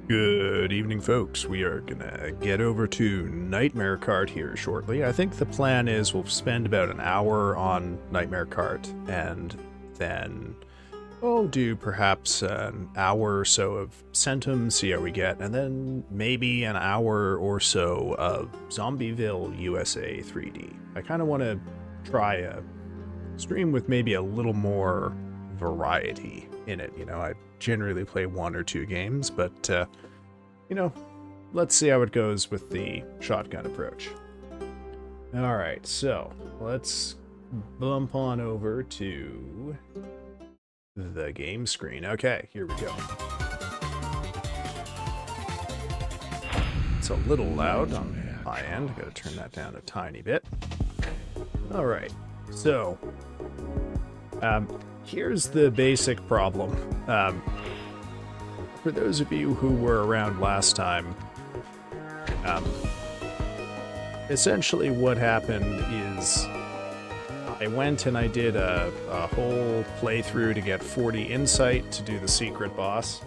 Good evening, folks. We are gonna get over to Nightmare Kart here shortly. I think the plan is we'll spend about an hour on Nightmare Kart, and then we'll do perhaps an hour or so of Centum, see how we get, and then maybe an hour or so of Zombieville USA 3D. I kind of want to try a stream with maybe a little more variety in it. You know, I generally play one or two games, but you know, let's see how it goes with the shotgun approach. Alright, so let's bump on over to the game screen. Okay, here we go. It's a little loud on my end. Gotta turn that down a tiny bit. Alright, so here's the basic problem. For those of you who were around last time, essentially what happened is I went and I did a whole playthrough to get 40 insight to do the secret boss,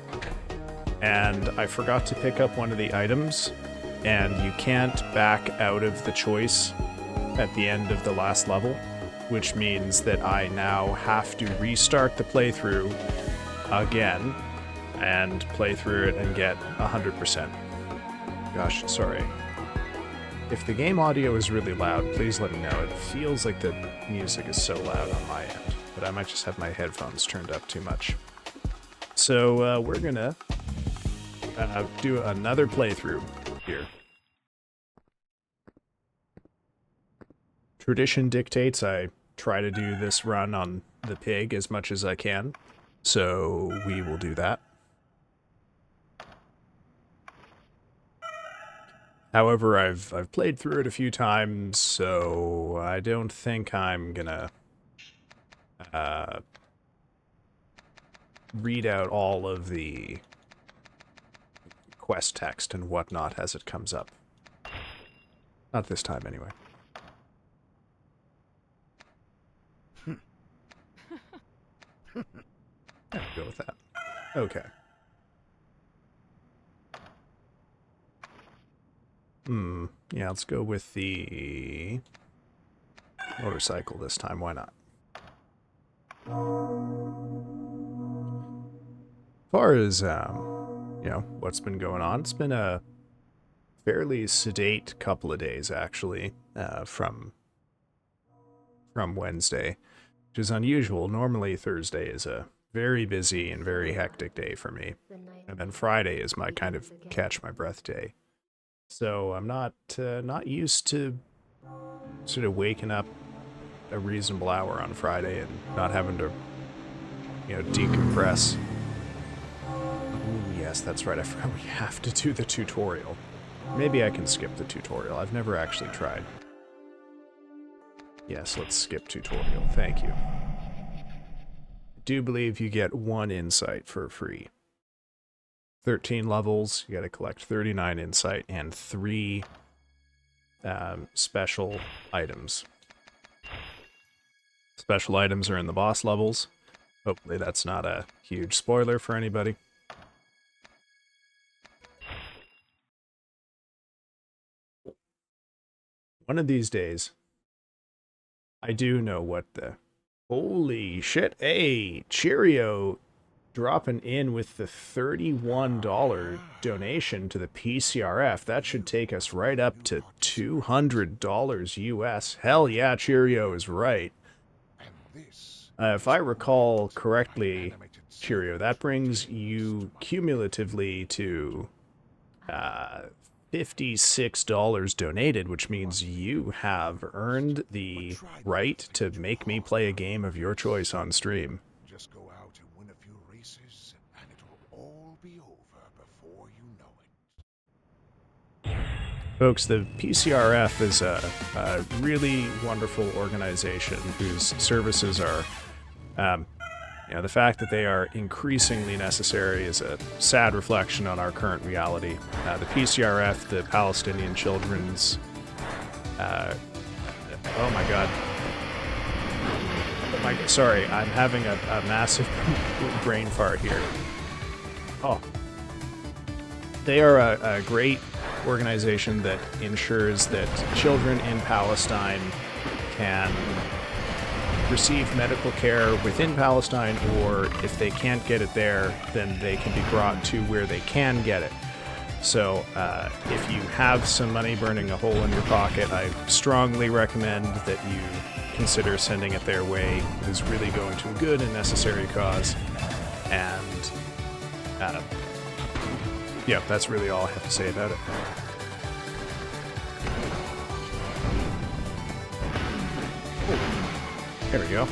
and I forgot to pick up one of the items, and you can't back out of the choice at the end of the last level, which means that I now have to restart the playthrough again and play through it and get 100%. Gosh, sorry. If the game audio is really loud, please let me know. It feels like the music is so loud on my end, but I might just have my headphones turned up too much. So we're gonna do another playthrough here. Tradition dictates I try to do this run on the pig as much as I can, so we will do that. However, I've played through it a few times, so I don't think I'm gonna read out all of the quest text and whatnot as it comes up. Not this time, anyway. Yeah, go with that. Okay. Yeah, let's go with the motorcycle this time. Why not? As far as, you know, what's been going on, it's been a fairly sedate couple of days, actually, from Wednesday, which is unusual. Normally, Thursday is a very busy and very hectic day for me, and then Friday is my kind of catch my breath day. So I'm not used to sort of waking up a reasonable hour on Friday and not having to, you know, decompress. Ooh, yes, that's right. I forgot we have to do the tutorial. Maybe I can skip the tutorial. I've never actually tried. Yes, let's skip tutorial. Thank you. I do believe you get 1 insight for free. 13 levels, you gotta collect 39 insight and 3 special items. Special items are in the boss levels. Hopefully that's not a huge spoiler for anybody. One of these days, I do know what the... Holy shit, hey, Cheerio dropping in with the $31 donation to the PCRF. That should take us right up to $200 US. Hell yeah, Cheerio is right. If I recall correctly, Cheerio, that brings you cumulatively to $56 donated, which means you have earned the right to make me play a game of your choice on stream. Just go out and win a few races, and it'll all be over before you know it. Folks, the PCRF is a really wonderful organization whose services are, you know, the fact that they are increasingly necessary is a sad reflection on our current reality. The PCRF, the Palestinian Children's, oh my god. Sorry, I'm having a massive brain fart here. Oh. They are a great organization that ensures that children in Palestine can receive medical care within Palestine, or if they can't get it there, then they can be brought to where they can get it. So if you have some money burning a hole in your pocket, I strongly recommend that you consider sending it their way. It is really going to a good and necessary cause. And yeah, that's really all I have to say about it. There we go.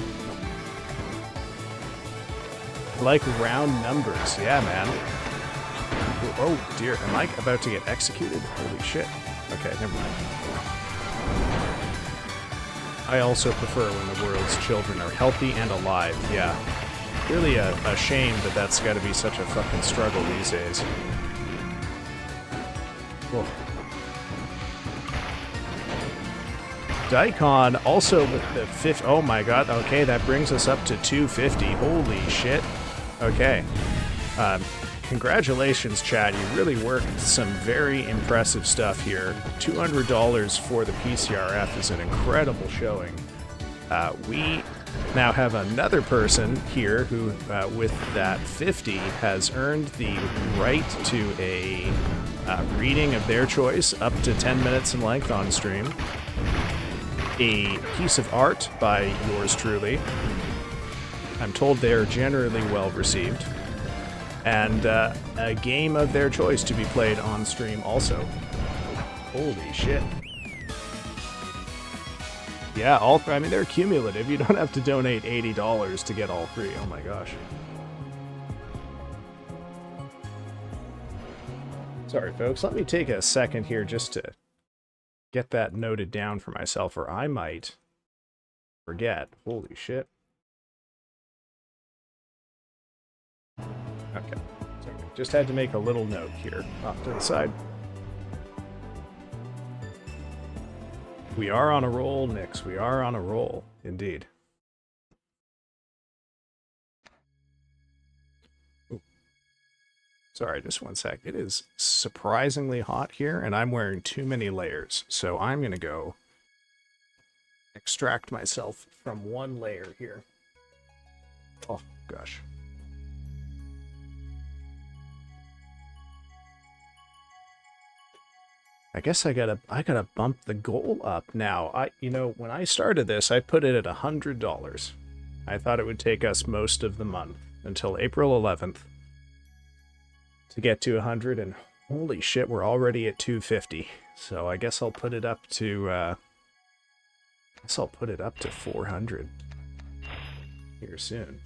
Like round numbers. Yeah, man. Oh, dear. Am I about to get executed? Holy shit. Okay, never mind. I also prefer when the world's children are healthy and alive. Yeah. Really a shame that that's got to be such a fucking struggle these days. Whoa. Daikon also with the 50. Oh my god. Okay, that brings us up to 250. Holy shit. Okay. Congratulations, Chad. You really worked some very impressive stuff here. $200 for the PCRF is an incredible showing. We now have another person here who, with that 50, has earned the right to a reading of their choice, up to 10 minutes in length on stream. A piece of art by yours truly. I'm told they're generally well received. And a game of their choice to be played on stream also. Holy shit. Yeah, I mean, they're cumulative. You don't have to donate $80 to get all three. Oh my gosh. Sorry, folks. Let me take a second here just to get that noted down for myself, or I might forget. Holy shit. Okay. Sorry. Just had to make a little note here off to the side. We are on a roll, Nix. We are on a roll, indeed. Ooh. Sorry, just one sec. It is surprisingly hot here, and I'm wearing too many layers. So I'm going to go extract myself from one layer here. Oh, gosh. I guess I gotta bump the goal up now. You know, when I started this, I put it at $100. I thought it would take us most of the month until April 11th to get to 100, and holy shit, we're already at 250. So I guess I'll put it up to 400 here soon.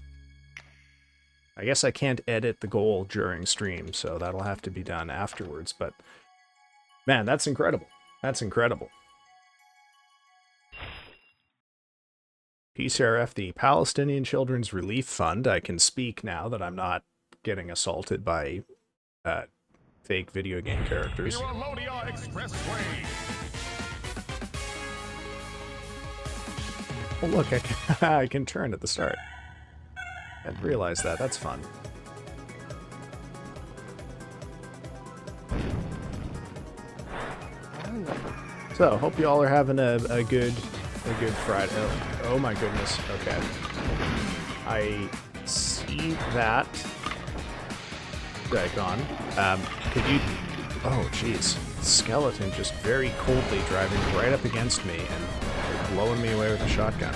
I guess I can't edit the goal during stream, so that'll have to be done afterwards, but man, that's incredible. That's incredible. PCRF, the Palestinian Children's Relief Fund. I can speak now that I'm not getting assaulted by fake video game characters. Oh, look, I can turn at the start. I didn't realize that. That's fun. So, hope you all are having a good Friday. Oh my goodness. Okay. I see that. Daikon. Could you... Oh, jeez. Skeleton just very coldly driving right up against me and blowing me away with a shotgun.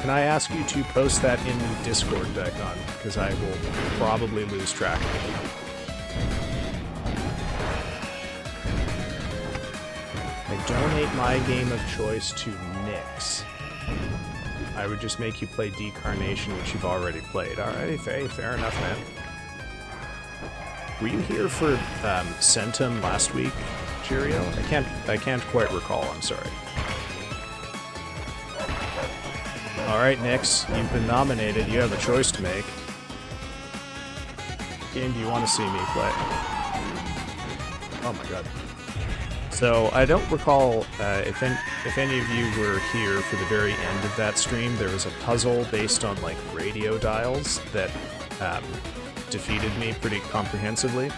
Can I ask you to post that in Discord, Daikon? Because I will probably lose track of it. I donate my game of choice to Nyx. I would just make you play Decarnation, which you've already played. Alright, fair enough, man. Were you here for Centum last week, Cheerio? I can't quite recall, I'm sorry. Alright, Nyx, you've been nominated. You have a choice to make. What game do you want to see me play? Oh my god. So, I don't recall if any of you were here for the very end of that stream. There was a puzzle based on, like, radio dials that defeated me pretty comprehensively.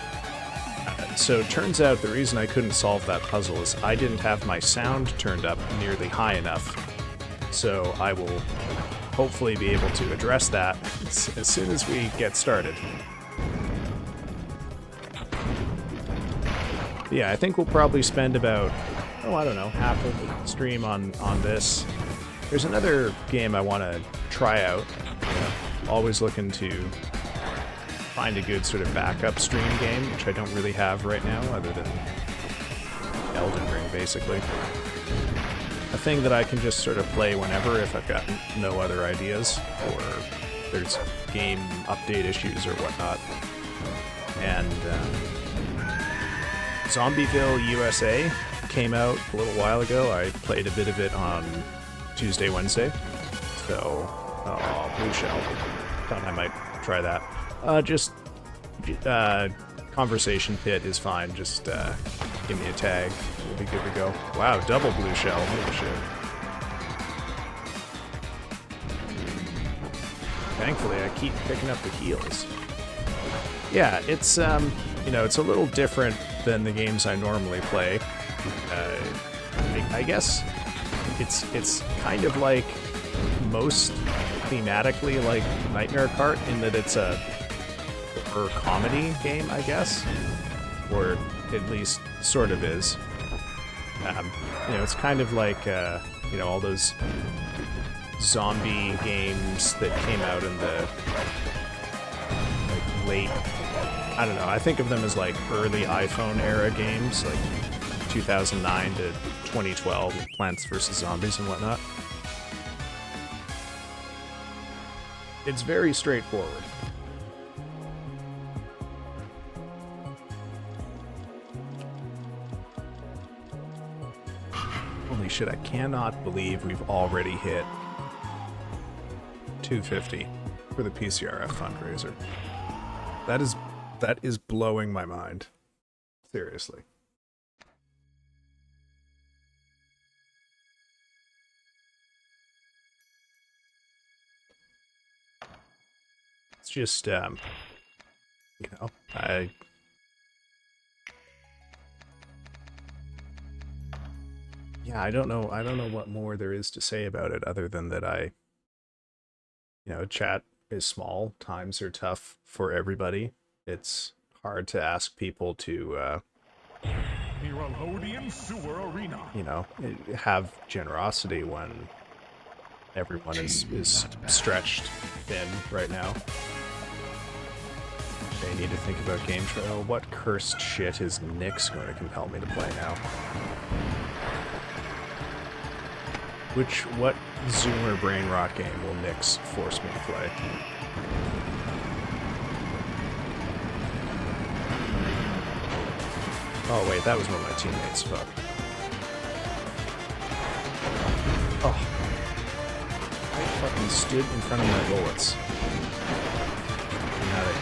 So, it turns out the reason I couldn't solve that puzzle is I didn't have my sound turned up nearly high enough. So, I will hopefully be able to address that as soon as we get started. Yeah, I think we'll probably spend about, oh, I don't know, half of the stream on this. There's another game I want to try out. Always looking to find a good sort of backup stream game, which I don't really have right now, other than Elden Ring, basically. A thing that I can just sort of play whenever if I've got no other ideas or there's game update issues or whatnot. And Zombieville USA came out a little while ago. I played a bit of it on Tuesday, Wednesday. So, Blue Shell. Thought I might try that. Conversation pit is fine. Just give me a tag. We'll be good to go. Wow, double Blue Shell. Holy shit. Thankfully, I keep picking up the heals. Yeah, it's, you know, it's a little different than the games I normally play. I guess it's kind of like most thematically like Nightmare Kart in that it's a horror comedy game, I guess, or at least sort of is. You know, it's kind of like you know, all those zombie games that came out in the like late, I don't know, I think of them as like early iPhone era games, like 2009 to 2012, Plants vs. Zombies and whatnot. It's very straightforward. Holy shit, I cannot believe we've already hit 250 for the PCRF fundraiser. That is blowing my mind. Seriously. It's just, you know, yeah, I don't know what more there is to say about it other than that you know, chat is small, times are tough for everybody. It's hard to ask people to, you know, have generosity when everyone is stretched thin right now. They need to think about game trail. What cursed shit is Nyx going to compel me to play now? What Zoomer brain rot game will Nyx force me to play? Oh wait, that was one of my teammates. Fuck. Oh. I fucking stood in front of my bullets. I'm not a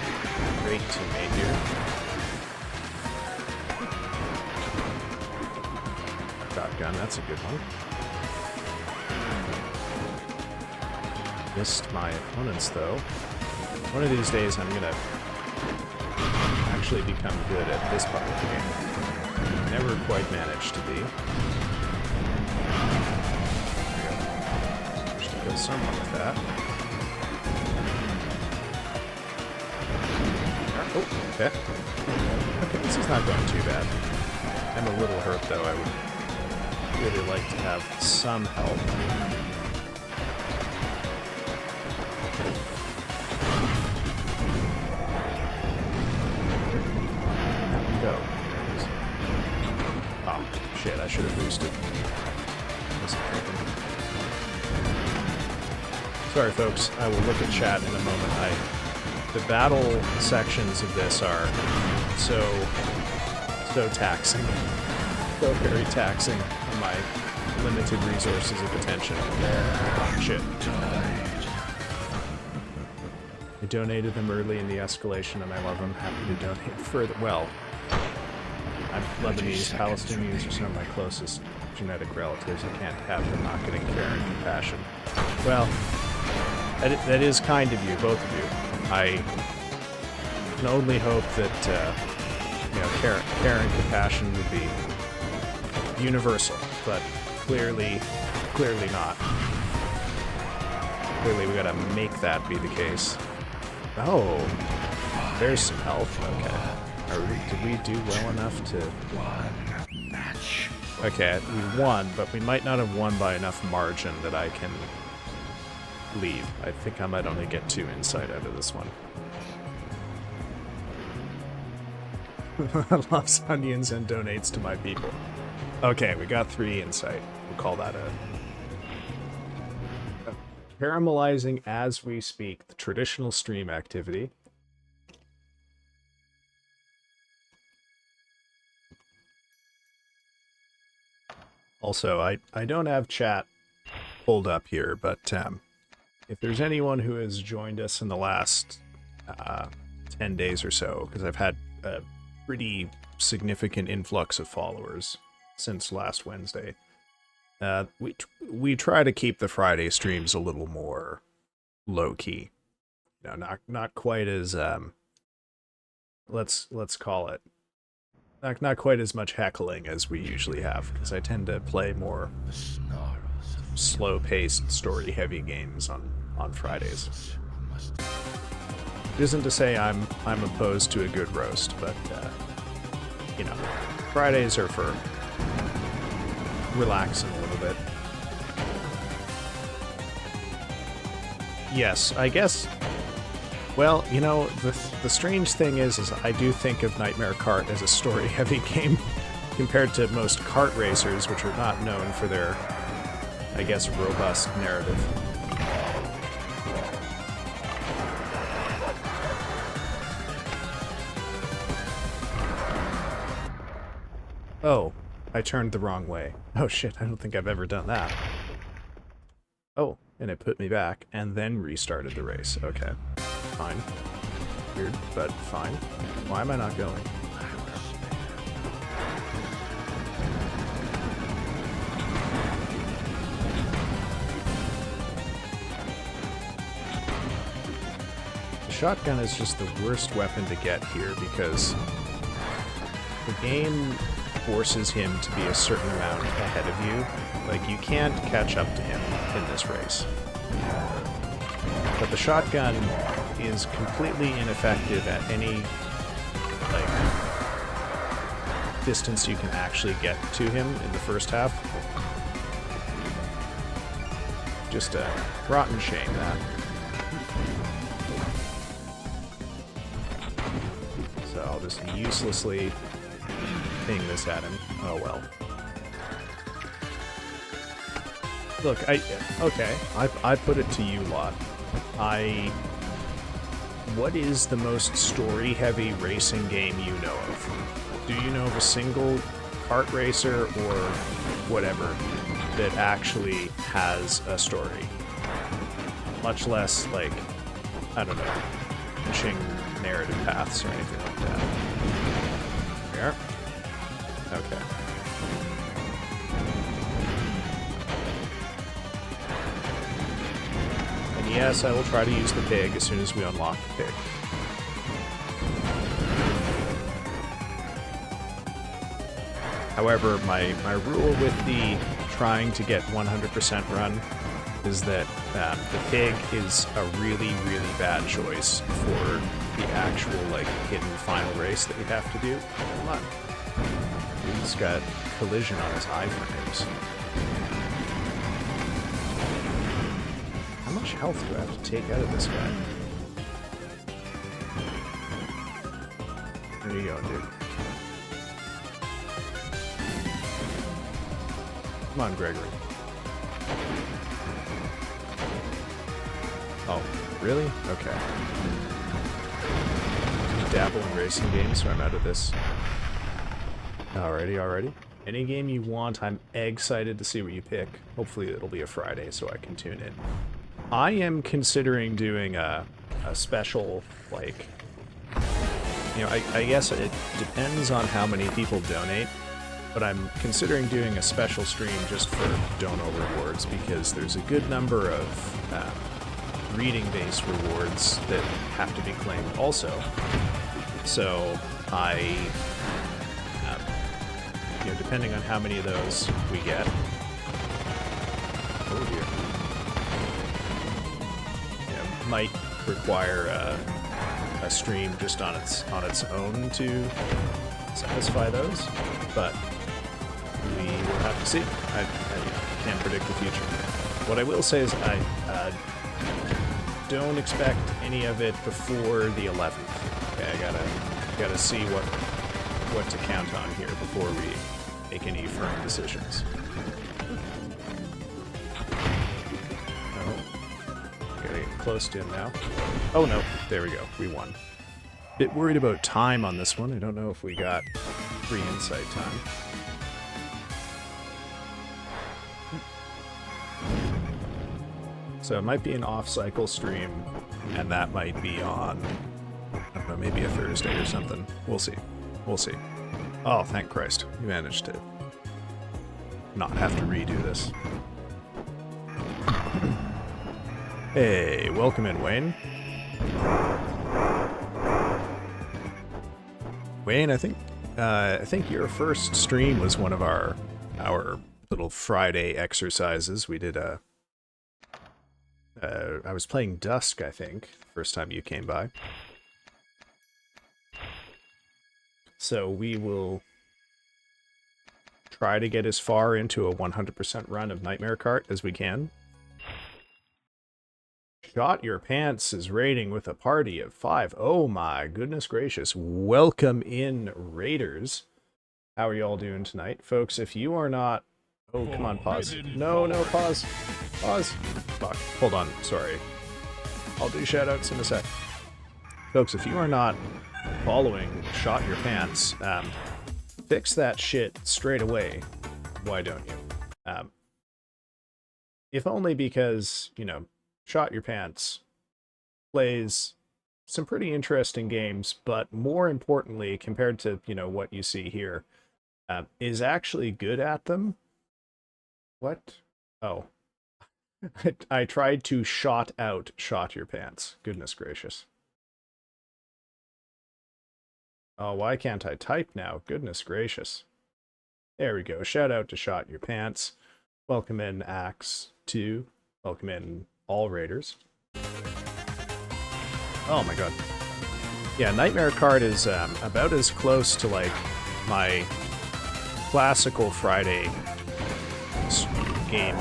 great teammate here. Shotgun, that's a good one. Missed my opponents though. One of these days I'm gonna actually become good at this part of the game. Never quite managed to be. There we go. Should go somewhere with that. Oh, okay. Okay, this is not going too bad. I'm a little hurt though. I would really like to have some help. Shit, I should have boosted. Sorry folks, I will look at chat in a moment. The battle sections of this are so taxing. So very taxing on my limited resources of attention. Shit. I donated them early in the escalation and I love them. Happy to donate further. Well, I'm Lebanese. Palestinians are some of my closest genetic relatives. I can't have them not getting care and compassion. Well, that is kind of you, both of you. I can only hope that you know, care and compassion would be universal, but clearly not. Clearly, we gotta make that be the case. Oh, there's some health. Okay. Did we do well enough to... Okay, we won, but we might not have won by enough margin that I can leave. I think I might only get 2 insight out of this one. Loves onions and donates to my people. Okay, we got 3 insight. We'll call that a caramelizing as we speak, the traditional stream activity. Also, I don't have chat pulled up here, but if there's anyone who has joined us in the last 10 days or so, because I've had a pretty significant influx of followers since last Wednesday, we try to keep the Friday streams a little more low-key. You know, not quite as let's call it not quite as much heckling as we usually have, because I tend to play more slow-paced, story-heavy games on Fridays. It isn't to say I'm opposed to a good roast, but you know, Fridays are for relaxing a little bit. Yes, I guess. Well, you know, the strange thing is I do think of Nightmare Kart as a story-heavy game compared to most kart racers, which are not known for their, I guess, robust narrative. Oh, I turned the wrong way. Oh shit, I don't think I've ever done that. Oh, and it put me back, and then restarted the race. Okay. Fine. Weird, but fine. Why am I not going? The shotgun is just the worst weapon to get here because the game forces him to be a certain amount ahead of you. Like, you can't catch up to him in this race. But the shotgun is completely ineffective at any, like, distance you can actually get to him in the first half. Just a rotten shame, that. So I'll just uselessly ping this at him. Oh well. Look, okay, I put it to you lot. What is the most story-heavy racing game you know of? Do you know of a single kart racer or whatever that actually has a story? Much less, like, I don't know, pushing narrative paths or anything like that. Here. Okay. And yes, I will try to use the pig as soon as we unlock the pig. However, my rule with the trying to get 100% run is that the pig is a really, really bad choice for the actual, like, hidden final race that you have to do. Hold on. He's got collision on his iframes. How much health do I have to take out of this guy? There you go, dude. Come on, Gregory. Oh, really? Okay. You dabble in racing games, so I'm out of this. Alrighty. Any game you want, I'm excited to see what you pick. Hopefully it'll be a Friday so I can tune in. I am considering doing a special, like, you know, I guess it depends on how many people donate, but I'm considering doing a special stream just for dono rewards because there's a good number of reading-based rewards that have to be claimed also. So you know, depending on how many of those we get. Oh dear. Yeah, might require a stream just on its own to satisfy those, but we will have to see. I can't predict the future. What I will say is I don't expect any of it before the 11th. Okay, I gotta see what to count on here before we make any firm decisions. Oh. close to him now. Oh no, there we go. We won. Bit worried about time on this one. I don't know if we got free insight time. So it might be an off-cycle stream, and that might be on, I don't know, maybe a Thursday or something. We'll see. We'll see. Oh, thank Christ. We managed to not have to redo this. Hey, welcome in, Wayne. Wayne, I think your first stream was one of our little Friday exercises. We did a I was playing Dusk, I think, the first time you came by. So we will try to get as far into a 100% run of Nightmare Kart as we can. Shot Your Pants is raiding with a party of 5. Oh my goodness gracious. Welcome in, Raiders. How are you all doing tonight? Folks, if you are not... Oh, come on, pause. No, pause. Pause. Fuck. Hold on, sorry. I'll do shoutouts in a sec. Folks, if you are not following Shot Your Pants, fix that shit straight away. Why don't you? If only because, you know, Shot Your Pants plays some pretty interesting games, but more importantly, compared to, you know, what you see here, is actually good at them. What? Oh. I tried to Shot Your Pants. Goodness gracious. Oh, why can't I type now? Goodness gracious. There we go. Shout out to Shot Your Pants. Welcome in Axe 2. Welcome in all Raiders. Oh my god. Yeah, Nightmare Kart is about as close to like my classical Friday game.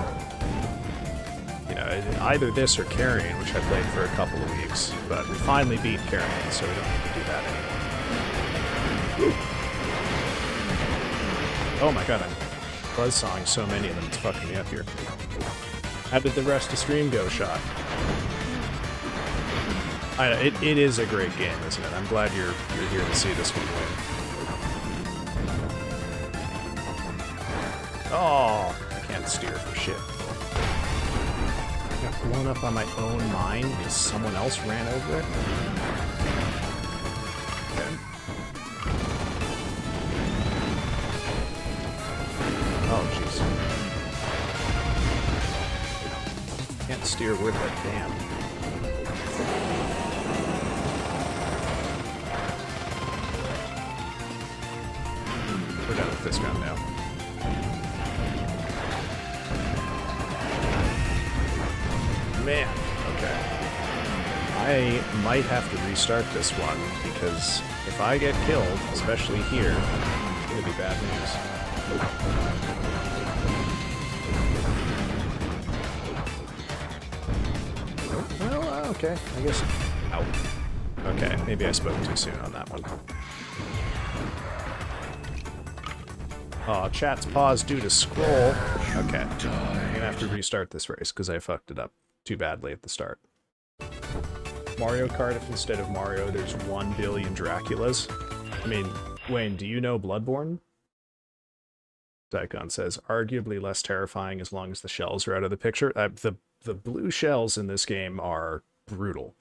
You know, either this or Carrion, which I played for a couple of weeks, but we finally beat Carrion, so we don't need to do that anymore. Woo. Oh my god, I'm buzzsawing so many of them, it's fucking me up here. How did the rest of stream go, Shot? It is a great game, isn't it? I'm glad you're here to see this one win. Oh, I can't steer for shit. I got blown up on my own mine because someone else ran over it. Okay. Oh, jeez. Can't steer worth a damn. We're done with this gun now. Man, okay. I might have to restart this one, because if I get killed, especially here, it's gonna be bad news. Oh, well, okay, I guess... Ow. Okay, maybe I spoke too soon on that one. Oh, chat's paused due to scroll. Okay, I'm gonna have to restart this race because I fucked it up too badly at the start. Mario Kart, if instead of Mario there's 1 billion Draculas. I mean, Wayne, do you know Bloodborne? Daikon says, arguably less terrifying as long as the shells are out of the picture. The blue shells in this game are brutal.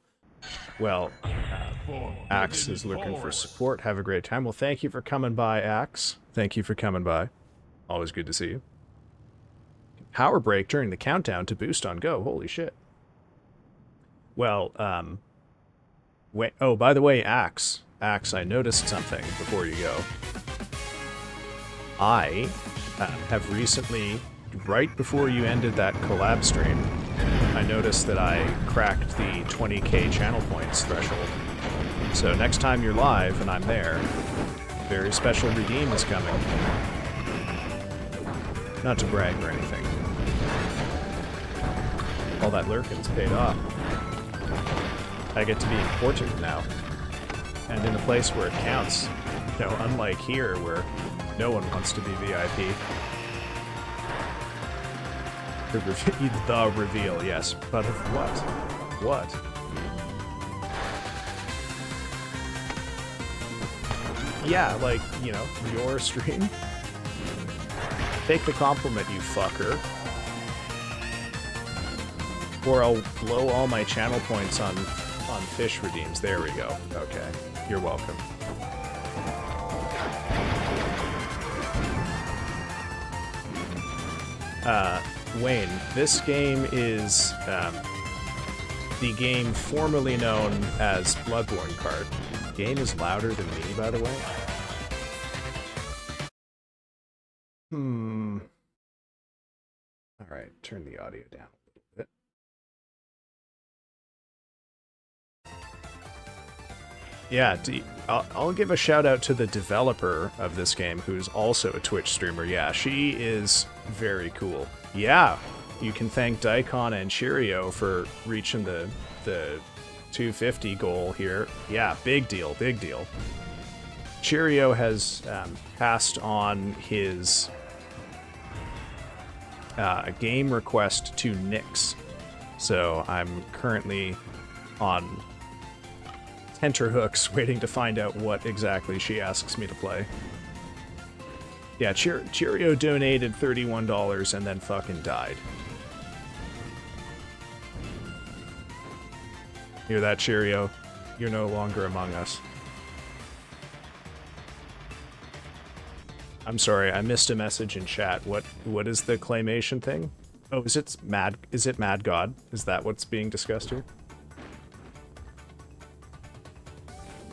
Well, Axe is looking for support. Have a great time. Well, thank you for coming by, Axe. Thank you for coming by. Always good to see you. Power break during the countdown to boost on go. Holy shit. Well, wait. Oh, by the way, Axe, I noticed something before you go. I have recently, right before you ended that collab stream, I noticed that I cracked the 20k channel points threshold. So next time you're live and I'm there, very special redeem is coming. Not to brag or anything. All that lurking's paid off. I get to be important now. And in a place where it counts. You know, unlike here where no one wants to be VIP. The reveal, yes. But of what? What? Yeah, like, you know, your stream. Take the compliment, you fucker. Or I'll blow all my channel points on fish redeems. There we go. Okay. You're welcome. Wayne, this game is the game formerly known as Bloodborne Kart. The game is louder than me, by the way. Alright, turn the audio down a little bit. Yeah, I'll give a shout out to the developer of this game, who's also a Twitch streamer. Yeah, she is very cool. Yeah, you can thank Daikon and Cheerio for reaching the 250 goal here. Yeah, big deal, big deal. Cheerio has passed on his game request to Nyx, so I'm currently on tenterhooks waiting to find out what exactly she asks me to play. Yeah, Cheerio donated $31 and then fucking died. Hear that, Cheerio? You're no longer among us. I'm sorry, I missed a message in chat. What is the claymation thing? Oh, is it Mad God? Is that what's being discussed here?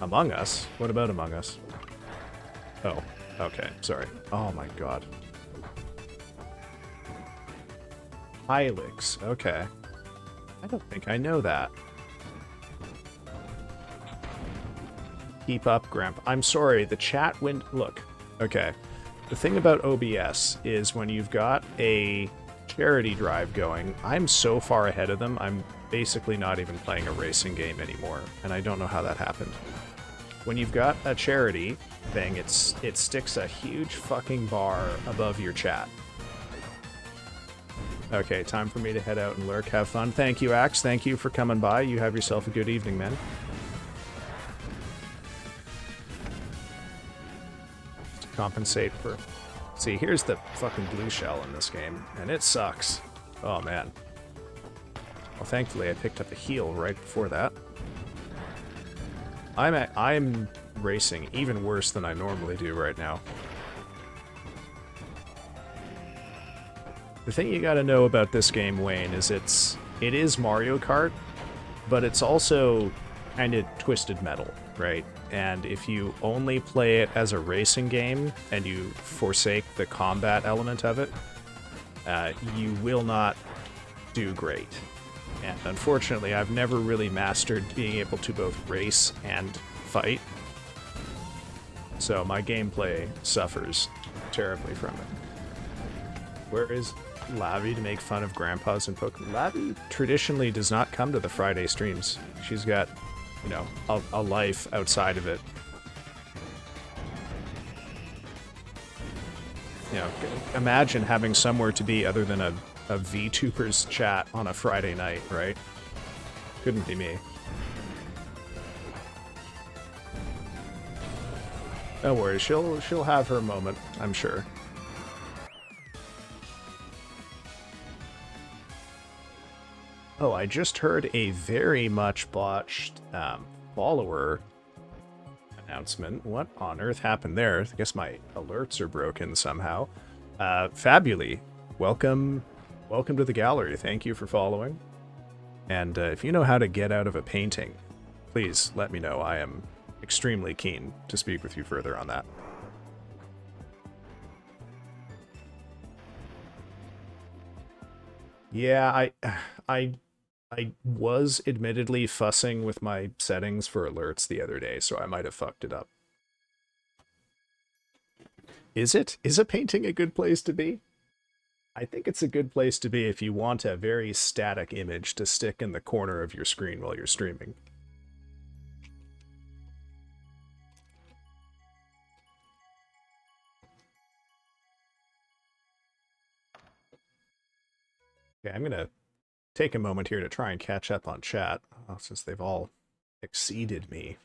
Among Us? What about Among Us? Oh, okay, sorry. Oh my god. Hylix, okay. I don't think I know that. Keep up, Grandpa. I'm sorry, the chat went... Look, okay. The thing about OBS is when you've got a charity drive going, I'm so far ahead of them, I'm basically not even playing a racing game anymore, and I don't know how that happened. When you've got a charity thing, it sticks a huge fucking bar above your chat. Okay, time for me to head out and lurk. Have fun. Thank you, Axe. Thank you for coming by. You have yourself a good evening, man. To compensate for... See, here's the fucking blue shell in this game, and it sucks. Oh, man. Well, thankfully, I picked up a heal right before that. I'm racing even worse than I normally do right now. The thing you gotta know about this game, Wayne, is it is Mario Kart, but it's also kind of twisted metal, right? And if you only play it as a racing game and you forsake the combat element of it, you will not do great. And unfortunately, I've never really mastered being able to both race and fight. So my gameplay suffers terribly from it. Where is Lavi to make fun of grandpas and Pokemon? Lavi traditionally does not come to the Friday streams. She's got, you know, a life outside of it. You know, imagine having somewhere to be other than a VTuber's chat on a Friday night, right? Couldn't be me. Don't worry, she'll have her moment, I'm sure. Oh, I just heard a very much botched follower announcement. What on earth happened there? I guess my alerts are broken somehow. Fabuli, welcome to the gallery. Thank you for following. And if you know how to get out of a painting, please let me know. I am extremely keen to speak with you further on that. Yeah, I was admittedly fussing with my settings for alerts the other day, so I might have fucked it up. Is it? Is a painting a good place to be? I think it's a good place to be if you want a very static image to stick in the corner of your screen while you're streaming. Okay, I'm gonna take a moment here to try and catch up on chat, since they've all exceeded me.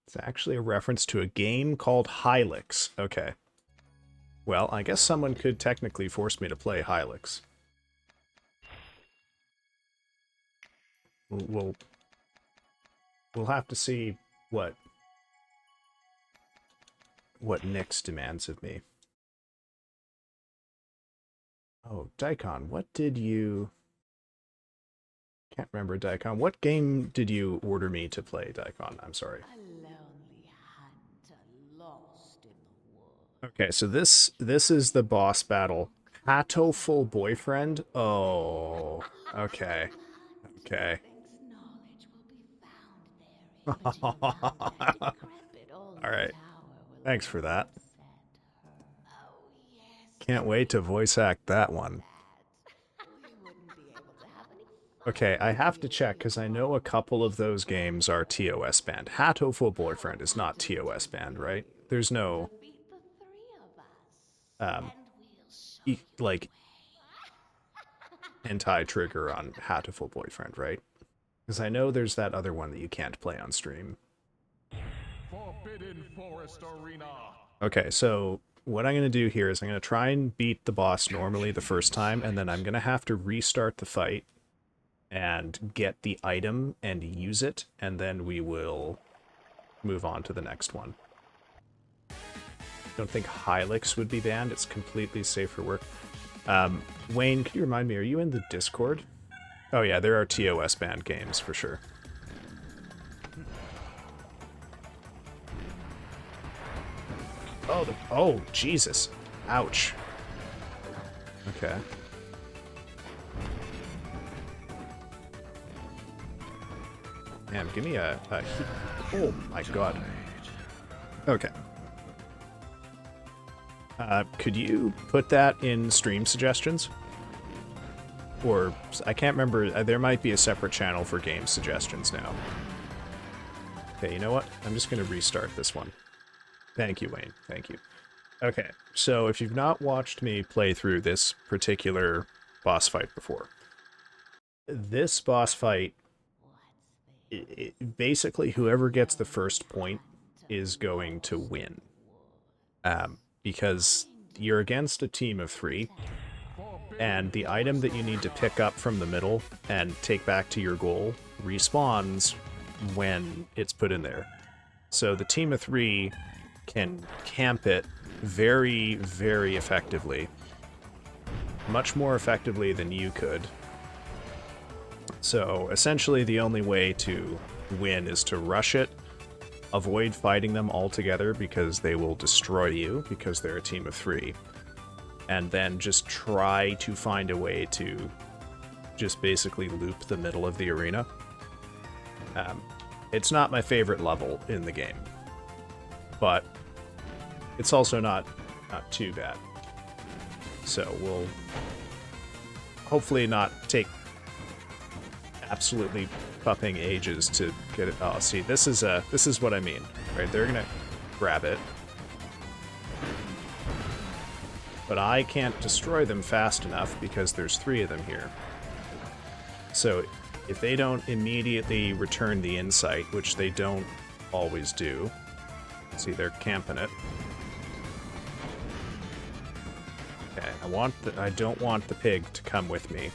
It's actually a reference to a game called Hylix. Okay. Well, I guess someone could technically force me to play Hylix. We'll have to see what Nyx demands of me. Oh, Daikon, what did you... Can't remember, Daikon. What game did you order me to play, Daikon? I'm sorry. A lonely hunter lost in the woods. Okay, so this is the boss battle. Hatoful Boyfriend? Oh, okay. Okay. Thinks knowledge will be found there, but your mother, decrepit old All right. tower will Thanks for that. upset her. Oh yes. Can't wait to voice act that one. We wouldn't be able to have any fun. Okay, I have to check because I know a couple of those games are TOS banned. Hatoful Boyfriend is not TOS banned, right? There's no Beat the three of us, and we'll show like anti-trigger on Hatoful Boyfriend, right? Because I know there's that other one that you can't play on stream. Forbidden Forest Arena. Okay, so what I'm going to do here is I'm going to try and beat the boss normally the first time, and then I'm going to have to restart the fight and get the item and use it, and then we will move on to the next one. Don't think Hylix would be banned. It's completely safe for work. Wayne, could you remind me, are you in the Discord? Oh yeah, there are TOS banned games for sure. Oh, Jesus. Ouch. Okay. Man, give me a oh my god. Okay. Could you put that in stream suggestions? Or, I can't remember, there might be a separate channel for game suggestions now. Okay, you know what? I'm just going to restart this one. Thank you, Wayne. Thank you. Okay, so if you've not watched me play through this particular boss fight before, this boss fight, basically whoever gets the first point is going to win. Because you're against a team of 3, and the item that you need to pick up from the middle and take back to your goal respawns when it's put in there. So the team of 3 can camp it very, very effectively. Much more effectively than you could. So essentially the only way to win is to rush it, avoid fighting them altogether because they will destroy you because they're a team of 3, and then just try to find a way to just basically loop the middle of the arena. It's not my favorite level in the game, but it's also not too bad. So we'll hopefully not take absolutely pupping ages to get it. Oh, see, this is what I mean, right? They're gonna grab it, but I can't destroy them fast enough because there's 3 of them here. So if they don't immediately return the insight, which they don't always do, see, they're camping it. Okay, I don't want the pig to come with me.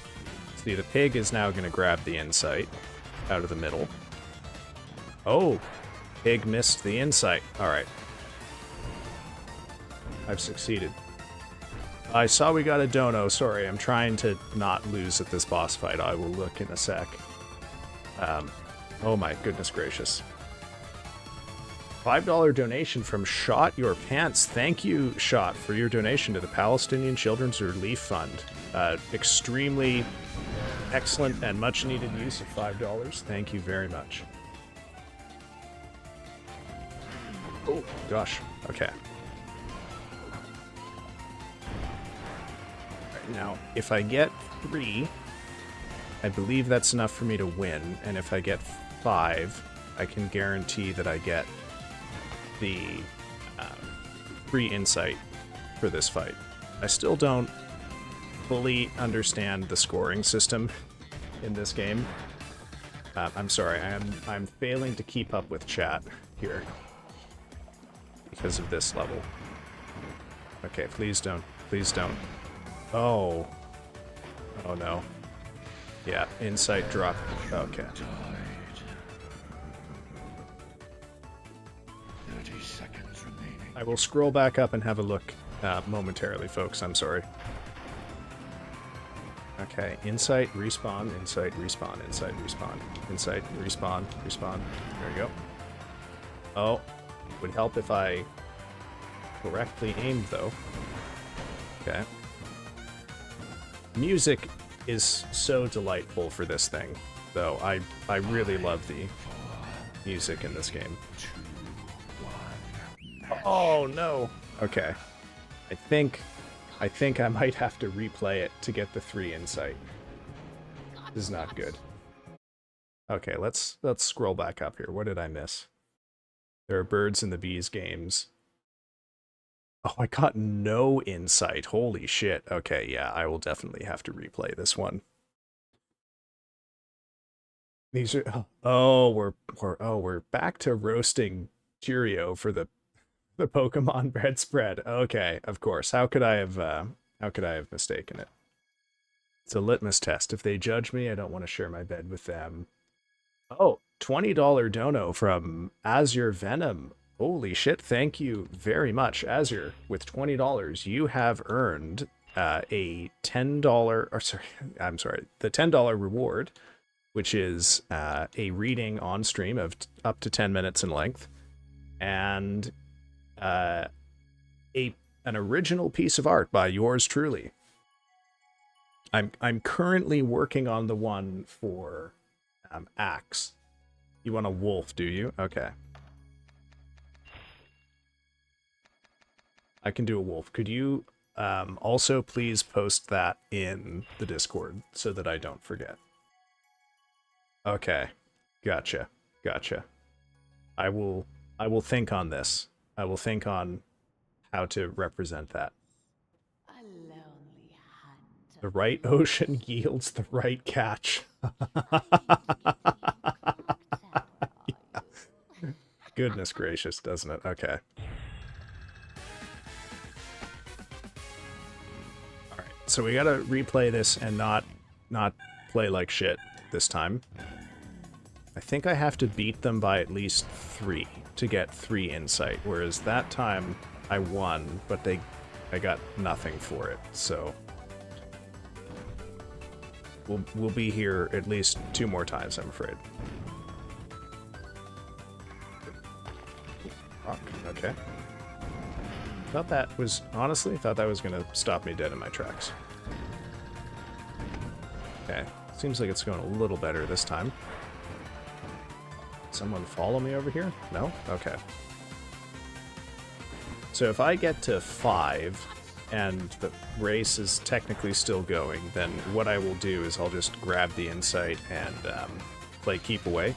See, the pig is now going to grab the insight out of the middle. Oh, pig missed the insight. All right. I've succeeded. I saw we got a dono. Sorry, I'm trying to not lose at this boss fight. I will look in a sec. Oh my goodness gracious. $5 donation from Shot Your Pants. Thank you, Shot, for your donation to the Palestinian Children's Relief Fund. Extremely excellent and much needed use of $5. Thank you very much. Oh, gosh. Okay. Right, now, if I get 3, I believe that's enough for me to win. And if I get 5, I can guarantee that I get the free insight for this fight. I still don't fully understand the scoring system in this game. I'm sorry, I'm failing to keep up with chat here because of this level. Okay, please don't. Please don't. Oh. Oh no. Yeah, insight drop. Okay. 30 seconds remaining. I will scroll back up and have a look momentarily, folks. I'm sorry. Okay, insight, respawn, insight, respawn, insight, respawn, insight, respawn, respawn. There we go. Oh, would help if I correctly aimed, though. Okay. Music is so delightful for this thing, though. I really love the music in this game. Oh no. Okay. I think I might have to replay it to get the 3 insight. This is not good. Okay, let's scroll back up here. What did I miss? There are birds and the bees games. Oh, I got no insight. Holy shit. Okay, yeah, I will definitely have to replay this one. These are we're back to roasting Cheerio for the Pokemon bread spread. Okay, of course. How could I have mistaken it? It's a litmus test. If they judge me, I don't want to share my bed with them. Oh, $20 dono from Azure Venom. Holy shit, thank you very much, Azure. With $20, you have earned a $10, or sorry, I'm sorry, the $10 reward, which is a reading on stream of up to 10 minutes in length, and an original piece of art by yours truly. I'm currently working on the one for Axe. You want a wolf, do you? Okay. I can do a wolf. Could you also please post that in the Discord so that I don't forget? Okay. Gotcha. Gotcha. I will think on this. I will think on how to represent that. A lonely hunt. The right ocean yields the right catch. Goodness gracious, doesn't it? Okay. Alright, so we gotta replay this and not play like shit this time. I think I have to beat them by at least 3 to get 3 insight, whereas that time I won, but I got nothing for it, so we'll be here at least 2 more times, I'm afraid. Rock, okay. Honestly, thought that was gonna stop me dead in my tracks. Okay, seems like it's going a little better this time. Someone follow me over here? No? Okay. So if I get to 5 and the race is technically still going, then what I will do is I'll just grab the insight and play keep away.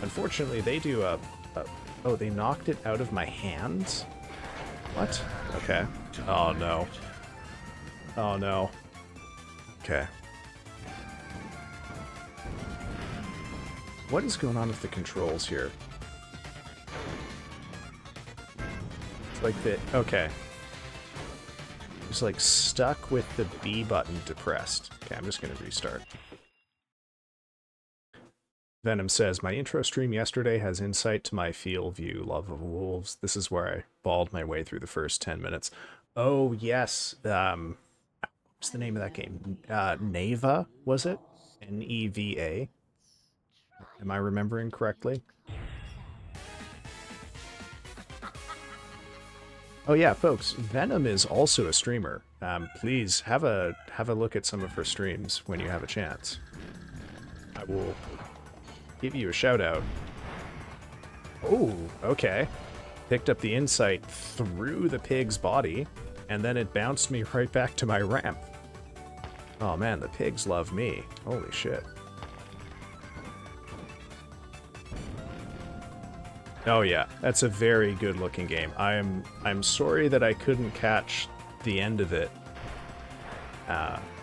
Unfortunately, they do oh, they knocked it out of my hands? What? Okay. Oh no. Oh no. Okay. What is going on with the controls here? It's like okay. It's like stuck with the B button depressed. Okay, I'm just gonna restart. Venom says, my intro stream yesterday has insight to my feel view love of wolves. This is where I bawled my way through the first 10 minutes. Oh, yes. What's the name of that game? Neva, was it? N-E-V-A? Am I remembering correctly? Oh yeah, folks, Venom is also a streamer. Please have a look at some of her streams when you have a chance. I will give you a shout out. Oh, okay. Picked up the insight through the pig's body, and then it bounced me right back to my ramp. Oh man, the pigs love me. Holy shit. Oh yeah, that's a very good looking game. I'm sorry that I couldn't catch the end of it.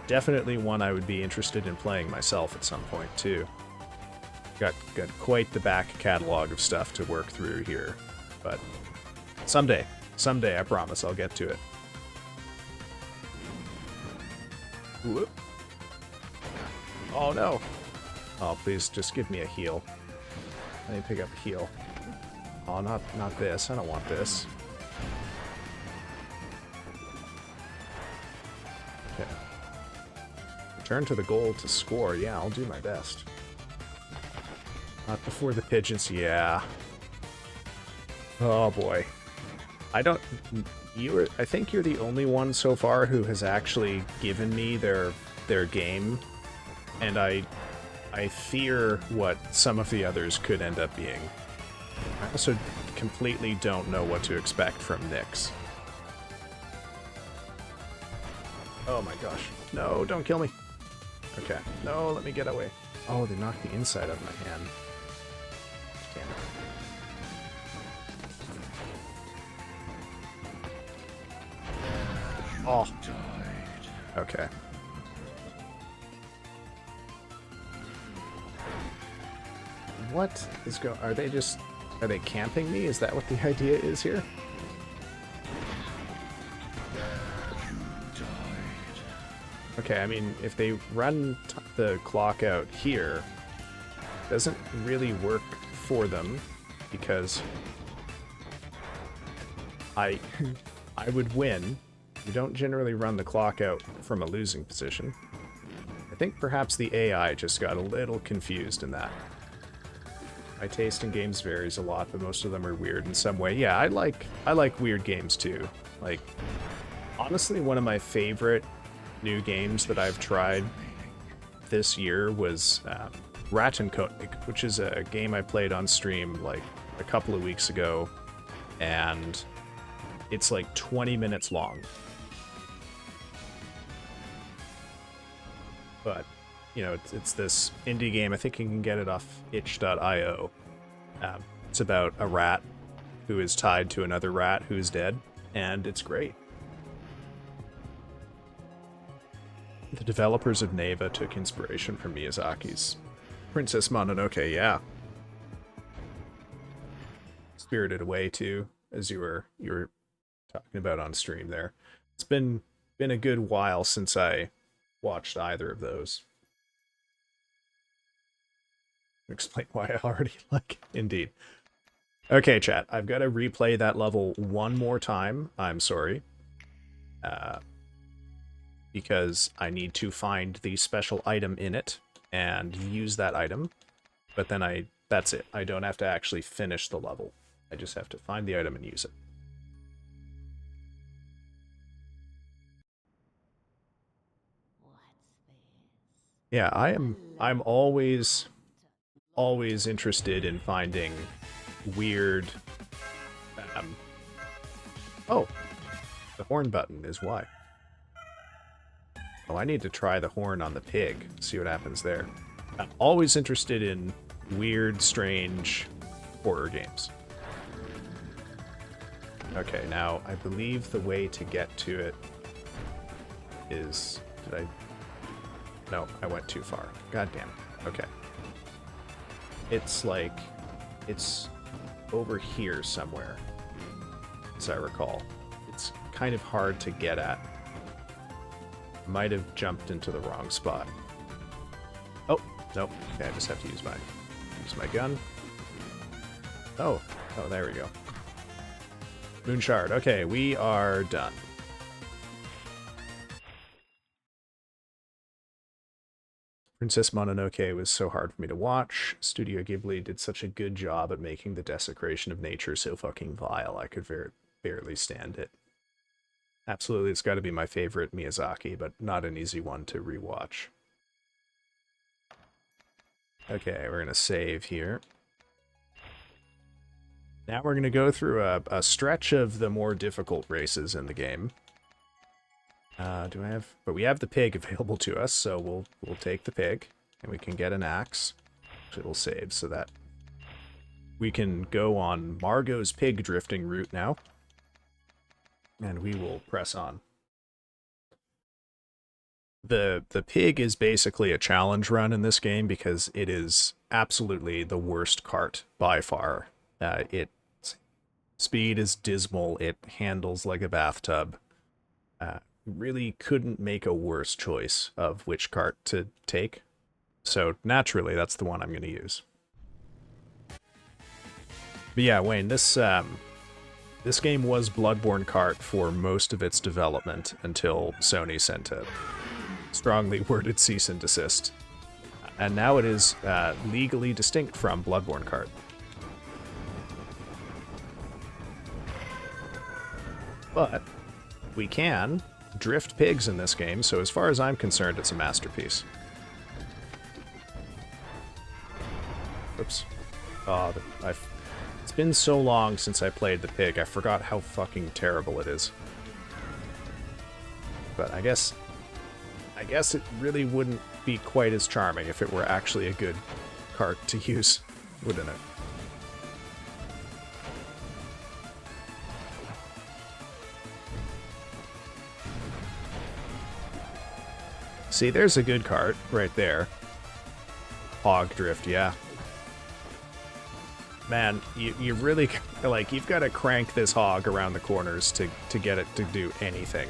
Definitely one I would be interested in playing myself at some point too. Got quite the back catalog of stuff to work through here, but someday I promise I'll get to it. Whoop. Oh no. Oh, please just give me a heal. I need to pick up a heal. Oh, not this. I don't want this. Okay. Return to the goal to score. Yeah, I'll do my best. Not before the pigeons. Yeah. Oh boy. I think you're the only one so far who has actually given me their game, and I fear what some of the others could end up being. I also completely don't know what to expect from Nyx. Oh my gosh. No, don't kill me. Okay. No, let me get away. Oh, they knocked the inside of my hand. Damn it. Oh. Okay. What is going? Are they camping me? Is that what the idea is here? Okay, I mean, if they run the clock out here, it doesn't really work for them because I would win. You don't generally run the clock out from a losing position. I think perhaps the AI just got a little confused in that. My taste in games varies a lot, but most of them are weird in some way. Yeah, I like weird games too. Like, honestly, one of my favorite new games that I've tried this year was Rat and Koenig, which is a game I played on stream like a couple of weeks ago, and it's like 20 minutes long. But, you know, it's this indie game. I think you can get it off itch.io. It's about a rat who is tied to another rat who's dead, and it's great. The developers of Neva took inspiration from Miyazaki's Princess Mononoke, yeah. Spirited Away too, as you were talking about on stream there. It's been a good while since I watched either of those. Explain why I already like it. Indeed. Okay, chat. I've got to replay that level one more time. I'm sorry. Because I need to find the special item in it and use that item. But then that's it. I don't have to actually finish the level. I just have to find the item and use it. Yeah, I'm always interested in finding weird oh, the horn button is why. Oh, I need to try the horn on the pig, see what happens there. I'm always interested in weird, strange horror games. Okay, now I believe the way to get to it is... Did I... No, I went too far. God damn it. Okay. It's like... It's over here somewhere, as I recall. It's kind of hard to get at. Might have jumped into the wrong spot. Oh, nope. Okay, I just have to use my gun. Oh, there we go. Moon Shard. Okay, we are done. Princess Mononoke was so hard for me to watch. Studio Ghibli did such a good job at making the desecration of nature so fucking vile, I could barely stand it. Absolutely, it's got to be my favorite Miyazaki, but not an easy one to rewatch. Okay, we're going to save here. Now we're going to go through a stretch of the more difficult races in the game. But we have the pig available to us, so we'll take the pig, and we can get an axe. It'll save, so that we can go on Margot's pig drifting route now. And we will press on. The pig is basically a challenge run in this game because it is absolutely the worst cart by far. Its speed is dismal. It handles like a bathtub. Really couldn't make a worse choice of which cart to take. So naturally, that's the one I'm going to use. But yeah, Wayne, this game was Bloodborne Kart for most of its development until Sony sent a strongly worded cease and desist. And now it is legally distinct from Bloodborne Kart. But we can drift pigs in this game, so as far as I'm concerned, it's a masterpiece. Oops. Oh, it's been so long since I played the pig, I forgot how fucking terrible it is. But I guess it really wouldn't be quite as charming if it were actually a good cart to use, wouldn't it? See, there's a good cart right there. Hog drift, yeah. Man, you really, like, you've got to crank this hog around the corners to get it to do anything.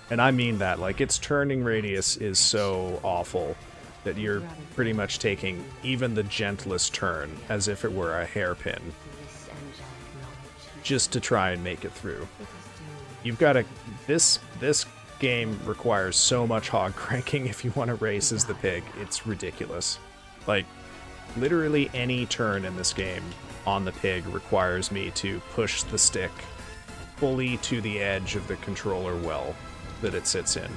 And I mean that, like, its turning radius is so awful that you're pretty much taking even the gentlest turn as if it were a hairpin just to try and make it through. You've got to... This game requires so much hog cranking if you want to race as the pig. It's ridiculous. Like, literally any turn in this game on the pig requires me to push the stick fully to the edge of the controller well that it sits in.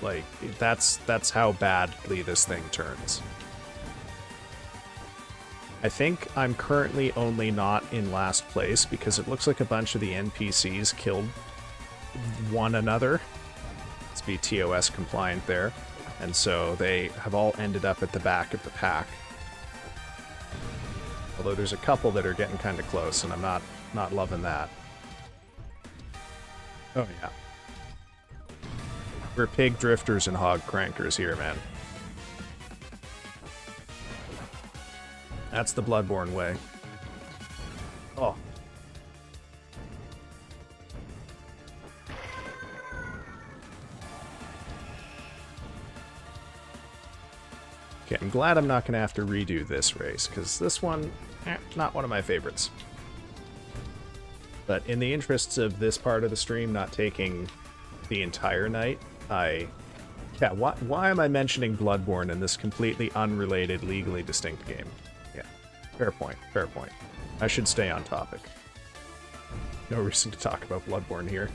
Like, that's how badly this thing turns. I think I'm currently only not in last place because it looks like a bunch of the NPCs killed one another. Let's be TOS compliant there. And so they have all ended up at the back of the pack. Although there's a couple that are getting kind of close, and I'm not loving that. Oh yeah. We're pig drifters and hog crankers here, man. That's the Bloodborne way. Oh. Okay, I'm glad I'm not going to have to redo this race, because this one, not one of my favorites. But in the interests of this part of the stream not taking the entire night, yeah, why am I mentioning Bloodborne in this completely unrelated, legally distinct game? Yeah, fair point, fair point. I should stay on topic. No reason to talk about Bloodborne here.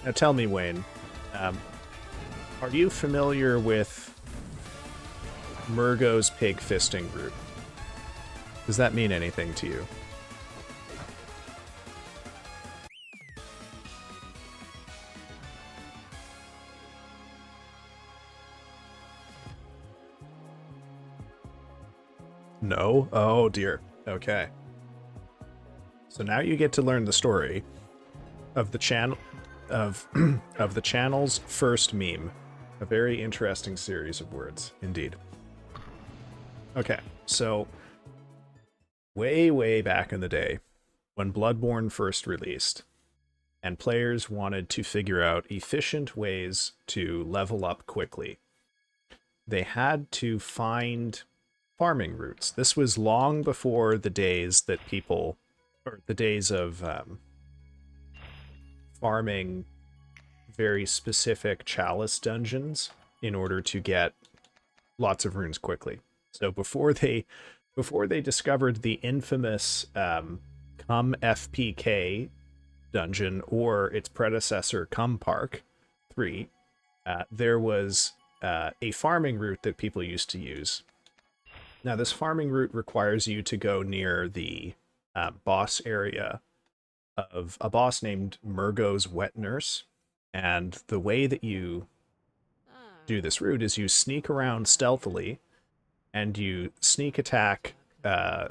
Now tell me, Wayne, are you familiar with Murgo's pig fisting group? Does that mean anything to you? No? Oh dear. Okay. So now you get to learn the story of the channel of the channel's first meme. A very interesting series of words, indeed. Okay, so way back in the day, when Bloodborne first released, and players wanted to figure out efficient ways to level up quickly, they had to find farming routes. This was long before the days that people, or the days of farming very specific chalice dungeons in order to get lots of runes quickly. So before they discovered the infamous Come FPK dungeon or its predecessor Come Park 3, there was a farming route that people used to use. Now this farming route requires you to go near the boss area of a boss named Murgo's Wet Nurse. And the way that you do this route is you sneak around stealthily and you sneak attack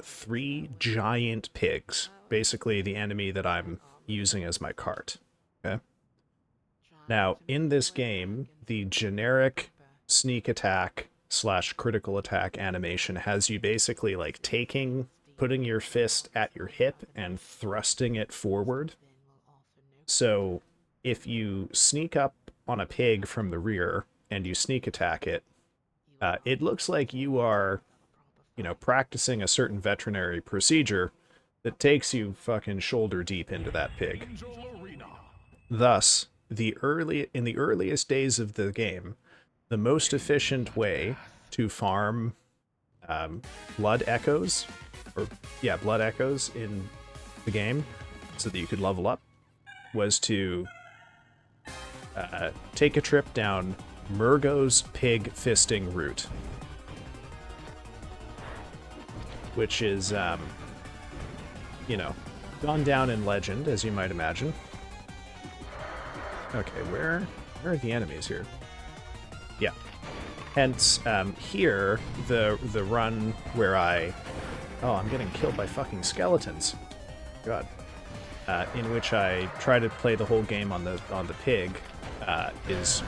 3 giant pigs, basically the enemy that I'm using as my cart. Okay. Now, in this game, the generic sneak attack / critical attack animation has you basically like putting your fist at your hip and thrusting it forward. So if you sneak up on a pig from the rear and you sneak attack it, it looks like you are, practicing a certain veterinary procedure that takes you fucking shoulder deep into that pig. Thus, in the earliest days of the game, the most efficient way to farm blood echoes in the game so that you could level up was to take a trip down Murgo's pig fisting route, which is, gone down in legend, as you might imagine. Okay, where are the enemies here? Yeah. Hence, here, the run where I'm getting killed by fucking skeletons. God. In which I try to play the whole game on the pig, is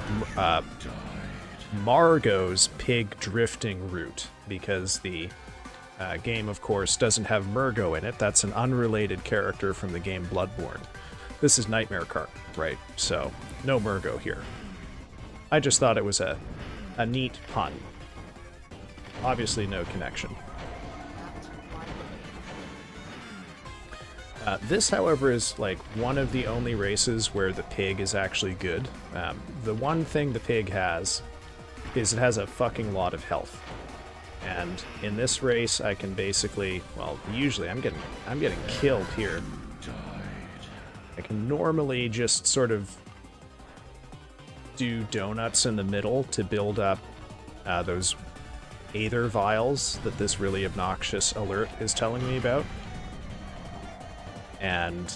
Margot's pig drifting route, because the game, of course, doesn't have Murgo in it. That's an unrelated character from the game Bloodborne. This is Nightmare Kart, right? So, no Murgo here. I just thought it was a neat pun. Obviously no connection. This, however, is like one of the only races where the pig is actually good. The one thing the pig has is it has a fucking lot of health. And in this race, I can basically, usually I'm getting killed here. I can normally just sort of do donuts in the middle to build up those Aether vials that this really obnoxious alert is telling me about. And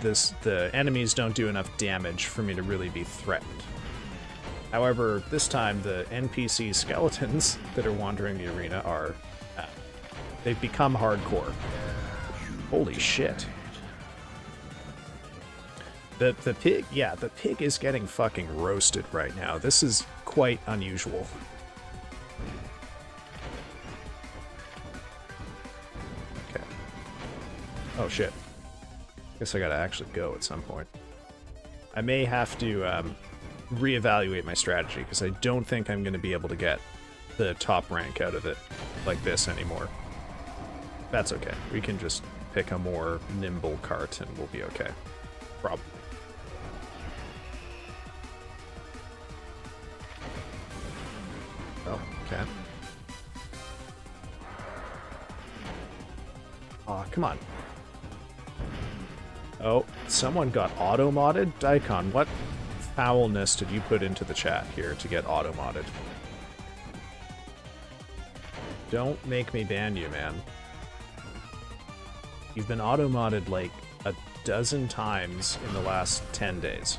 the enemies don't do enough damage for me to really be threatened. However, this time the NPC skeletons that are wandering the arena are, they've become hardcore. Holy shit. The pig is getting fucking roasted right now. This is quite unusual. Okay. Oh shit. Guess I gotta actually go at some point. I may have to reevaluate my strategy, because I don't think I'm gonna be able to get the top rank out of it like this anymore. That's okay. We can just pick a more nimble cart and we'll be okay. Probably. Oh, okay. Aw, come on. Oh, someone got auto-modded? Daikon, what foulness did you put into the chat here to get auto-modded? Don't make me ban you, man. You've been auto-modded like a dozen times in the last 10 days.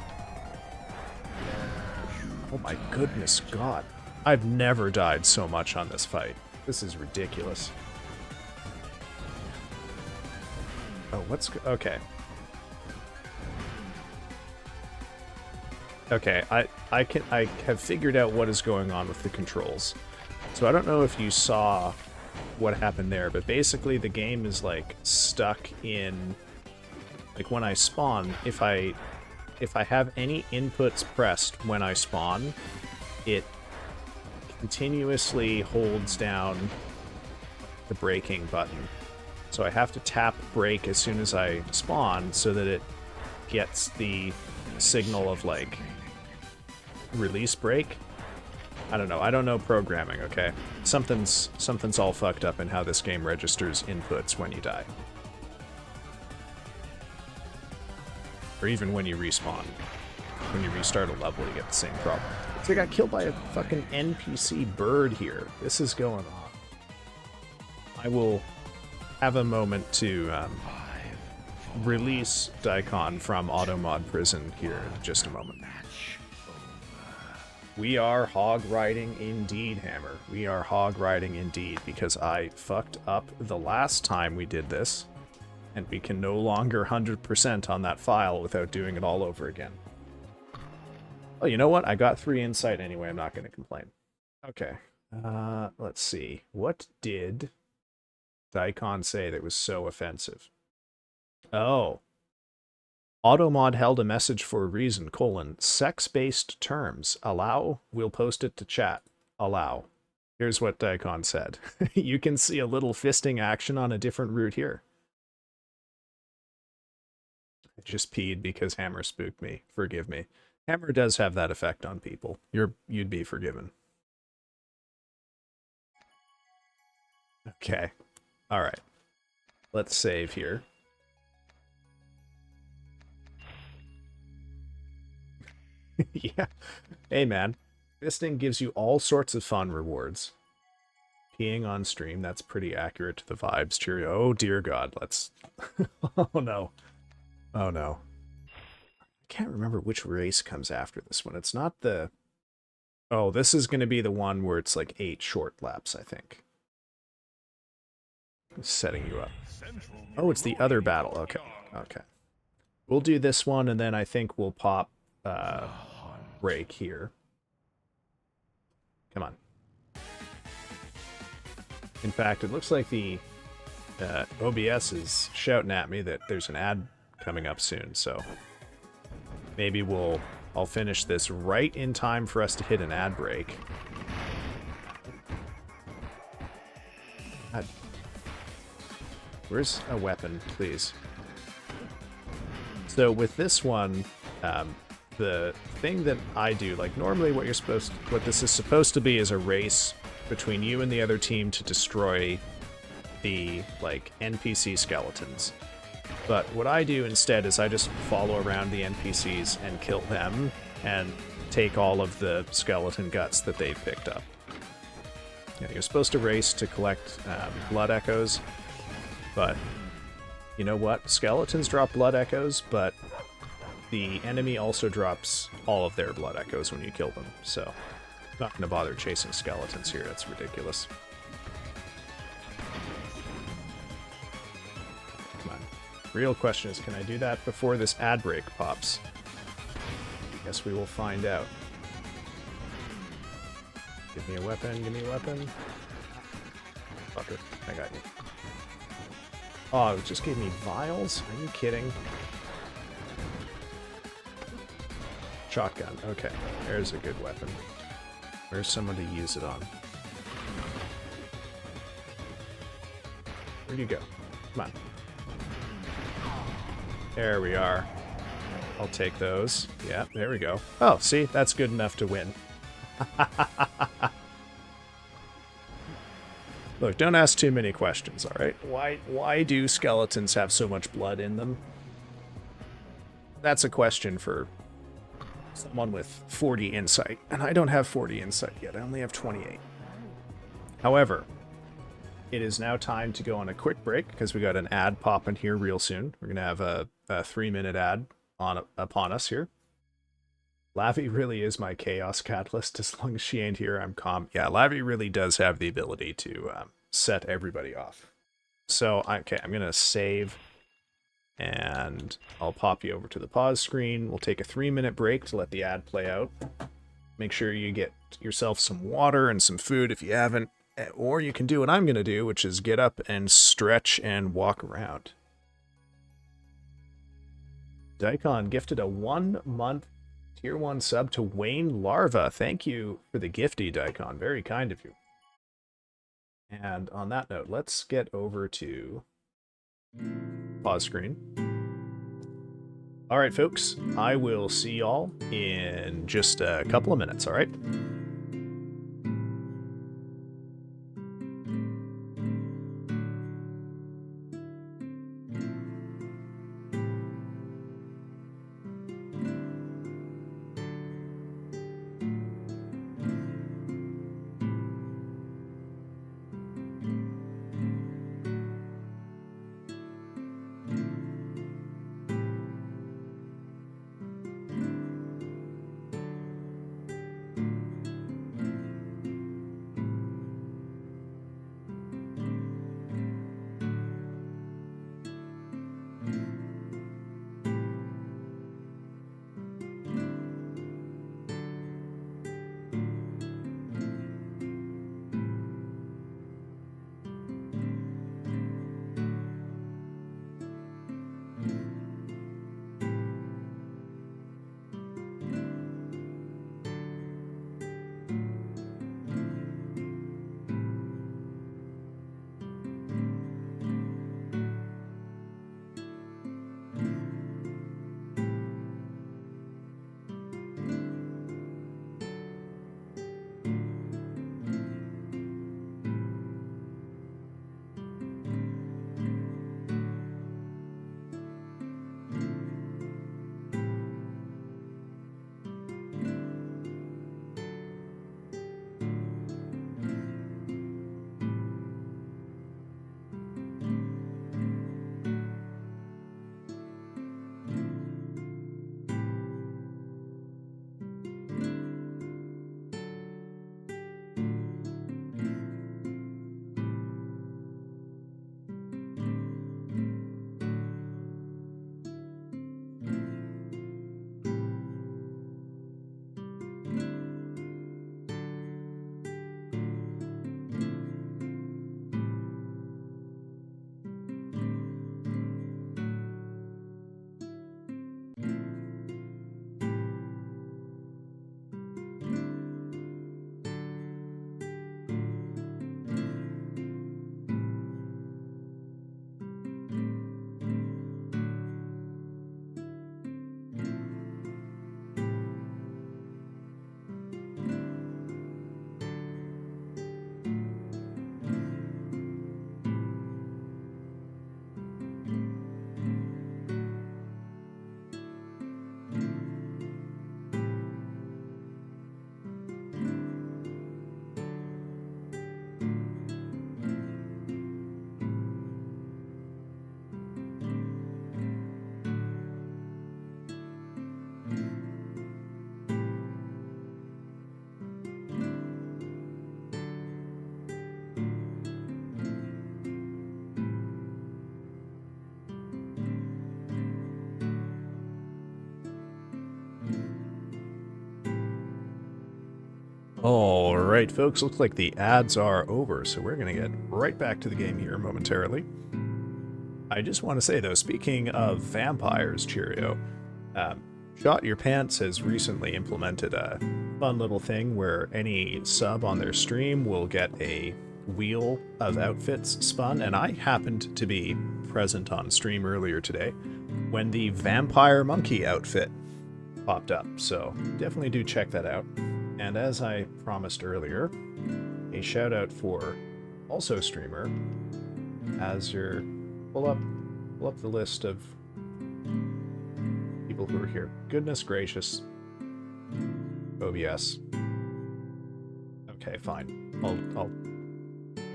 Oh my goodness god. I've never died so much on this fight. This is ridiculous. Oh, okay. Okay, I have figured out what is going on with the controls. So I don't know if you saw what happened there, but basically the game is like stuck in, like, when I spawn, if I have any inputs pressed when I spawn, it continuously holds down the braking button. So I have to tap brake as soon as I spawn so that it gets the signal of, like, release brake. I don't know. I don't know programming, okay? Something's all fucked up in how this game registers inputs when you die. Or even when you respawn. When you restart a level, you get the same problem. So I got killed by a fucking NPC bird here. This is going on. I will have a moment to release Daikon from Automod prison here in just a moment. We are hog riding indeed, Hammer. We are hog riding indeed, because I fucked up the last time we did this, and we can no longer 100% on that file without doing it all over again. Oh, you know what? I got 3 insight anyway. I'm not going to complain. Okay. Let's see. What did Daikon say that was so offensive? Oh. Automod held a message for a reason, sex-based terms. Allow. We'll post it to chat. Allow. Here's what Daikon said. You can see a little fisting action on a different route here. I just peed because Hammer spooked me. Forgive me. Hammer does have that effect on people. You'd be forgiven. Okay. Alright. Let's save here. Yeah. Hey, man. Fisting gives you all sorts of fun rewards. Peeing on stream, that's pretty accurate to the vibes. Cheerio. Oh, dear God. Let's... Oh, no. Oh, no. I can't remember which race comes after this one. It's not the... Oh, this is going to be the one where it's like 8 short laps, I think. Setting you up. Oh, it's the other battle. Okay. Okay. We'll do this one, and then I think we'll pop break here. Come on. In fact, it looks like the OBS is shouting at me that there's an ad coming up soon, so maybe I'll finish this right in time for us to hit an ad break. Where's a weapon, please? So with this one, the thing that I do, like normally what this is supposed to be is a race between you and the other team to destroy the like NPC skeletons. But what I do instead is I just follow around the NPCs and kill them and take all of the skeleton guts that they've picked up. Yeah, you're supposed to race to collect blood echoes, but you know what? Skeletons drop blood echoes, but the enemy also drops all of their blood echoes when you kill them, so I'm not going to bother chasing skeletons here. That's ridiculous. Come on. Real question is, can I do that before this ad break pops? I guess we will find out. Give me a weapon, give me a weapon. Fucker, I got you. Oh, it just gave me vials? Are you kidding? Shotgun. Okay, there's a good weapon. Where's someone to use it on? Where'd you go? Come on. There we are. I'll take those. Yeah, there we go. Oh, see? That's good enough to win. Look, don't ask too many questions, alright? Why do skeletons have so much blood in them? That's a question for someone with 40 insight, and I don't have 40 insight yet. I only have 28. However, it is now time to go on a quick break because we got an ad popping here real soon. We're gonna have a 3-minute ad upon us here. Lavi really is my chaos catalyst. As long as she ain't here, I'm calm. Yeah, Lavi really does have the ability to set everybody off. So, okay, I'm gonna save. And I'll pop you over to the pause screen. We'll take a 3-minute break to let the ad play out. Make sure you get yourself some water and some food if you haven't. Or you can do what I'm going to do, which is get up and stretch and walk around. Daikon gifted a 1-month Tier 1 sub to Wayne Larva. Thank you for the gifty, Daikon. Very kind of you. And on that note, let's get over to pause screen. All right, folks, I will see y'all in just a couple of minutes, all right? All right, folks, looks like the ads are over, so we're going to get right back to the game here momentarily. I just want to say, though, speaking of vampires, Cheerio, Shot Your Pants has recently implemented a fun little thing where any sub on their stream will get a wheel of outfits spun, and I happened to be present on stream earlier today when the vampire monkey outfit popped up, so definitely do check that out. And as I promised earlier, a shout out for also streamer as your pull up the list of people who are here. Goodness gracious. OBS. Okay, fine. I'll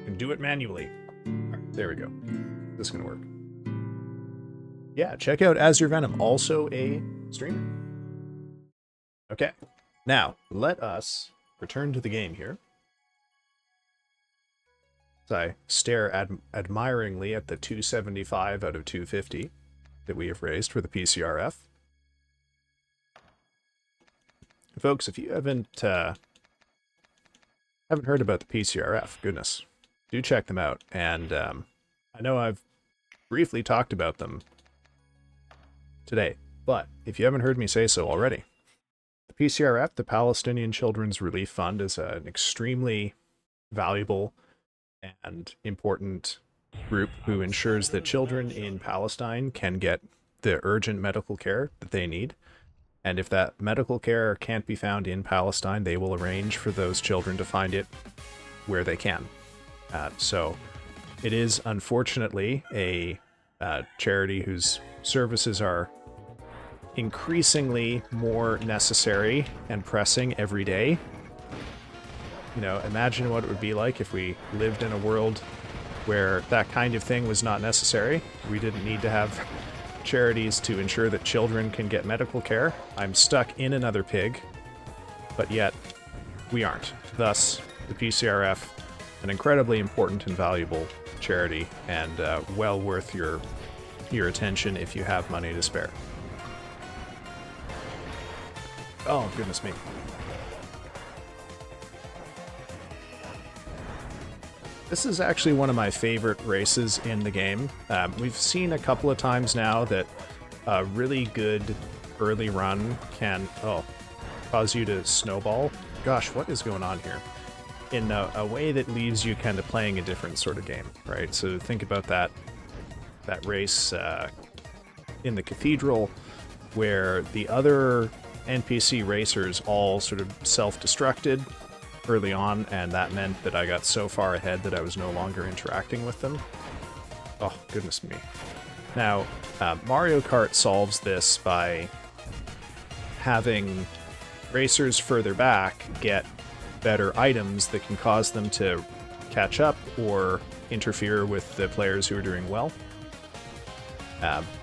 can do it manually. Alright, there we go. This is gonna work. Yeah, check out As Your Venom, also a streamer. Okay. Now, let us return to the game here. As I stare admiringly at the 275 out of 250 that we have raised for the PCRF. Folks, if you haven't heard about the PCRF, goodness, do check them out. And I know I've briefly talked about them today, but if you haven't heard me say so already, the PCRF, the Palestinian Children's Relief Fund, is an extremely valuable and important group who ensures that children in Palestine can get the urgent medical care that they need. And if that medical care can't be found in Palestine, they will arrange for those children to find it where they can. So it is unfortunately a charity whose services are increasingly more necessary and pressing every day. You know, imagine what it would be like if we lived in a world where that kind of thing was not necessary. We didn't need to have charities to ensure that children can get medical care. I'm stuck in another pig, but yet we aren't. Thus, the PCRF, an incredibly important and valuable charity, and well worth your attention if you have money to spare. Oh, goodness me. This is actually one of my favorite races in the game. We've seen a couple of times now that a really good early run can cause you to snowball. Gosh, what is going on here? In a way that leaves you kind of playing a different sort of game, right? So think about that race in the cathedral where the other NPC racers all sort of self-destructed early on, and that meant that I got so far ahead that I was no longer interacting with them. Oh, goodness me. Now, Mario Kart solves this by having racers further back get better items that can cause them to catch up or interfere with the players who are doing well.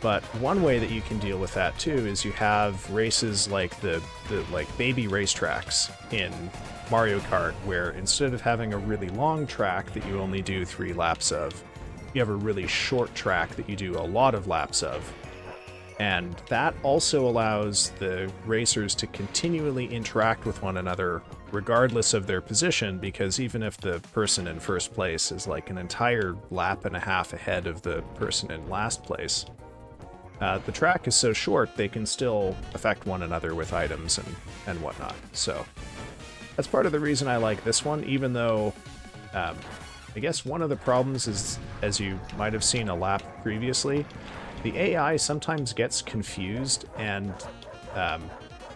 But one way that you can deal with that too is you have races like the baby racetracks in Mario Kart, where instead of having a really long track that you only do 3 laps of, you have a really short track that you do a lot of laps of. And that also allows the racers to continually interact with one another regardless of their position, because even if the person in first place is like an entire lap and a half ahead of the person in last place, the track is so short they can still affect one another with items and whatnot. So that's part of the reason I like this one, even though I guess one of the problems is, as you might have seen a lap previously, the AI sometimes gets confused and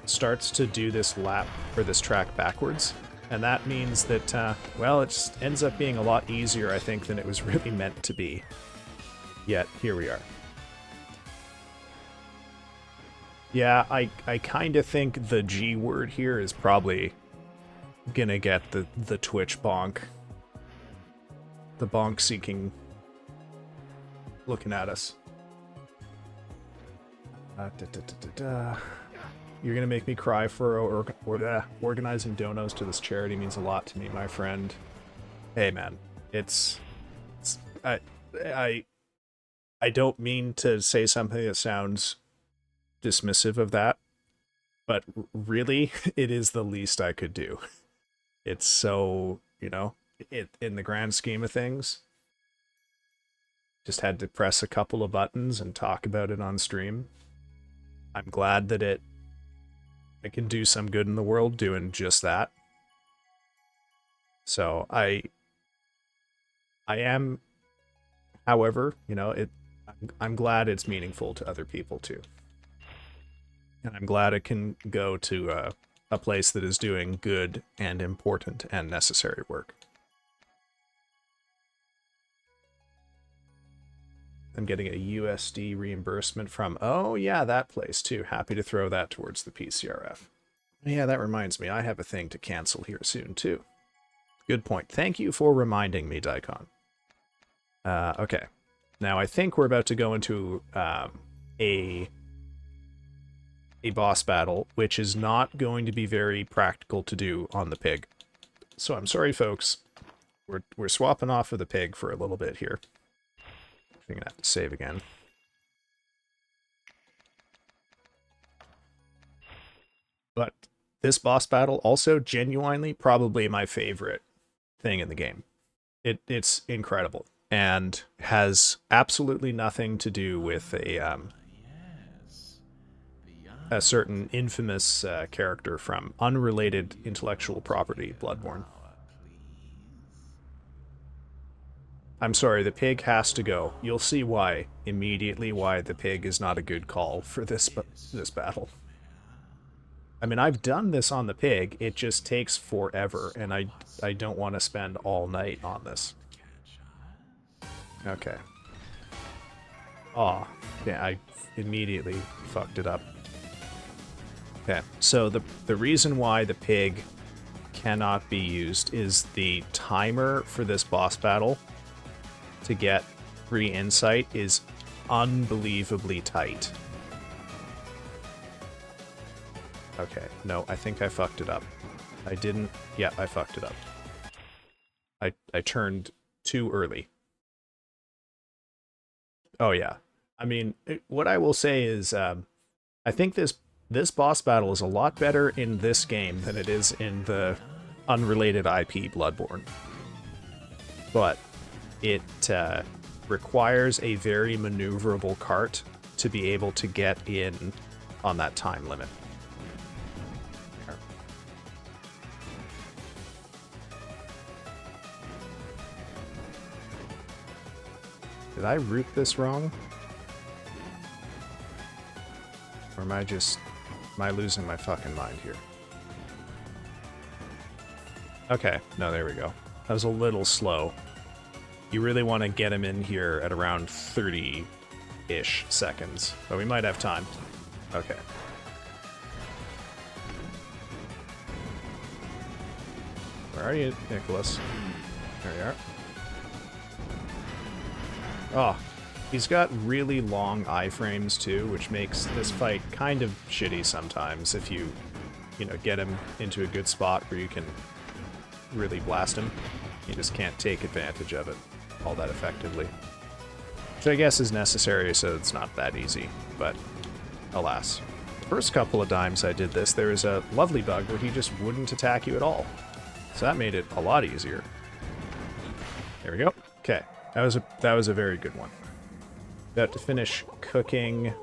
starts to do this lap or this track backwards. And that means that, well, it just ends up being a lot easier, I think, than it was really meant to be. Yet, here we are. Yeah, I kind of think the G word here is probably gonna get the Twitch bonk. The bonk seeking looking at us. You're gonna make me cry for organizing donos to this charity means a lot to me, my friend. Hey man, I don't mean to say something that sounds dismissive of that, but really, it is the least I could do. It's so, in the grand scheme of things, just had to press a couple of buttons and talk about it on stream. I'm glad that it can do some good in the world doing just that. So I am, however, I'm glad it's meaningful to other people too. And I'm glad it can go to a place that is doing good and important and necessary work. I'm getting a USD reimbursement from, oh yeah, that place too. Happy to throw that towards the PCRF. Yeah, that reminds me, I have a thing to cancel here soon too. Good point. Thank you for reminding me, Daikon. Okay. Now I think we're about to go into a boss battle, which is not going to be very practical to do on the pig. So I'm sorry, folks. We're swapping off of the pig for a little bit here. I'm gonna have to save again. But this boss battle also genuinely probably my favorite thing in the game. It's incredible and has absolutely nothing to do with a certain infamous character from unrelated intellectual property, Bloodborne. I'm sorry, the pig has to go. You'll see why immediately why the pig is not a good call for this battle. I mean, I've done this on the pig. It just takes forever, and I don't want to spend all night on this. Okay. Aw, yeah, I immediately fucked it up. Okay, so the reason why the pig cannot be used is the timer for this boss battle to get free insight is unbelievably tight. Okay, no, I think I fucked it up. I didn't... Yeah, I fucked it up. I turned too early. Oh, yeah. I mean, what I will say is, I think this boss battle is a lot better in this game than it is in the unrelated IP Bloodborne. But it requires a very maneuverable cart to be able to get in on that time limit. Did I root this wrong? Or am I losing my fucking mind here? Okay, no, there we go. That was a little slow. You really want to get him in here at around 30-ish seconds, but we might have time. Okay. Where are you, Nicholas? There you are. Oh, he's got really long iframes too, which makes this fight kind of shitty sometimes if you get him into a good spot where you can really blast him. You just can't take advantage of it all that effectively. Which I guess is necessary so it's not that easy, but alas. The first couple of times I did this, there was a lovely bug where he just wouldn't attack you at all. So that made it a lot easier. There we go. Okay. That was a very good one. About to finish cooking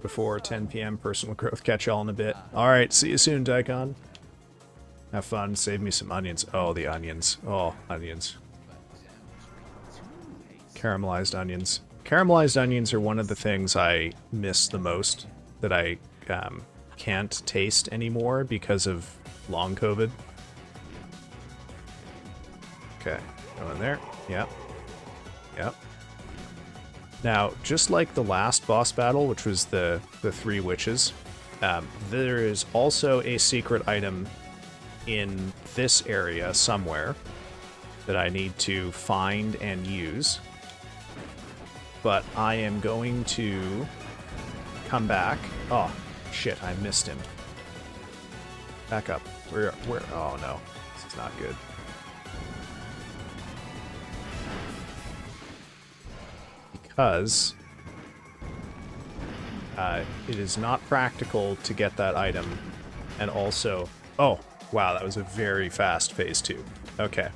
before 10 p.m. Personal growth. Catch y'all in a bit. Alright, see you soon, Daikon. Have fun. Save me some onions. Oh, the onions. Oh, onions. Caramelized onions. Caramelized onions are one of the things I miss the most that I can't taste anymore because of long COVID. Okay. Go in there. Yep. Yep. Now, just like the last boss battle, which was the three witches, there is also a secret item in this area somewhere that I need to find and use. But I am going to come back. Oh, shit, I missed him. Back up. Where, oh no, this is not good. Because it is not practical to get that item, and also, oh, Wow, that was a very fast phase 2. Okay.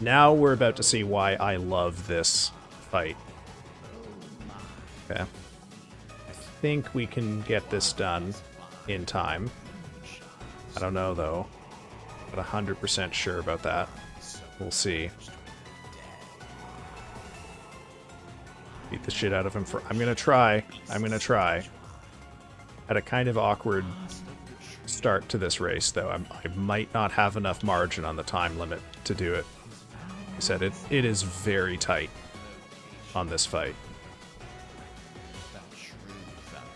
Now we're about to see why I love this fight. Okay. I think we can get this done in time. I don't know, though. Not 100% sure about that. We'll see. Beat the shit out of him for... I'm gonna try. I'm gonna try. Had a kind of awkward start to this race, though. I might not have enough margin on the time limit to do it. I said it is very tight on this fight.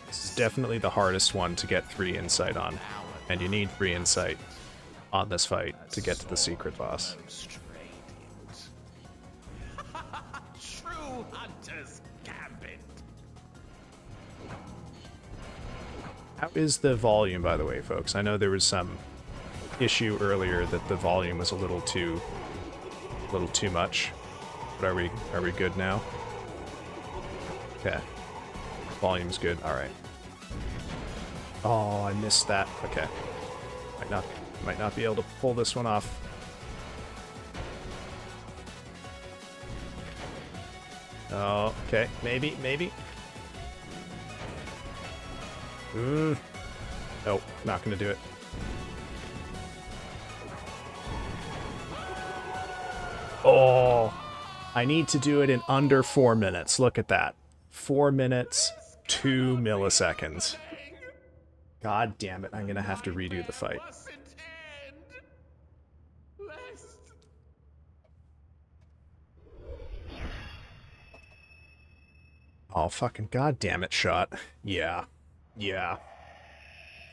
This is definitely the hardest one to get 3 insight on, and you need 3 insight on this fight to get to the secret boss. True hunter's gambit. How is the volume, by the way, folks? I know there was some issue earlier that the volume was a little too much. But are we good now? Okay. Volume's good. All right. Oh, I missed that. Okay. Might not be able to pull this one off. Oh, okay. Maybe. Nope, not gonna do it. Oh, I need to do it in under 4 minutes. Look at that. 4 minutes, 2 milliseconds. God damn it, I'm gonna have to redo the fight. Oh, fucking god damn it, shot. Yeah.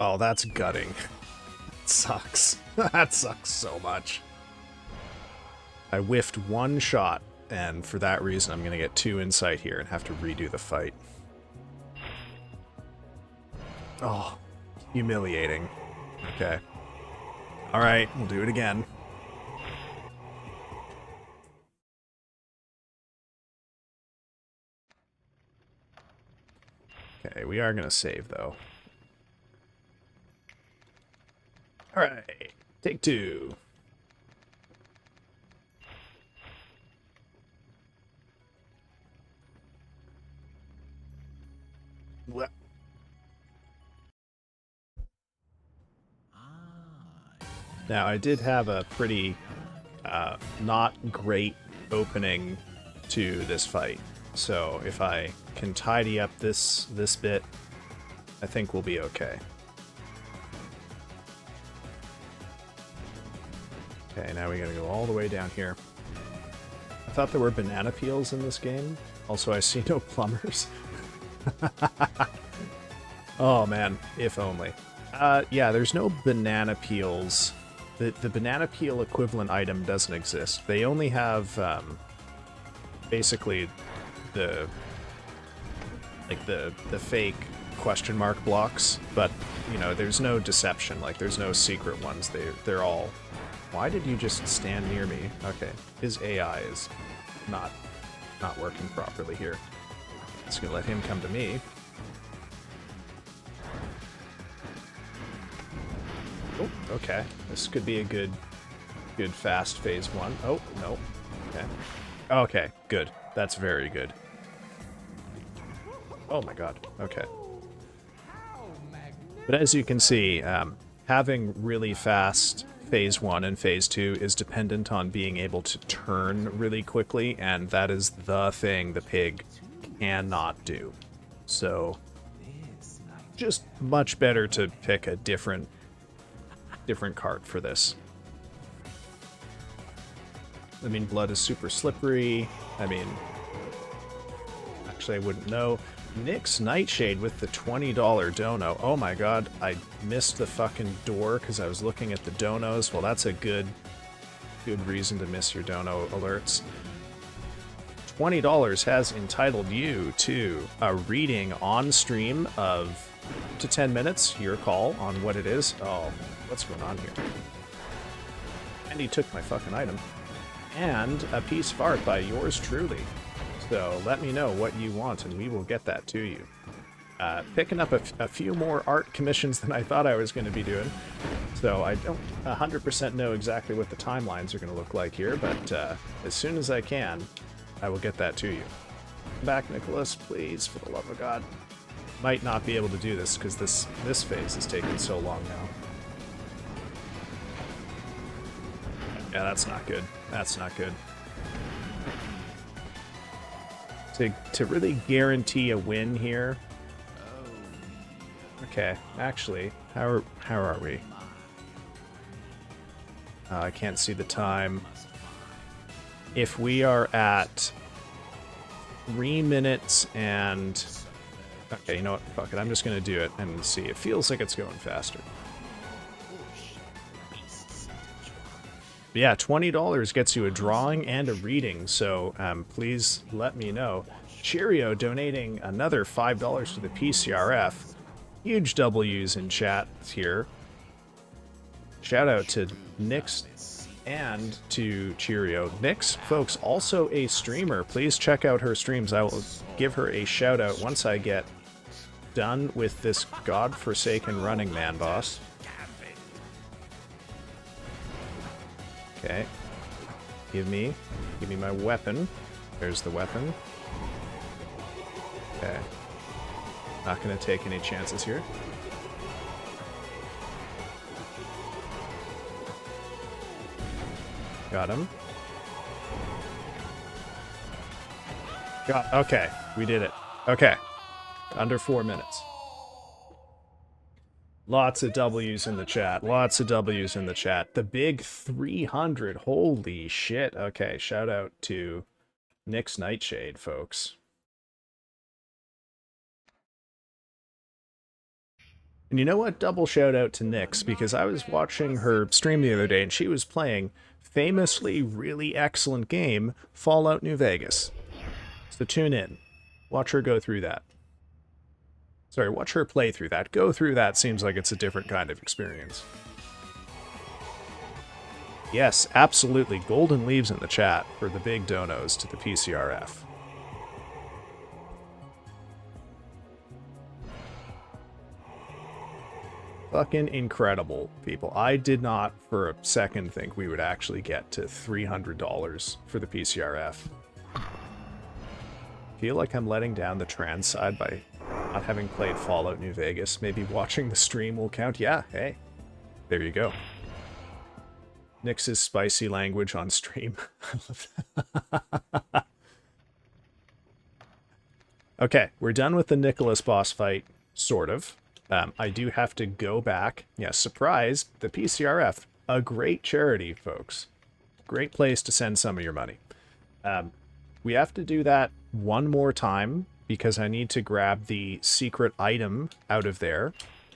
Oh, that's gutting. It sucks. That sucks so much. I whiffed 1 shot, and for that reason I'm gonna get 2 insight here and have to redo the fight. Oh, humiliating. Okay. Alright, we'll do it again. Okay, we are gonna save, though. Alright, take 2. What? Now, I did have a pretty not great opening to this fight, so if I can tidy up this bit, I think we'll be okay. Okay, now we gotta go all the way down here. I thought there were banana peels in this game. Also, I see no plumbers. Oh man, if only. Yeah, there's no banana peels. The banana peel equivalent item doesn't exist. They only have basically the fake question mark blocks, but you know, there's no deception. Like, there's no secret ones. They're all. Why did you just stand near me? Okay, his AI is not working properly here. Just gonna let him come to me. Oh, okay. This could be a good fast phase 1. Oh, no. Okay. Okay, good. That's very good. Oh my god. Okay. But as you can see, having really fast phase 1 and phase 2 is dependent on being able to turn really quickly, and that is the thing the pig cannot do. So, just much better to pick a different cart for this. I mean, blood is super slippery. I mean, actually I wouldn't know. Nyx Nightshade with the $20 dono. Oh my god, I missed the fucking door because I was looking at the donos. Well, that's a good reason to miss your dono alerts. $20 has entitled you to a reading on stream of up to 10 minutes, your call on what it is. Oh, what's going on here? And he took my fucking item. And a piece of art by yours truly. So let me know what you want and we will get that to you. Picking up a few more art commissions than I thought I was going to be doing. So So I don't 100% know exactly what the timelines are going to look like here, but as soon as I can, I will get that to you. Come back, Nicholas, please, for the love of God. Might not be able to do this because this phase is taking so long now. Yeah, that's not good. That's not good. To really guarantee a win here. Okay, actually, how are we? I can't see the time. If we are at 3 minutes and... Okay, you know what? Fuck it. I'm just going to do it and see. It feels like it's going faster. But yeah, $20 gets you a drawing and a reading, so please let me know. Cheerio donating another $5 to the PCRF. Huge W's in chat here. Shout out to Nyx and to Cheerio. Nyx, folks, also a streamer. Please check out her streams. I will give her a shout out once I get done with this godforsaken Running Man boss. Okay. Give me my weapon. There's the weapon. Okay. Not gonna take any chances here. Got him. Okay, we did it. Okay. Under 4 minutes. Lots of W's in the chat. Lots of W's in the chat. The big 300. Holy shit. Okay, shout out to Nyx Nightshade, folks. And you know what? Double shout out to Nyx, because I was watching her stream the other day and she was playing famously really excellent game, Fallout New Vegas. So tune in. Watch her go through that. Sorry, watch her play through that. Go through that seems like it's a different kind of experience. Yes, absolutely. Golden leaves in the chat for the big donos to the PCRF. Fucking incredible, people. I did not for a second think we would actually get to $300 for the PCRF. Feel like I'm letting down the trans side by not having played Fallout New Vegas. Maybe watching the stream will count. Yeah, hey. There you go. Nyx's spicy language on stream. Okay, we're done with the Nicholas boss fight, sort of. I do have to go back. Yeah, surprise, the PCRF. A great charity, folks. Great place to send some of your money. We have to do that one more time because I need to grab the secret item out of there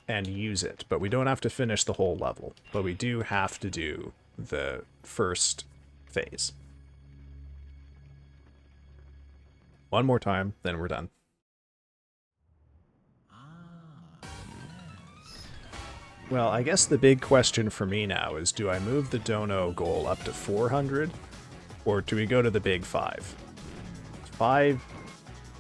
and use it. But we don't have to finish the whole level. But we do have to do the first phase. One more time, then we're done. Well, I guess the big question for me now is, do I move the dono goal up to 400? Or do we go to the big 5? 5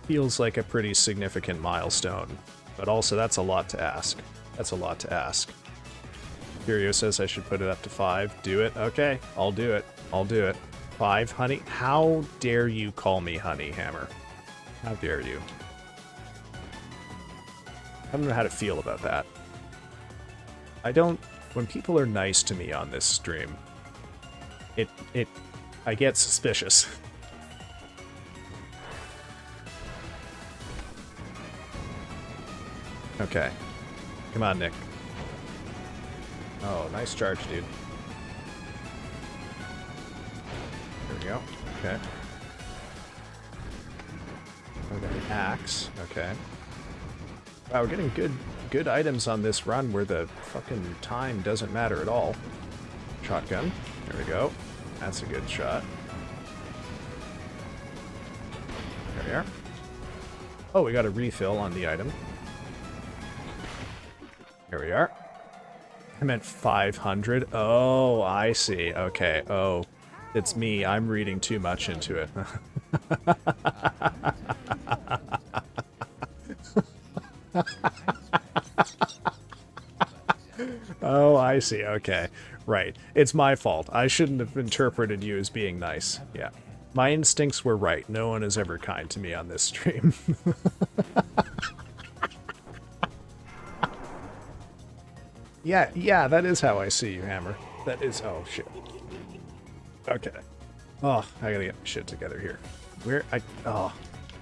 feels like a pretty significant milestone, but also that's a lot to ask. That's a lot to ask. Curio says I should put it up to 5. Do it? Okay, I'll do it. I'll do it. 5, honey? How dare you call me honey, Hammer? How dare you? I don't know how to feel about that. I don't... When people are nice to me on this stream, I get suspicious. Okay. Come on, Nick. Oh, nice charge, dude. There we go. Okay. We got an axe. Okay. Wow, we're getting good items on this run where the fucking time doesn't matter at all. Shotgun. There we go. That's a good shot. There we are. Oh, we got a refill on the item. Here we are. I meant 500. Oh, I see. Okay. Oh, it's me. I'm reading too much into it. Oh, I I see. Okay. Right. It's my fault. I shouldn't have interpreted you as being nice. Yeah. My instincts were right. No one is ever kind to me on this stream. Yeah, that is how I see you, Hammer. That is... Oh, shit. Okay. Oh, I gotta get my shit together here. Oh,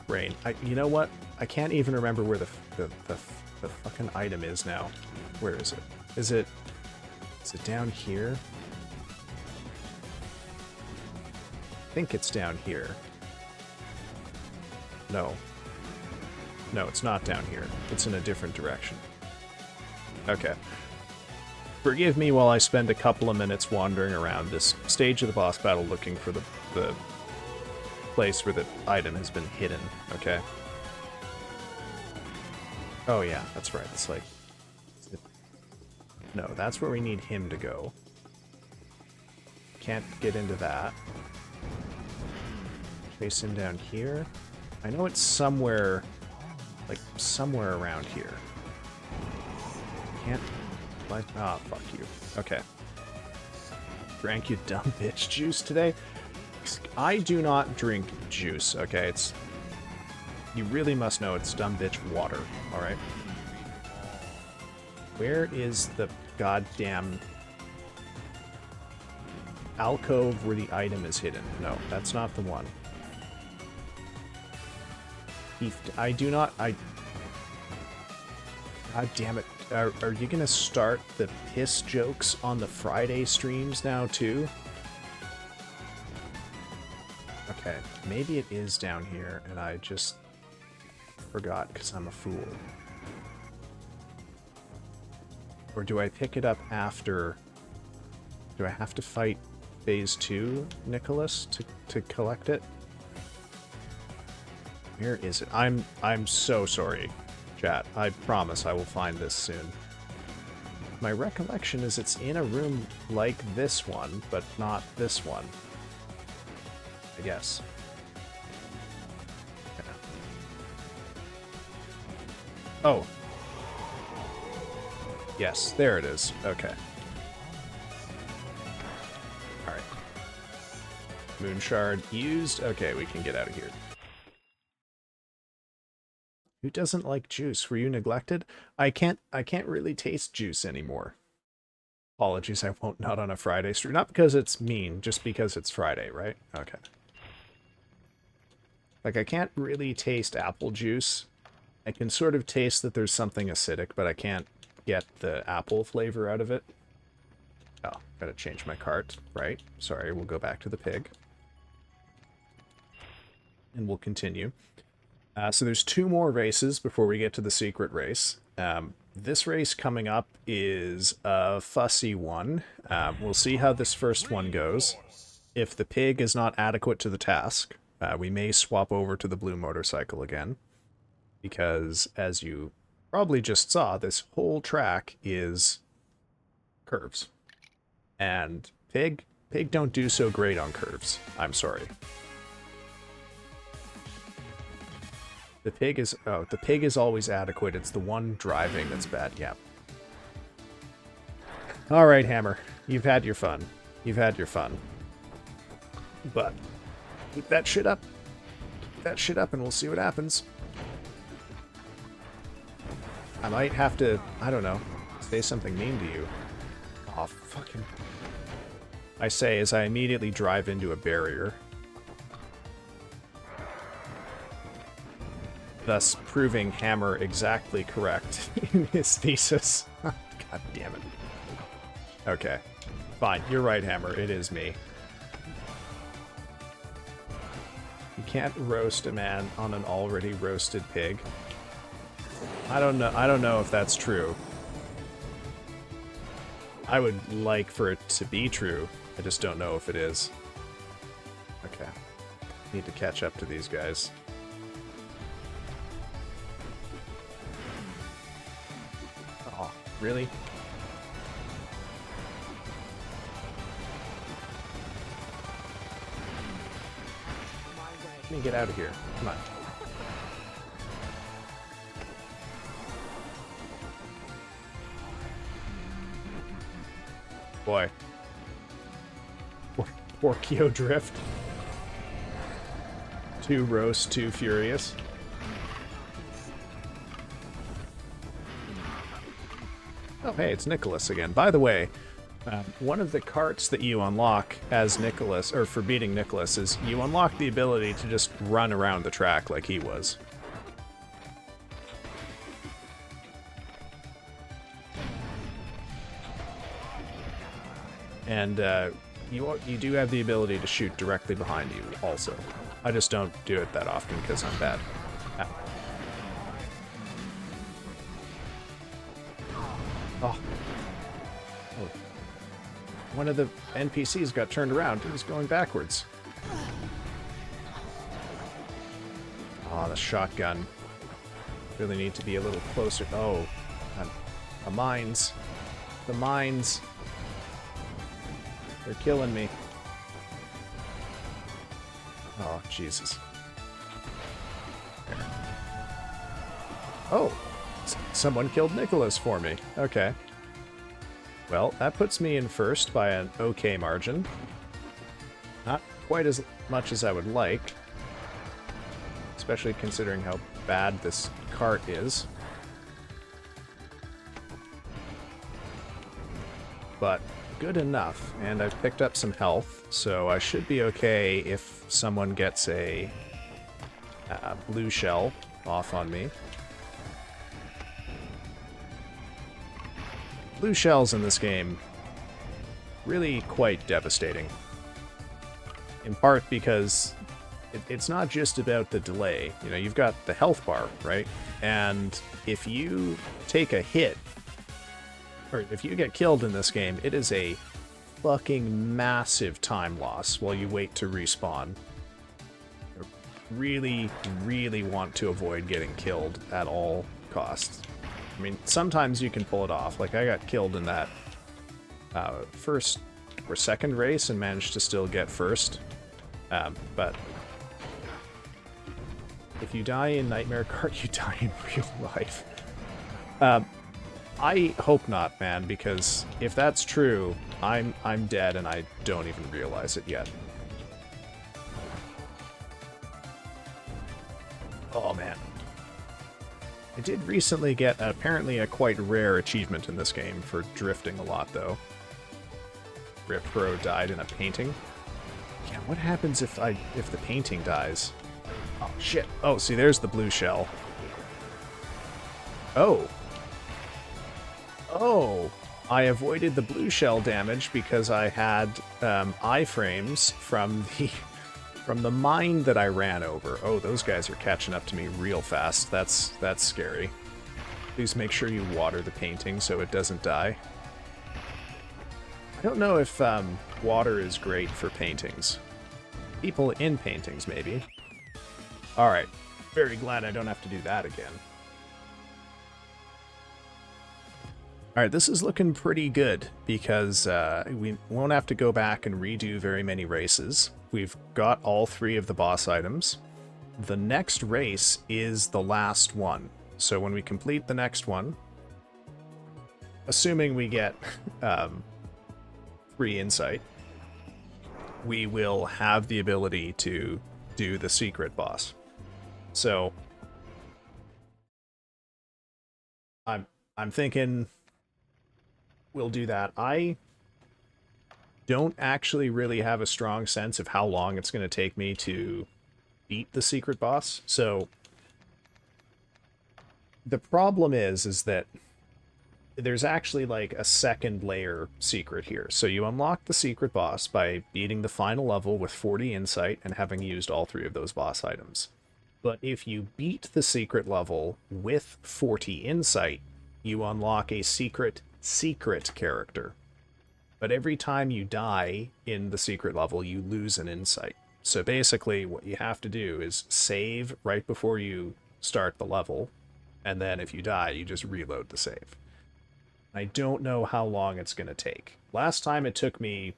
brain. You know what? I can't even remember where the fucking item is now. Where is it? Is it down here? I think it's down here. No. No, it's not down here. It's in a different direction. Okay. Forgive me while I spend a couple of minutes wandering around this stage of the boss battle looking for the place where the item has been hidden, okay? Oh yeah, that's right. It's like... No, that's where we need him to go. Can't get into that. Chase him down here. I know it's somewhere... Like, somewhere around here. Can't... Like, ah, fuck you. Okay. Drank you dumb bitch juice today? I do not drink juice, okay? It's... You really must know it's dumb bitch water, alright? Where is the goddamn alcove where the item is hidden? No, that's not the one. I do not... God damn it. Are you gonna start the piss jokes on the Friday streams now, too? Okay, maybe it is down here, and I just forgot because I'm a fool. Or do I pick it up after... Do I have to fight Phase 2, Nicholas, to collect it? Where is it? I'm so sorry, chat. I promise I will find this soon. My recollection is it's in a room like this one, but not this one. I guess. Okay. Oh. Yes, there it is. Okay. Alright. Moon shard used. Okay, we can get out of here. Who doesn't like juice? Were you neglected? I can't really taste juice anymore. Apologies, I won't, not on a Friday stream. Not because it's mean, just because it's Friday, right? Okay. Like, I can't really taste apple juice. I can sort of taste that there's something acidic, but I can't get the apple flavor out of it. Oh, gotta change my cart. Right. Sorry, we'll go back to the pig. And we'll continue. So there's 2 more races before we get to the secret race. This race coming up is a fussy one. We'll see how this first one goes. If the pig is not adequate to the task, we may swap over to the blue motorcycle again. Because, as you probably just saw, this whole track is curves. And pig don't do so great on curves. I'm sorry. The pig is always adequate. It's the one driving that's bad. Yeah. All right, Hammer. You've had your fun. You've had your fun. But keep that shit up. Keep that shit up and we'll see what happens. I might have to, I don't know, say something mean to you. Oh, fucking... I say as I immediately drive into a barrier. Thus proving Hammer exactly correct in his thesis. God damn it. Okay. Fine, you're right, Hammer. It is me. You can't roast a man on an already roasted pig. I don't know if that's true. I would like for it to be true. I just don't know if it is. Okay. Need to catch up to these guys. Oh, really? Let me get out of here. Come on. Boy. Porkio Drift. Too roast, too furious. Oh, hey, it's Nicholas again. By the way, one of the carts that you unlock as Nicholas, or for beating Nicholas, is you unlock the ability to just run around the track like he was. And you do have the ability to shoot directly behind you also. I just don't do it that often because I'm bad. Ow. Oh. Oh. One of the NPCs got turned around. He was going backwards. Oh, the shotgun. Really need to be a little closer. Oh. The mines. The mines. They're killing me. Oh, Jesus. There. Oh! Someone killed Nicholas for me. Okay. Well, that puts me in first by an okay margin. Not quite as much as I would like. Especially considering how bad this cart is. But good enough, and I've picked up some health, so I should be okay if someone gets a blue shell off on me. Blue shells in this game really quite devastating. In part because it's not just about the delay. You know, you've got the health bar, right? And if you take a hit, or if you get killed in this game, it is a fucking massive time loss while you wait to respawn. I really, really want to avoid getting killed at all costs. I mean, sometimes you can pull it off. Like, I got killed in that first or second race and managed to still get first. But if you die in Nightmare Kart, you die in real life. I hope not, man, because if that's true, I'm dead and I don't even realize it yet. Oh, man. I did recently get apparently a quite rare achievement in this game for drifting a lot, though. Rip Bro died in a painting. Yeah, what happens if the painting dies? Oh, shit. Oh, see, there's the blue shell. Oh. Oh. I avoided the blue shell damage because I had iframes from the mine that I ran over. Oh, those guys are catching up to me real fast. That's scary. Please make sure you water the painting so it doesn't die. I don't know if water is great for paintings. People in paintings, maybe. Alright. Very glad I don't have to do that again. Alright, this is looking pretty good because we won't have to go back and redo very many races. We've got all 3 of the boss items. The next race is the last one. So when we complete the next one, assuming we get 3 insight, we will have the ability to do the secret boss. So I'm thinking we'll do that. I don't actually really have a strong sense of how long it's going to take me to beat the secret boss. So the problem is that there's actually like a second layer secret here. So you unlock the secret boss by beating the final level with 40 insight and having used all 3 of those boss items. But if you beat the secret level with 40 insight, you unlock a secret character. But every time you die in the secret level, you lose an insight. So basically what you have to do is save right before you start the level, and then if you die, you just reload the save. I don't know how long it's going to take. Last time it took me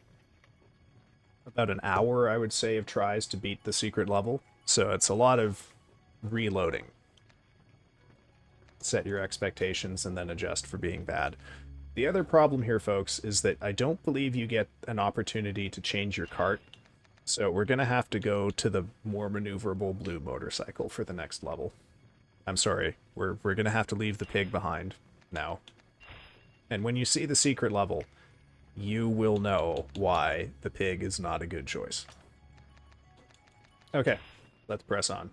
about an hour, I would say, of tries to beat the secret level. So it's a lot of reloading. Set your expectations and then adjust for being bad. The other problem here, folks, is that I don't believe you get an opportunity to change your cart. So we're going to have to go to the more maneuverable blue motorcycle for the next level. I'm sorry. We're going to have to leave the pig behind now. And when you see the secret level, you will know why the pig is not a good choice. Okay, let's press on.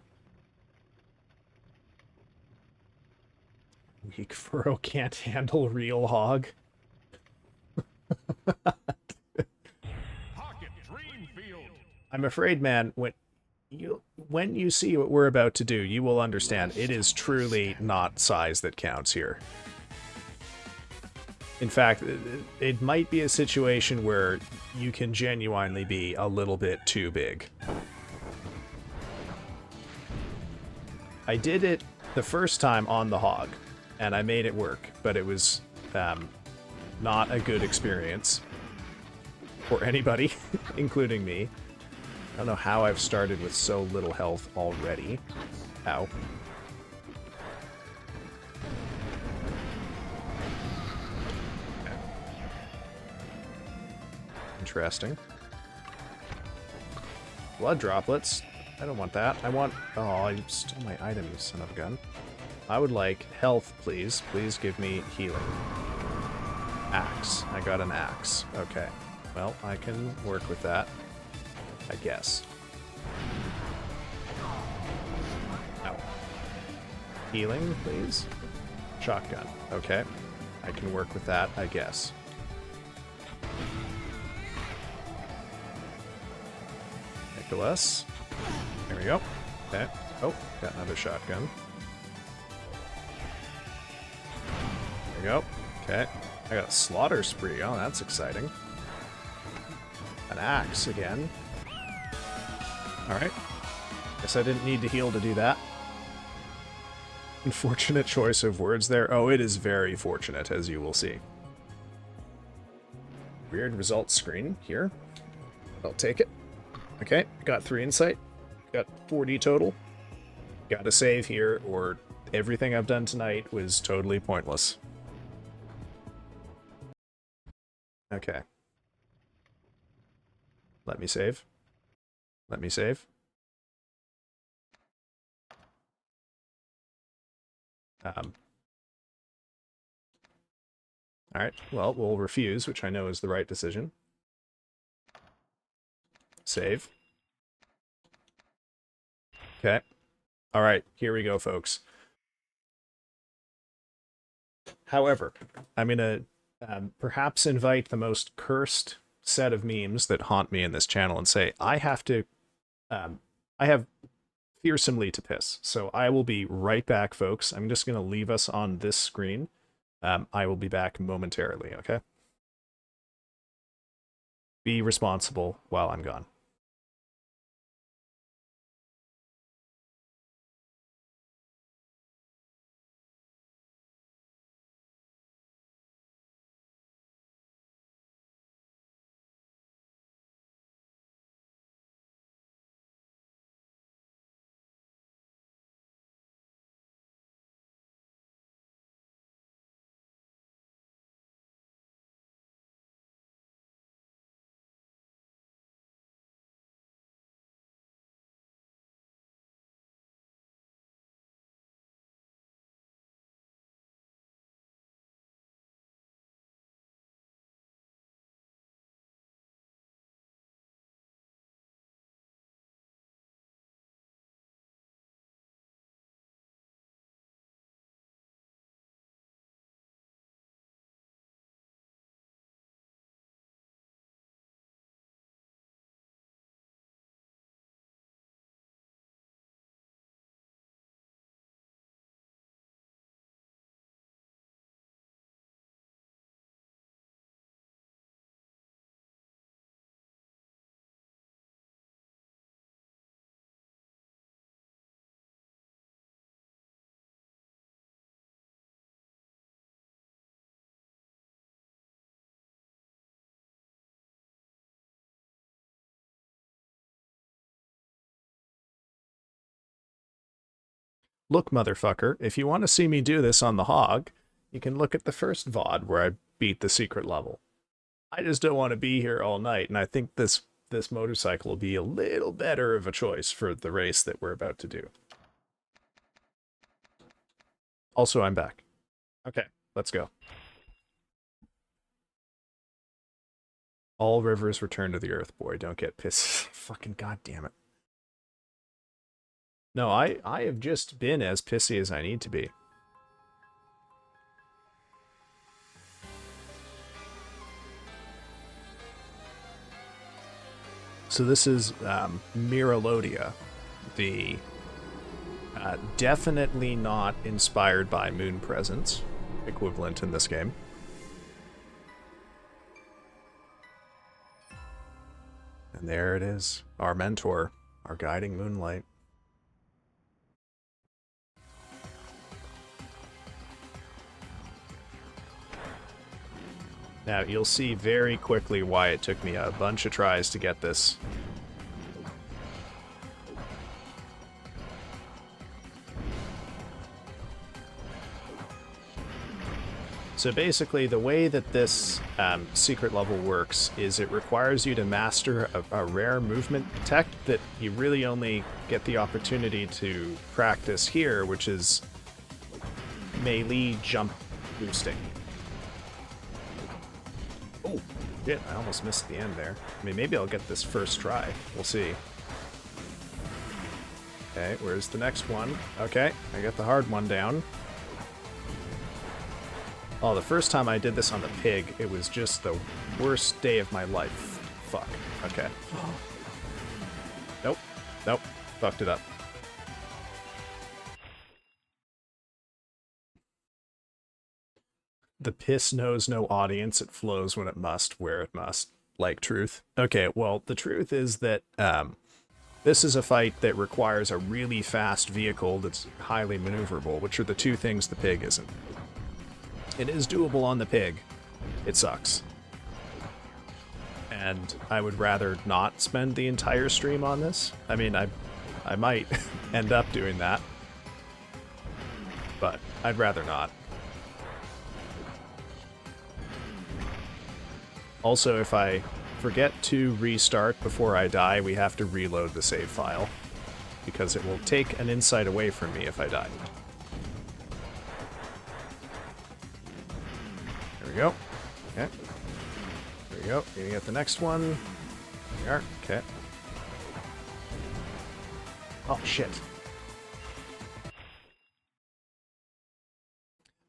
Weak furrow can't handle real hog. I'm afraid, man, when you see what we're about to do, you will understand it is truly not size that counts here. In fact, it might be a situation where you can genuinely be a little bit too big. I did it the first time on the hog, and I made it work, but it was not a good experience for anybody, including me. I don't know how I've started with so little health already. Ow. Okay. Interesting. Blood droplets. I don't want that. I want... Oh, you stole my item, you son of a gun. I would like health, please. Please give me healing. Axe. I got an axe. Okay. Well, I can work with that, I guess. Ow. Healing, please. Shotgun. Okay. I can work with that, I guess. Nicholas. There we go. Okay. Oh, got another shotgun. There we go. Okay. I got a slaughter spree. Oh, that's exciting. An axe again. Alright. Guess I didn't need to heal to do that. Unfortunate choice of words there. Oh, it is very fortunate, as you will see. Weird results screen here. I'll take it. Okay, got 3 insight. Got 40 total. Gotta save here, or everything I've done tonight was totally pointless. Okay. Let me save. Let me save. Alright, well, we'll refuse, which I know is the right decision. Save. Okay. Alright, here we go, folks. However, I'm going to perhaps invite the most cursed set of memes that haunt me in this channel and say, I have fearsomely to piss. So I will be right back, folks. I'm just going to leave us on this screen. I will be back momentarily, okay? Be responsible while I'm gone. Look, motherfucker, if you want to see me do this on the hog, you can look at the first VOD where I beat the secret level. I just don't want to be here all night, and I think this motorcycle will be a little better of a choice for the race that we're about to do. Also, I'm back. Okay, let's go. All rivers return to the earth, boy. Don't get pissed. Fucking goddamn it. No, I have just been as pissy as I need to be. So this is Miralodia, the definitely not inspired by Moon Presence equivalent in this game. And there it is, our mentor, our guiding moonlight. Now, you'll see very quickly why it took me a bunch of tries to get this. So basically, the way that this secret level works is it requires you to master a rare movement tech that you really only get the opportunity to practice here, which is melee jump boosting. Oh, shit, I almost missed the end there. I mean, maybe I'll get this first try. We'll see. Okay, where's the next one? Okay, I got the hard one down. Oh, the first time I did this on the pig, it was just the worst day of my life. Fuck. Okay. Nope. Nope. Fucked it up. The piss knows no audience. It flows when it must, where it must. Like truth. Okay, well, the truth is that this is a fight that requires a really fast vehicle that's highly maneuverable, which are the two things the pig isn't. It is doable on the pig. It sucks. And I would rather not spend the entire stream on this. I mean, I might end up doing that. But I'd rather not. Also, if I forget to restart before I die, we have to reload the save file. Because it will take an insight away from me if I die. There we go. Okay. There we go. Gonna get the next one. There we are. Okay. Oh, shit.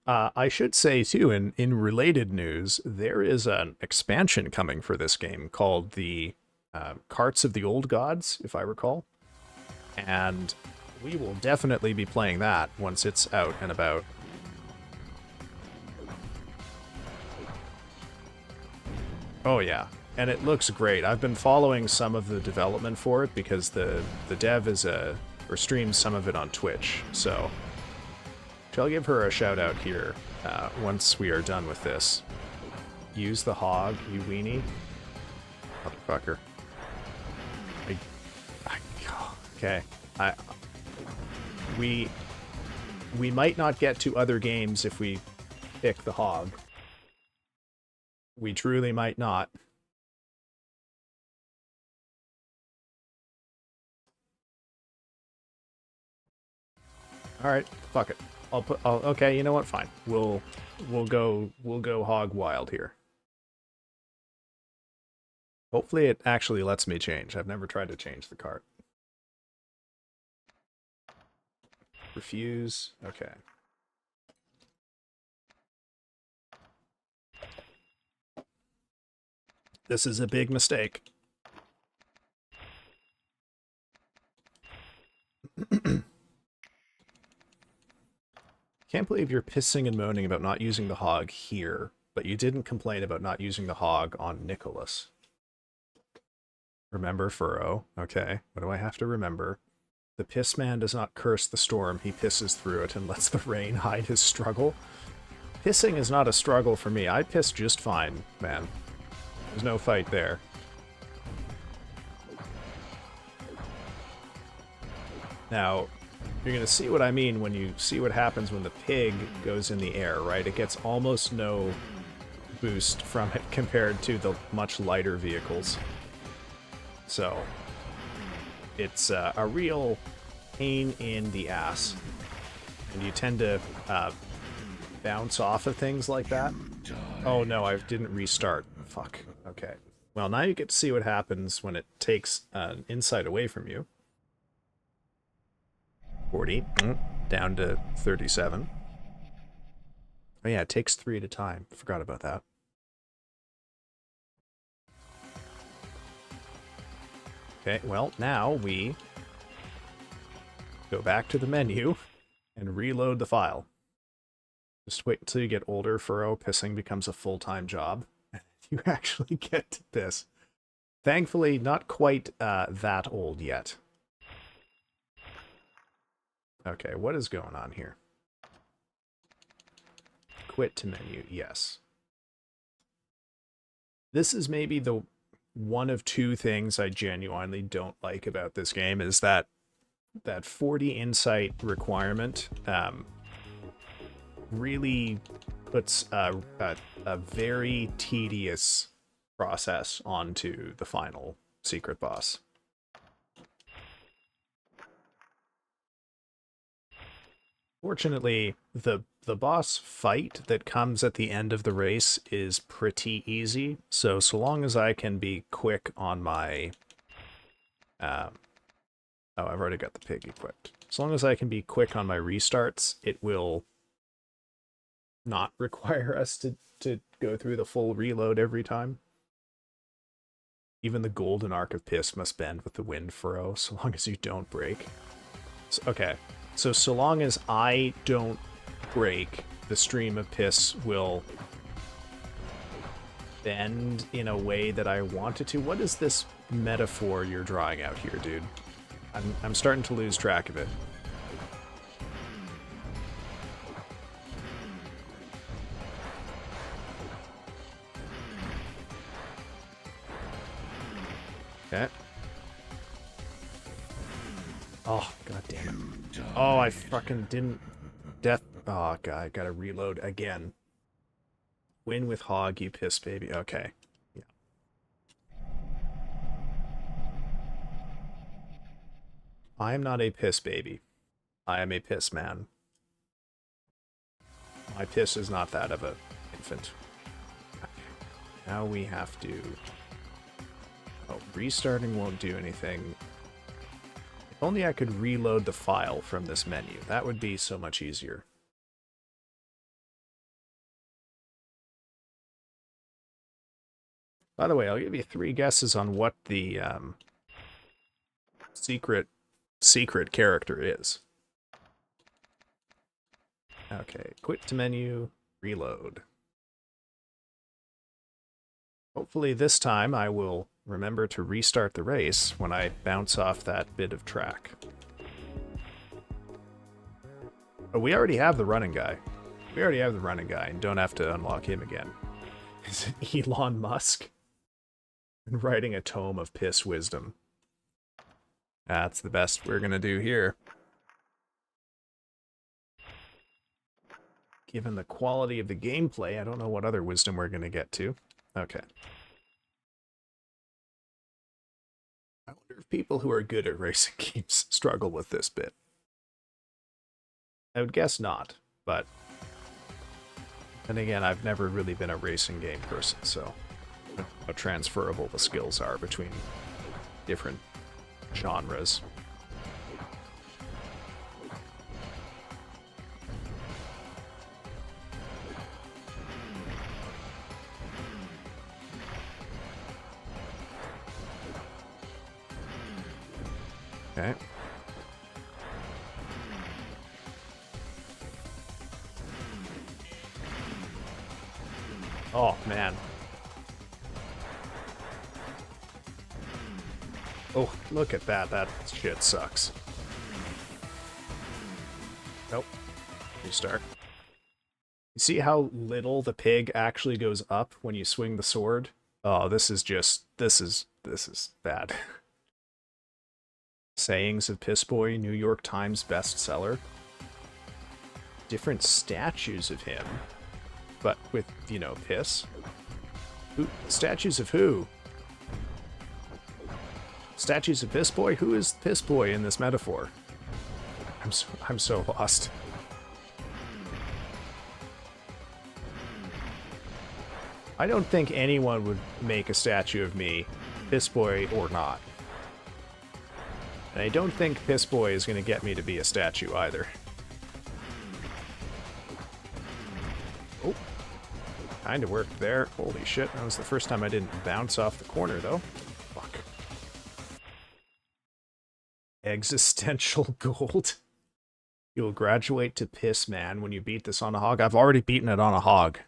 I should say, too, in related news, there is an expansion coming for this game called the Karts of the Old Gods, if I recall. And we will definitely be playing that once it's out and about. Oh, yeah. And it looks great. I've been following some of the development for it because the dev is or streams some of it on Twitch, so I'll give her a shout out here once we are done with this. Use the hog, you weenie. Motherfucker. Okay. We might not get to other games if we pick the hog. We truly might not. All right, fuck it. Okay, you know what? Fine. We'll go hog wild here. Hopefully it actually lets me change. I've never tried to change the cart. Refuse. Okay. This is a big mistake. Can't believe you're pissing and moaning about not using the hog here, but you didn't complain about not using the hog on Nicholas. Remember Furrow. Okay, what do I have to remember? The piss man does not curse the storm, he pisses through it and lets the rain hide his struggle. Pissing is not a struggle for me. I piss just fine, man. There's no fight there. Now, you're going to see what I mean when you see what happens when the pig goes in the air, right? It gets almost no boost from it compared to the much lighter vehicles. So it's a real pain in the ass. And you tend to bounce off of things like that. Oh no, I didn't restart. Fuck. Okay. Well, now you get to see what happens when it takes an insight away from you. 40. Down to 37. Oh yeah, it takes 3 at a time. Forgot about that. Okay, well, now we go back to the menu and reload the file. Just wait until you get older, Furrow. Pissing becomes a full-time job. You actually get to piss. Thankfully, not quite that old yet. Okay, what is going on here? Quit to menu, yes. This is maybe the one of two things I genuinely don't like about this game, is that 40 insight requirement really puts a very tedious process onto the final secret boss. Fortunately, the boss fight that comes at the end of the race is pretty easy, so long as I can be quick on my... oh, I've already got the pig equipped. As long as I can be quick on my restarts, it will not require us to go through the full reload every time. Even the golden arc of piss must bend with the wind, Furrow, so long as you don't break. So, okay, so long as I don't break, the stream of piss will bend in a way that I want it to. What is this metaphor you're drawing out here, dude? I'm starting to lose track of it. Okay. Oh, god damn it. Oh, I fucking didn't... Death... Oh, god, I gotta reload again. Win with Hog, you piss baby. Okay. Yeah. I am not a piss baby. I am a piss man. My piss is not that of an infant. Now we have to... Oh, restarting won't do anything. If only I could reload the file from this menu. That would be so much easier. By the way, I'll give you 3 guesses on what the secret character is. Okay, quit to menu, reload. Hopefully this time I will remember to restart the race when I bounce off that bit of track. Oh, we already have the running guy. We already have the running guy and don't have to unlock him again. Is it Elon Musk? Writing a tome of piss wisdom. That's the best we're gonna do here. Given the quality of the gameplay, I don't know what other wisdom we're gonna get to. Okay. I wonder if people who are good at racing games struggle with this bit. I would guess not, but... then again, I've never really been a racing game person, so... how transferable the skills are between different genres. Okay. Oh, man. Oh, look at that. That shit sucks. Nope. Restart. You see how little the pig actually goes up when you swing the sword? Oh, this is bad. Sayings of Piss Boy, New York Times bestseller. Different statues of him, but with, you know, piss. Who, statues of who? Statues of Piss Boy? Who is Piss Boy in this metaphor? I'm so lost. I don't think anyone would make a statue of me, Piss Boy or not. And I don't think Piss Boy is going to get me to be a statue either. Oh. Kind of worked there. Holy shit, that was the first time I didn't bounce off the corner, though. Fuck. Existential gold. You'll graduate to Piss Man when you beat this on a hog. I've already beaten it on a hog.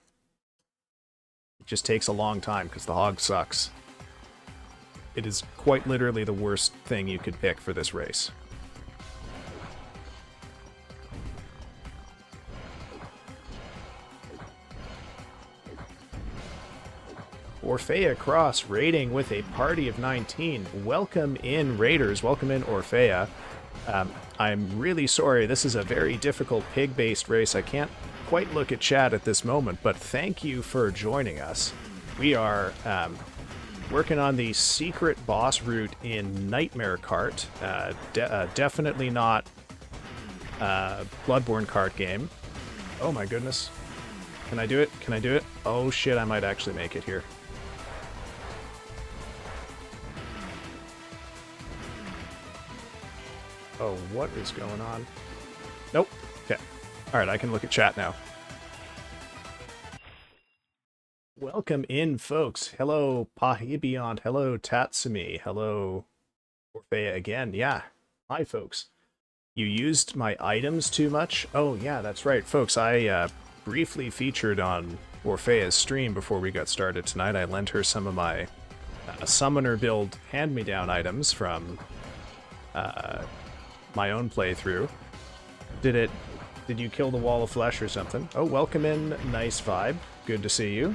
It just takes a long time because the hog sucks. It is quite literally the worst thing you could pick for this race. Orphea Cross raiding with a party of 19. Welcome in, raiders. Welcome in, Orphea. I'm really sorry. This is a very difficult pig-based race. I can't quite look at chat at this moment, but thank you for joining us. We are working on the secret boss route in Nightmare Kart. Definitely not Bloodborne kart game. Oh my goodness. Can I do it? Can I do it? Oh shit, I might actually make it here. Oh, what is going on? Nope. Okay. Alright, I can look at chat now. Welcome in, folks. Hello, Pahibiont. Hello, Tatsumi. Hello, Orphea again. Yeah. Hi, folks. You used my items too much? Oh, yeah, that's right. Folks, I briefly featured on Orphea's stream before we got started tonight. I lent her some of my summoner build hand-me-down items from my own playthrough. Did you kill the wall of flesh or something? Oh, welcome in, nice vibe. Good to see you.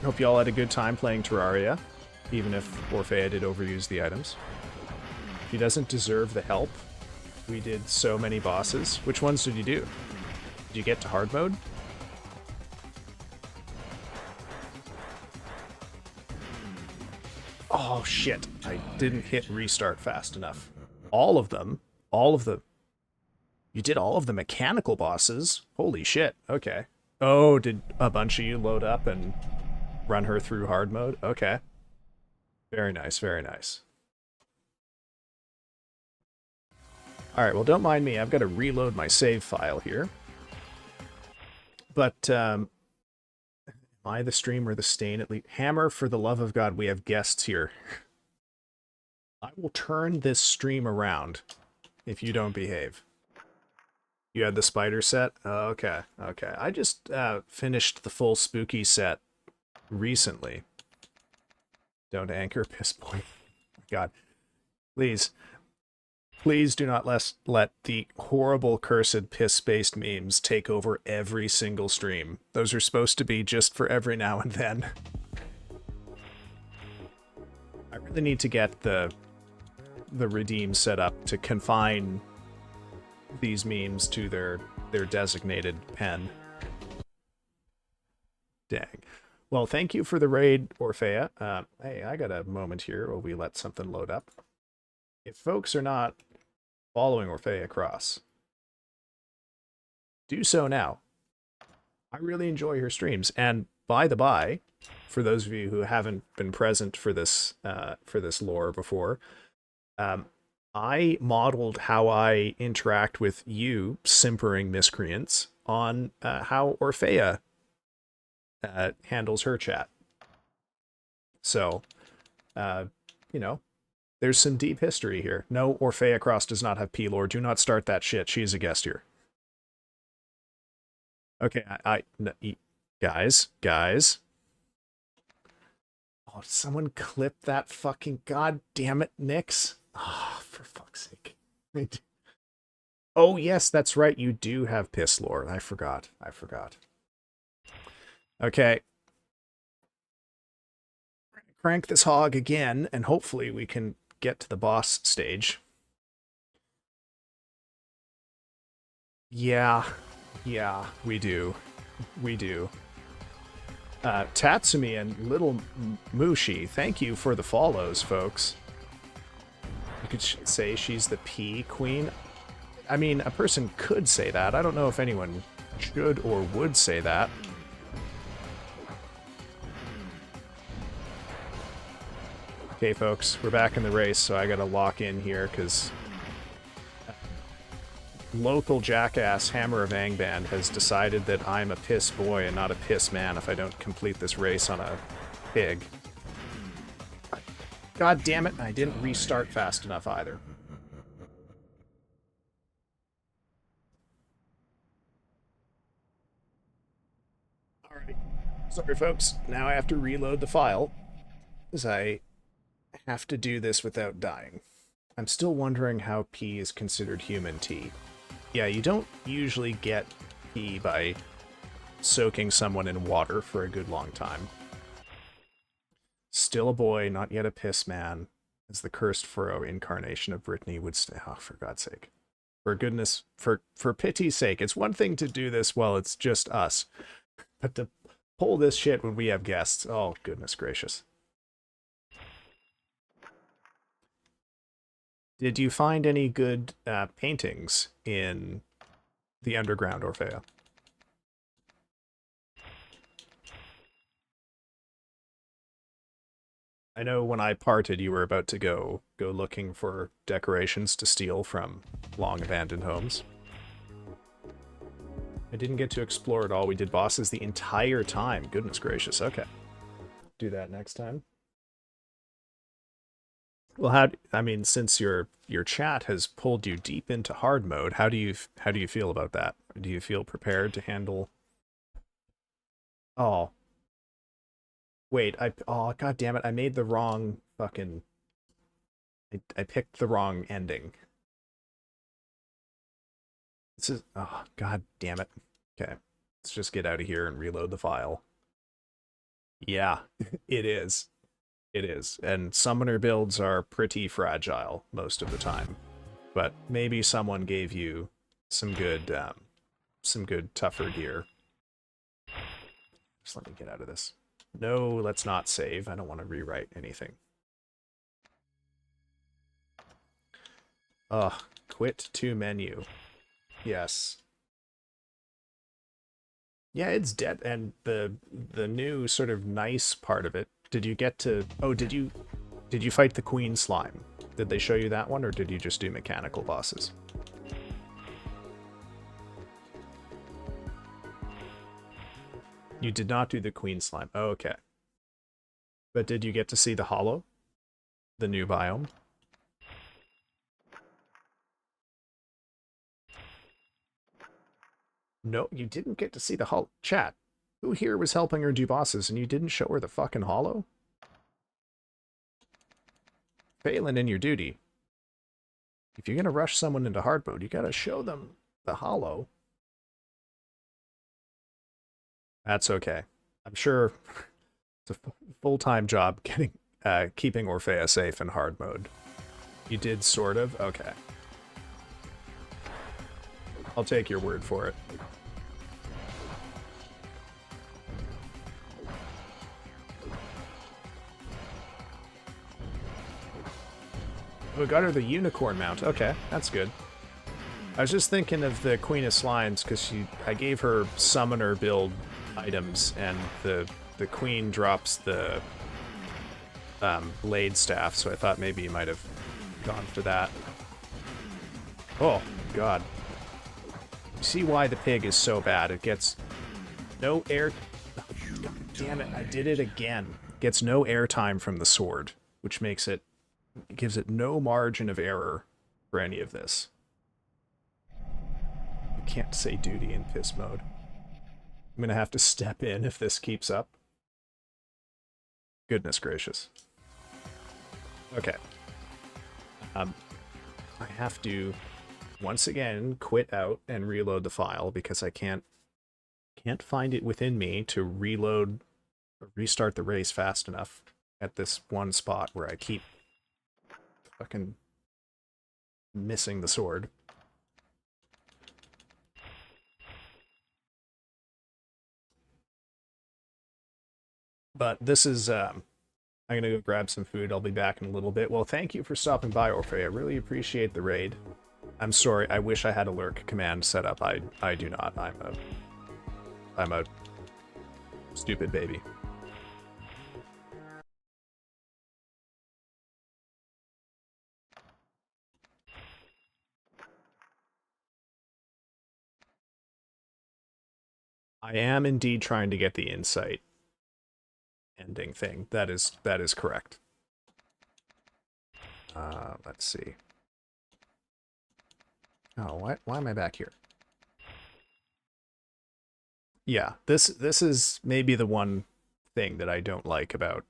Hope you all had a good time playing Terraria, even if Orphea did overuse the items. She doesn't deserve the help. We did so many bosses. Which ones did you do? Did you get to hard mode? Oh shit, I didn't hit restart fast enough. All of them? You did all of the mechanical bosses? Holy shit, okay. Oh, did a bunch of you load up and run her through hard mode? Okay. Very nice, very nice. Alright, well don't mind me, I've got to reload my save file here. But, am I the stream or the stain at least? Hammer, for the love of God, we have guests here. I will turn this stream around if you don't behave. You had the spider set? Oh, okay, okay. I just finished the full spooky set recently. Don't anchor, piss boy. God. Please. Please do not let the horrible, cursed, piss-based memes take over every single stream. Those are supposed to be just for every now and then. I really need to get the redeem set up to confine these memes to their designated pen. Dang. Well, thank you for the raid, Orphea. Hey, I got a moment here while we let something load up. If folks are not following Orphea Cross, do so now. I really enjoy her streams. And by the by, for those of you who haven't been present for this lore before, I modeled how I interact with you, simpering miscreants, on how Orphea handles her chat. So, you know, there's some deep history here. No, Orphea Cross does not have P-lore. Do not start that shit. She's a guest here. Okay, guys. Oh, someone clip that fucking god damn it, Nyx. Ah, oh, for fuck's sake. Oh, yes, that's right. You do have piss lore. I forgot. Okay. Crank this hog again, and hopefully we can get to the boss stage. Yeah, we do. We do. Tatsumi and Little Mushi, thank you for the follows, folks. You could say she's the pea queen. I mean, a person could say that. I don't know if anyone should or would say that. Okay, folks, we're back in the race, so I gotta lock in here, because local jackass Hammer of Angband has decided that I'm a piss boy and not a piss man if I don't complete this race on a pig. God damn it, I didn't restart fast enough either. Alright. Sorry, folks. Now I have to reload the file, because I have to do this without dying. I'm still wondering how pee is considered human tea. Yeah, you don't usually get pee by soaking someone in water for a good long time. Still a boy, not yet a piss man, as the cursed furrow incarnation of Brittany would say. Oh, for God's sake. For goodness, for pity's sake, it's one thing to do this while it's just us, but to pull this shit when we have guests, oh, goodness gracious. Did you find any good paintings in the underground, Orphea? I know when I parted, you were about to go looking for decorations to steal from long abandoned homes. I didn't get to explore it all. We did bosses the entire time. Goodness gracious. Okay. Do that next time. Well, I mean, since your chat has pulled you deep into hard mode, how do you feel about that? Do you feel prepared to handle? Oh, wait, oh, god damn it, I made the wrong fucking I picked the wrong ending. This is, oh, god damn it. Okay, let's just get out of here and reload the file. Yeah, it is. It is. And summoner builds are pretty fragile most of the time. But maybe someone gave you some good tougher gear. Just let me get out of this. No, let's not save. I don't want to rewrite anything. Ugh, quit to menu. Yes. Yeah, it's dead. And the new sort of nice part of it. Did you get to? Oh, did you fight the queen slime? Did they show you that one, or did you just do mechanical bosses? You did not do the queen slime. Oh, okay. But did you get to see the hollow? The new biome? No, you didn't get to see the hollow. Chat, who here was helping her do bosses and you didn't show her the fucking hollow? Failing in your duty. If you're gonna rush someone into hard mode, you gotta show them the hollow. That's okay. I'm sure it's a full-time job keeping Orphea safe in hard mode. You did sort of? Okay. I'll take your word for it. Oh, got her the unicorn mount. Okay, that's good. I was just thinking of the Queen of Slimes because I gave her summoner build items, and the queen drops the blade staff, so I thought maybe you might have gone for that. Oh god. You see why the pig is so bad? It gets no air. God damn it! I did it again. Gets no air time from the sword, which makes it gives it no margin of error for any of this. You can't say duty in piss mode. I'm gonna have to step in if this keeps up. Goodness gracious. Okay. I have to once again quit out and reload the file because I can't find it within me to restart the race fast enough at this one spot where I keep fucking missing the sword. But this is I'm gonna go grab some food. I'll be back in a little bit. Well, thank you for stopping by, Orphe. I really appreciate the raid. I'm sorry. I wish I had a lurk command set up. I do not. I'm a stupid baby. I am indeed trying to get the insight ending thing. That is correct. Let's see. Oh, why am I back here? Yeah, this is maybe the one thing that I don't like about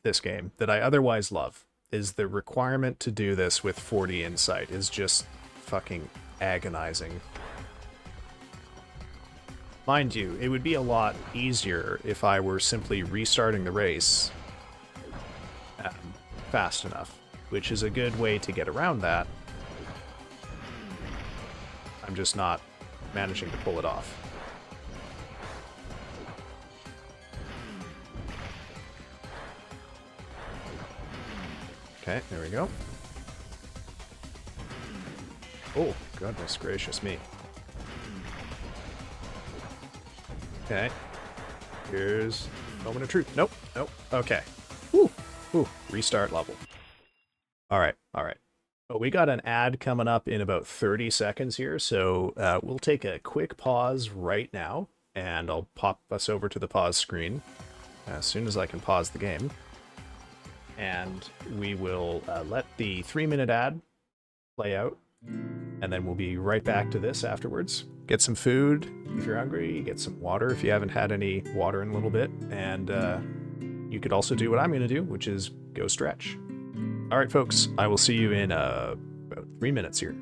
this game that I otherwise love is the requirement to do this with 40 insight is just fucking agonizing. Mind you, it would be a lot easier if I were simply restarting the race um, fast enough, which is a good way to get around that. I'm just not managing to pull it off. Okay, there we go. Oh, goodness gracious me. Okay. Here's moment of truth. Nope, nope. Okay. Whew, whew. Restart level. All right, all right. Well, we got an ad coming up in about 30 seconds here, so we'll take a quick pause right now, and I'll pop us over to the pause screen as soon as I can pause the game. And we will let the 3-minute ad play out, and then we'll be right back to this afterwards. Get some food if you're hungry, get some water if you haven't had any water in a little bit, and you could also do what I'm going to do, which is go stretch. All right, folks, I will see you in about 3 minutes here.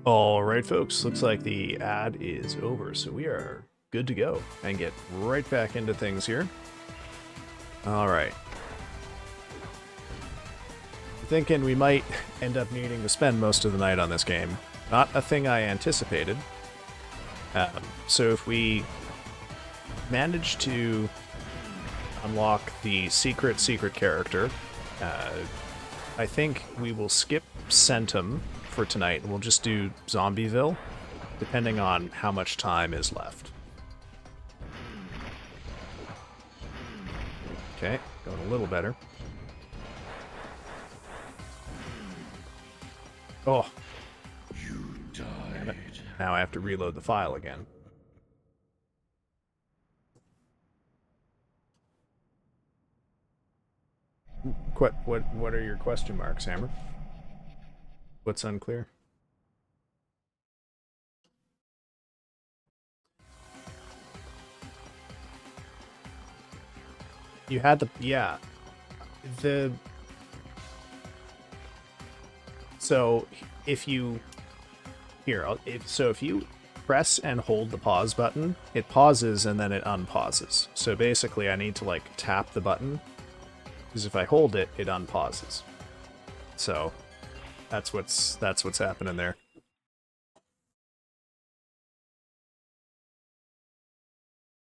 All right, folks, looks like the ad is over, so we are good to go and get right back into things here. All right. Thinking we might end up needing to spend most of the night on this game. Not a thing I anticipated. So if we manage to unlock the secret character, I think we will skip Centum for tonight, and we'll just do Zombieville, depending on how much time is left. Okay, going a little better. Oh. You died. Now I have to reload the file again. What are your question marks, Hammer? What's unclear? You had the... yeah. So if you... here, if you press and hold the pause button, it pauses and then it unpauses. So basically I need to like tap the button, because if I hold it, it unpauses. So that's what's happening there.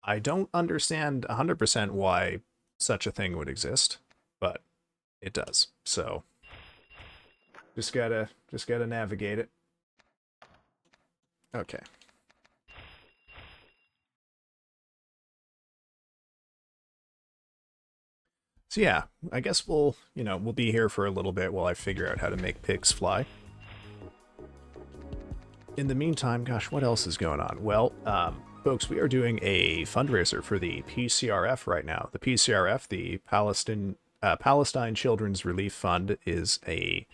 I don't understand 100% why such a thing would exist, but it does. So just gotta navigate it. Okay. So yeah, I guess we'll be here for a little bit while I figure out how to make pigs fly. In the meantime, gosh, what else is going on? Well, folks, we are doing a fundraiser for the PCRF right now. The PCRF, the Palestine Children's Relief Fund, is a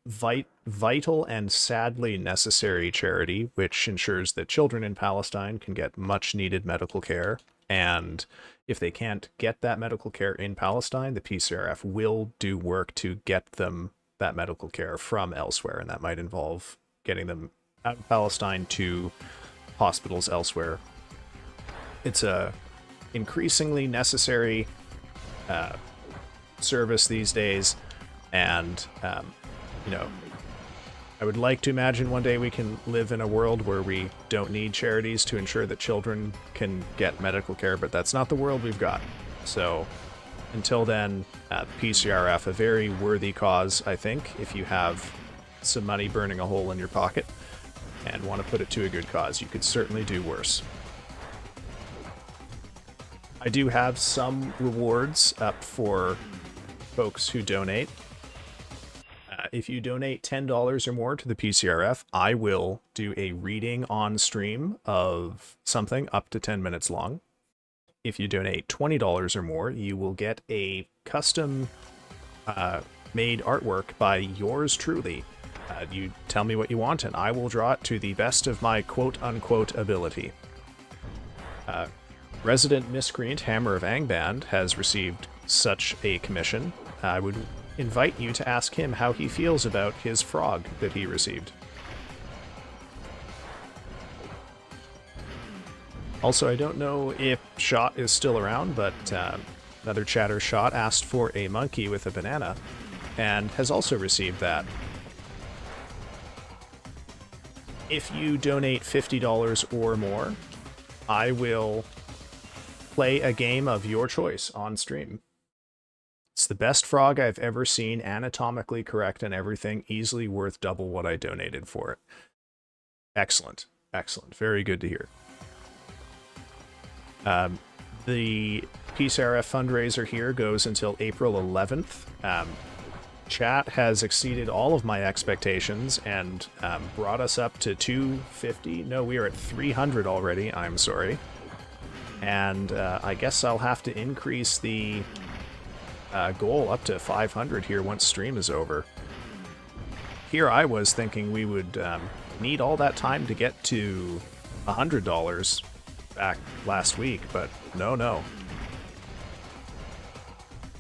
vital and sadly necessary charity which ensures that children in Palestine can get much needed medical care. And if they can't get that medical care in Palestine, the PCRF will do work to get them that medical care from elsewhere. And that might involve getting them out of Palestine to hospitals elsewhere. It's a increasingly necessary service these days. And, I would like to imagine one day we can live in a world where we don't need charities to ensure that children can get medical care, but that's not the world we've got. So until then, PCRF, a very worthy cause, I think, if you have some money burning a hole in your pocket and want to put it to a good cause. You could certainly do worse. I do have some rewards up for folks who donate. If you donate $10 or more to the PCRF, I will do a reading on stream of something up to 10 minutes long. If you donate $20 or more, you will get a custom made artwork by yours truly. You tell me what you want, and I will draw it to the best of my quote-unquote ability. Resident Miscreant Hammer of Angband has received such a commission. I would invite you to ask him how he feels about his frog that he received. Also, I don't know if Shot is still around, but another chatter, Shot, asked for a monkey with a banana and has also received that. If you donate $50 or more, I will play a game of your choice on stream. It's the best frog I've ever seen, anatomically correct and everything, easily worth double what I donated for it. Excellent. Excellent. Very good to hear. The PCRF fundraiser here goes until April 11th. Chat has exceeded all of my expectations and brought us up to 250. No, we are at 300 already. I'm sorry. And I guess I'll have to increase the goal up to 500 here once stream is over. Here I was thinking we would need all that time to get to $100 back last week, but no.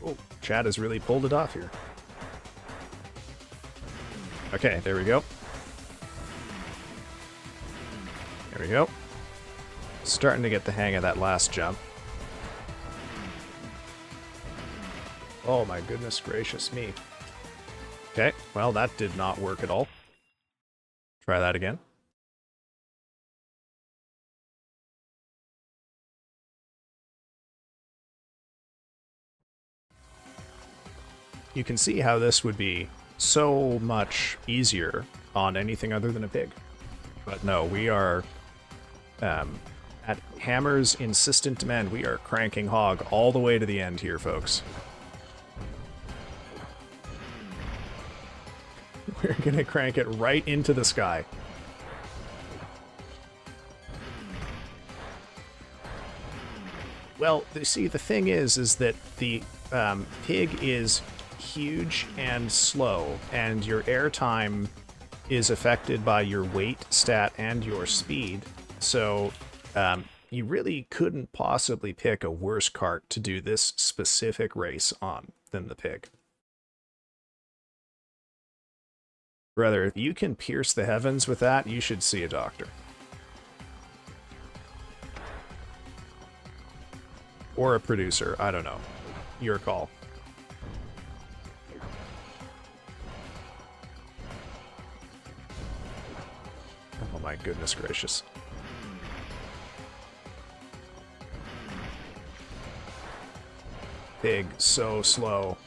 Oh, Chad has really pulled it off here. Okay, there we go. There we go. Starting to get the hang of that last jump. Oh my goodness gracious me. Okay, well that did not work at all. Try that again. You can see how this would be so much easier on anything other than a pig. But no, we are, at Hammer's insistent demand, we are cranking hog all the way to the end here, folks. We're gonna crank it right into the sky. Well, see, the thing is that the pig is huge and slow, and your airtime is affected by your weight stat and your speed. So you really couldn't possibly pick a worse cart to do this specific race on than the pig. Brother, if you can pierce the heavens with that, you should see a doctor. Or a producer, I don't know. Your call. Oh my goodness gracious. Pig, so slow.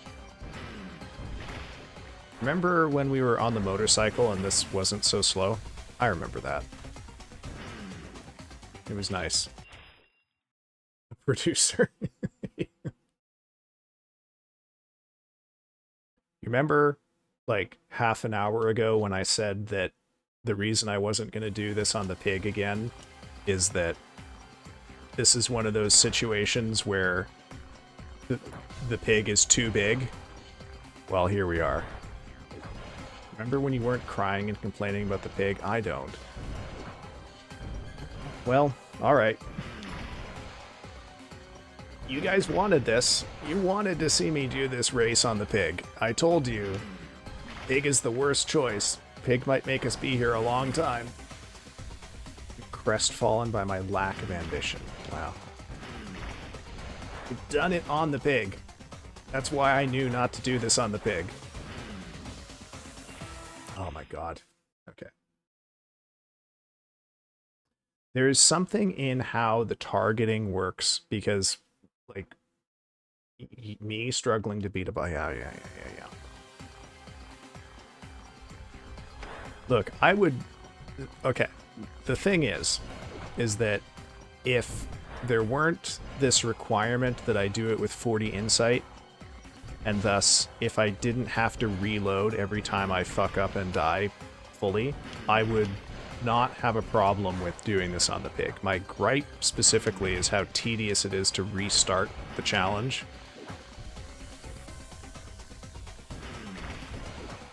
Remember when we were on the motorcycle and this wasn't so slow? I remember that. It was nice. A producer. You remember, like, half an hour ago when I said that the reason I wasn't going to do this on the pig again is that this is one of those situations where the pig is too big? Well, here we are. Remember when you weren't crying and complaining about the pig? I don't. Well, alright. You guys wanted this. You wanted to see me do this race on the pig. I told you. Pig is the worst choice. Pig might make us be here a long time. Crestfallen by my lack of ambition. Wow. You've done it on the pig. That's why I knew not to do this on the pig. Oh my god. Okay. There's something in how the targeting works because, like, me struggling to beat a boss. Yeah. Look, I would... Okay. The thing is that if there weren't this requirement that I do it with 40 insight, and thus, if I didn't have to reload every time I fuck up and die fully, I would not have a problem with doing this on the pig. My gripe specifically is how tedious it is to restart the challenge.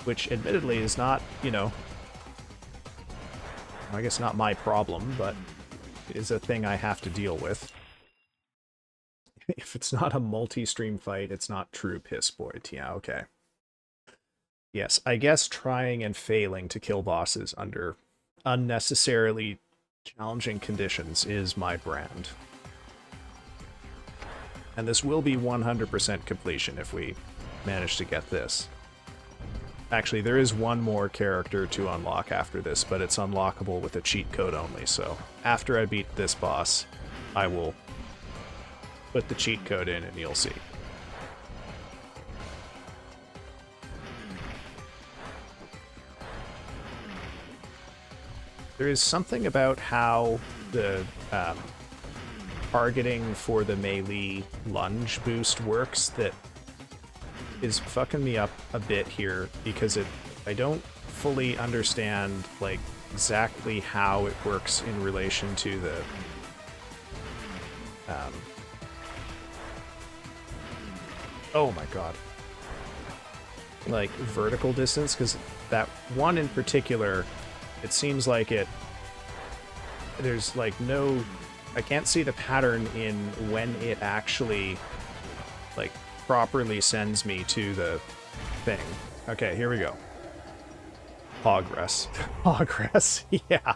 Which admittedly is not, you know, I guess not my problem, but is a thing I have to deal with. If it's not a multi-stream fight, it's not true piss boy. Yeah, okay. Yes, I guess trying and failing to kill bosses under unnecessarily challenging conditions is my brand. And this will be 100% completion if we manage to get this. Actually, there is one more character to unlock after this, but it's unlockable with a cheat code only, so after I beat this boss, I will put the cheat code in and you'll see. There is something about how the targeting for the melee lunge boost works that is fucking me up a bit here because I don't fully understand like exactly how it works in relation to the oh my god, like vertical distance, because that one in particular, it seems like there's like no, I can't see the pattern in when it actually like properly sends me to the thing. Okay, here we go. Progress. Progress, yeah.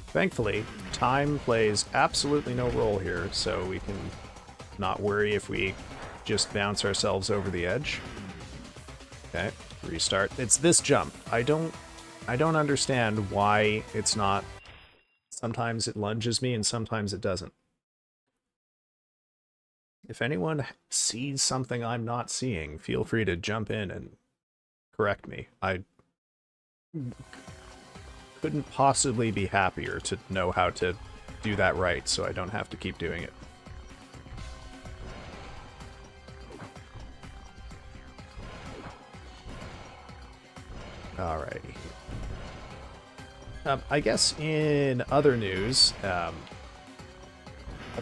Thankfully, time plays absolutely no role here, so we can not worry if we just bounce ourselves over the edge. Okay, restart. It's this jump. I don't understand why it's not. Sometimes it lunges me and sometimes it doesn't. If anyone sees something I'm not seeing, feel free to jump in and correct me. I couldn't possibly be happier to know how to do that right, so I don't have to keep doing it. Alrighty. I guess in other news, of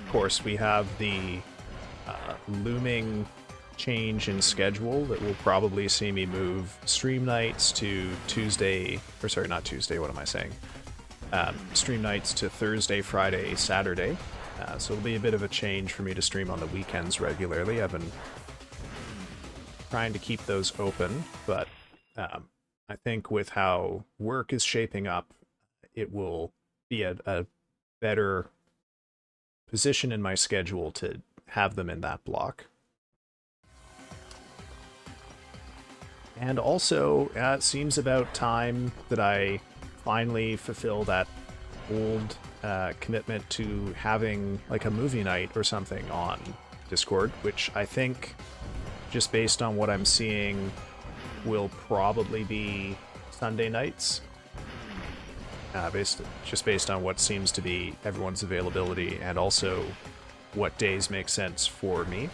course, we have the looming change in schedule that will probably see me move stream nights to Tuesday, or sorry, not Tuesday, what am I saying? Stream nights to Thursday, Friday, Saturday. So it'll be a bit of a change for me to stream on the weekends regularly. I've been trying to keep those open, but I think with how work is shaping up, it will be a better position in my schedule to have them in that block. And also, it seems about time that I finally fulfill that old commitment to having like a movie night or something on Discord, which I think, just based on what I'm seeing, will probably be Sunday nights. Based on what seems to be everyone's availability and also what days make sense for me.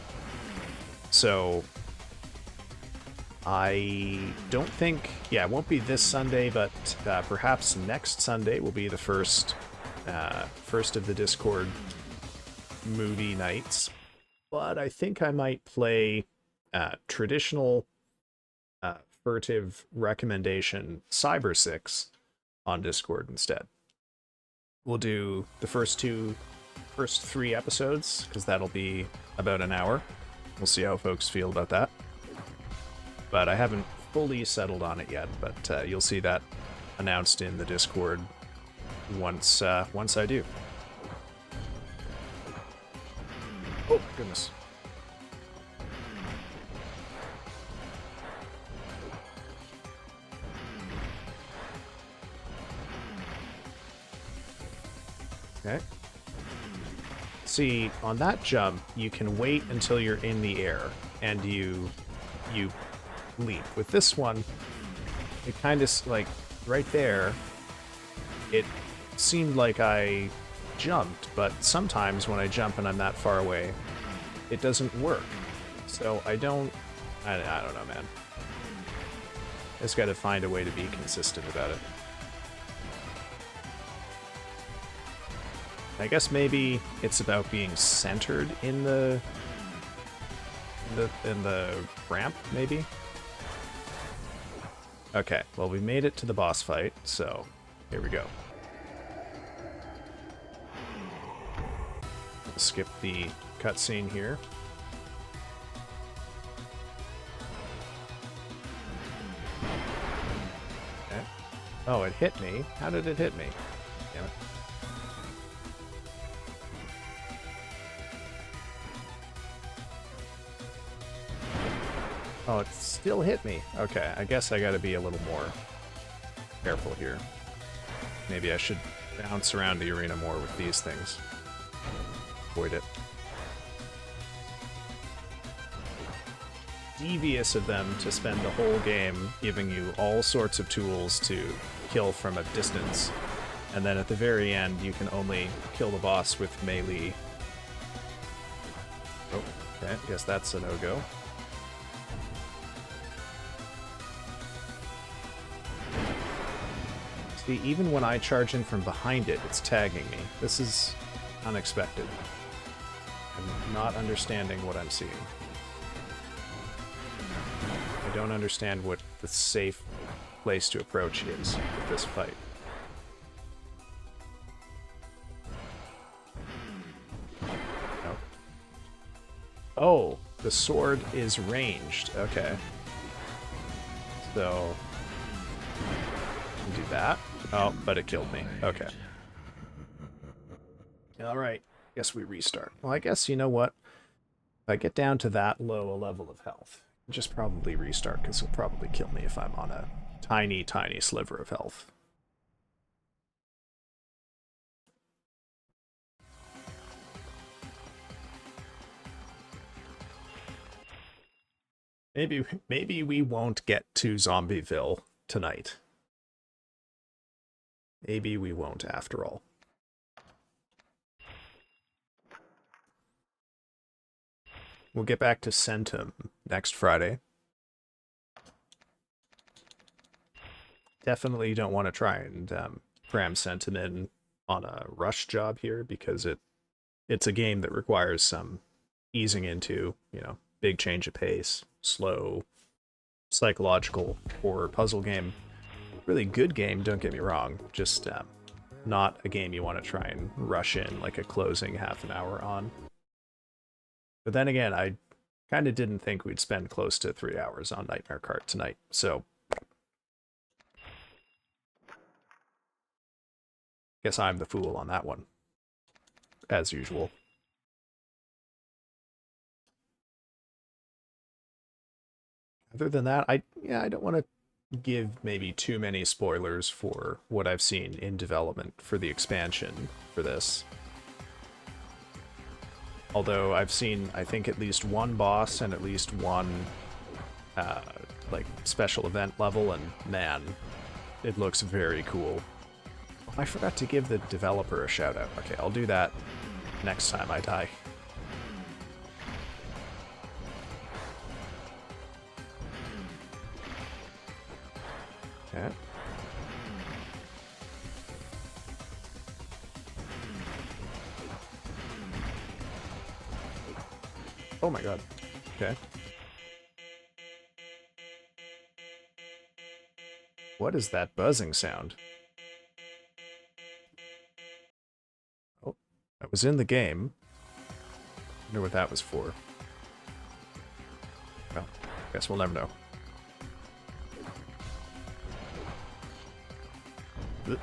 So I don't think, it won't be this Sunday, but perhaps next Sunday will be the first of the Discord movie nights. But I think I might play traditional furtive recommendation Cyber 6 on Discord instead. We'll do the first 3 episodes, because that'll be about an hour. We'll see how folks feel about that. But I haven't fully settled on it yet, but you'll see that announced in the Discord once I do. Oh, goodness. Okay. See, on that jump, you can wait until you're in the air, and you leap. With this one, it kind of, like, right there, it seemed like I jumped, but sometimes when I jump and I'm that far away, it doesn't work. So I don't know, man. I just gotta find a way to be consistent about it. I guess maybe it's about being centered in the ramp, maybe? Okay, well, we made it to the boss fight, so here we go. Skip the cutscene here. Okay. Oh, it hit me? How did it hit me? Damn it. Oh, it still hit me. Okay, I guess I gotta be a little more careful here. Maybe I should bounce around the arena more with these things. Avoid it. Devious of them to spend the whole game giving you all sorts of tools to kill from a distance. And then at the very end, you can only kill the boss with melee. Oh, okay, guess that's a no-go. See, even when I charge in from behind it, it's tagging me. This is unexpected. I'm not understanding what I'm seeing. I don't understand what the safe place to approach is with this fight. Nope. Oh, the sword is ranged. Okay. So do that. Oh, but it killed me. Okay. All right. Guess we restart. Well, I guess you know what? If I get down to that low a level of health, just probably restart because he'll probably kill me if I'm on a tiny, tiny sliver of health. Maybe we won't get to Zombieville tonight. Maybe we won't after all. We'll get back to Centum next Friday. Definitely don't want to try and cram Centum in on a rush job here because it's a game that requires some easing into, big change of pace, slow, psychological horror puzzle game. Really good game, don't get me wrong. Just not a game you want to try and rush in like a closing half an hour on. But then again, I kind of didn't think we'd spend close to 3 hours on Nightmare Kart tonight, so guess I'm the fool on that one, as usual. Other than that, I don't want to give maybe too many spoilers for what I've seen in development for the expansion for this. Although I've seen, I think, at least one boss and at least one like special event level, and man, it looks very cool. Oh, I forgot to give the developer a shout out. Okay, I'll do that next time I die. Okay. Oh my god. Okay. What is that buzzing sound? Oh, that was in the game. I wonder what that was for. Well, guess we'll never know. Ugh.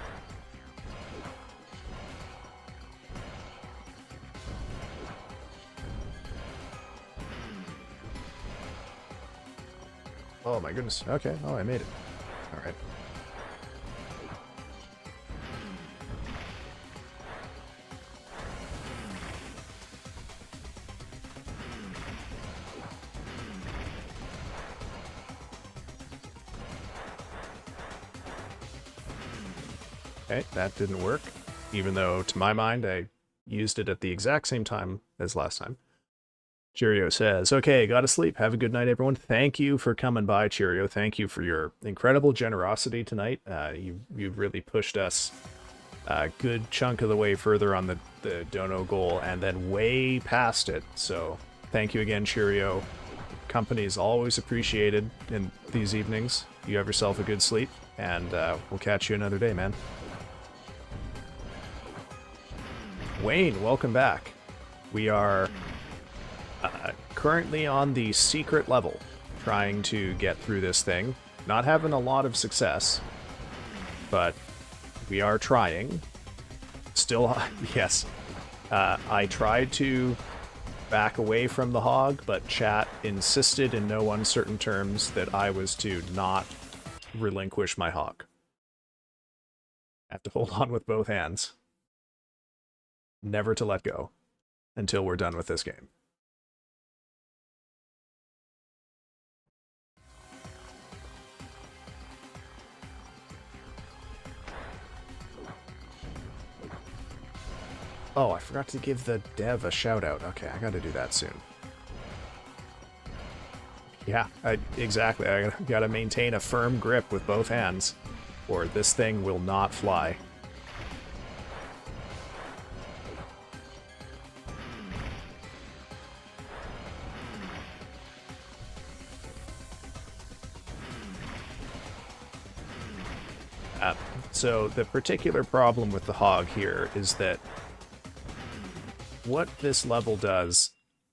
Oh my goodness. Okay. Oh, I made it. All right. Okay, that didn't work. Even though, to my mind, I used it at the exact same time as last time. Cheerio says, okay, gotta sleep. Have a good night, everyone. Thank you for coming by, Cheerio. Thank you for your incredible generosity tonight. You've really pushed us a good chunk of the way further on the dono goal and then way past it. So thank you again, Cheerio. Company is always appreciated in these evenings. You have yourself a good sleep, and we'll catch you another day, man. Wayne, welcome back. We are currently on the secret level, trying to get through this thing. Not having a lot of success, but we are trying. Still, yes. I tried to back away from the hog, but chat insisted in no uncertain terms that I was to not relinquish my hog. I have to hold on with both hands. Never to let go until we're done with this game. Oh, I forgot to give the dev a shout out. Okay, I gotta do that soon. Yeah, exactly. I gotta maintain a firm grip with both hands, or this thing will not fly. So the particular problem with the hog here is that what this level does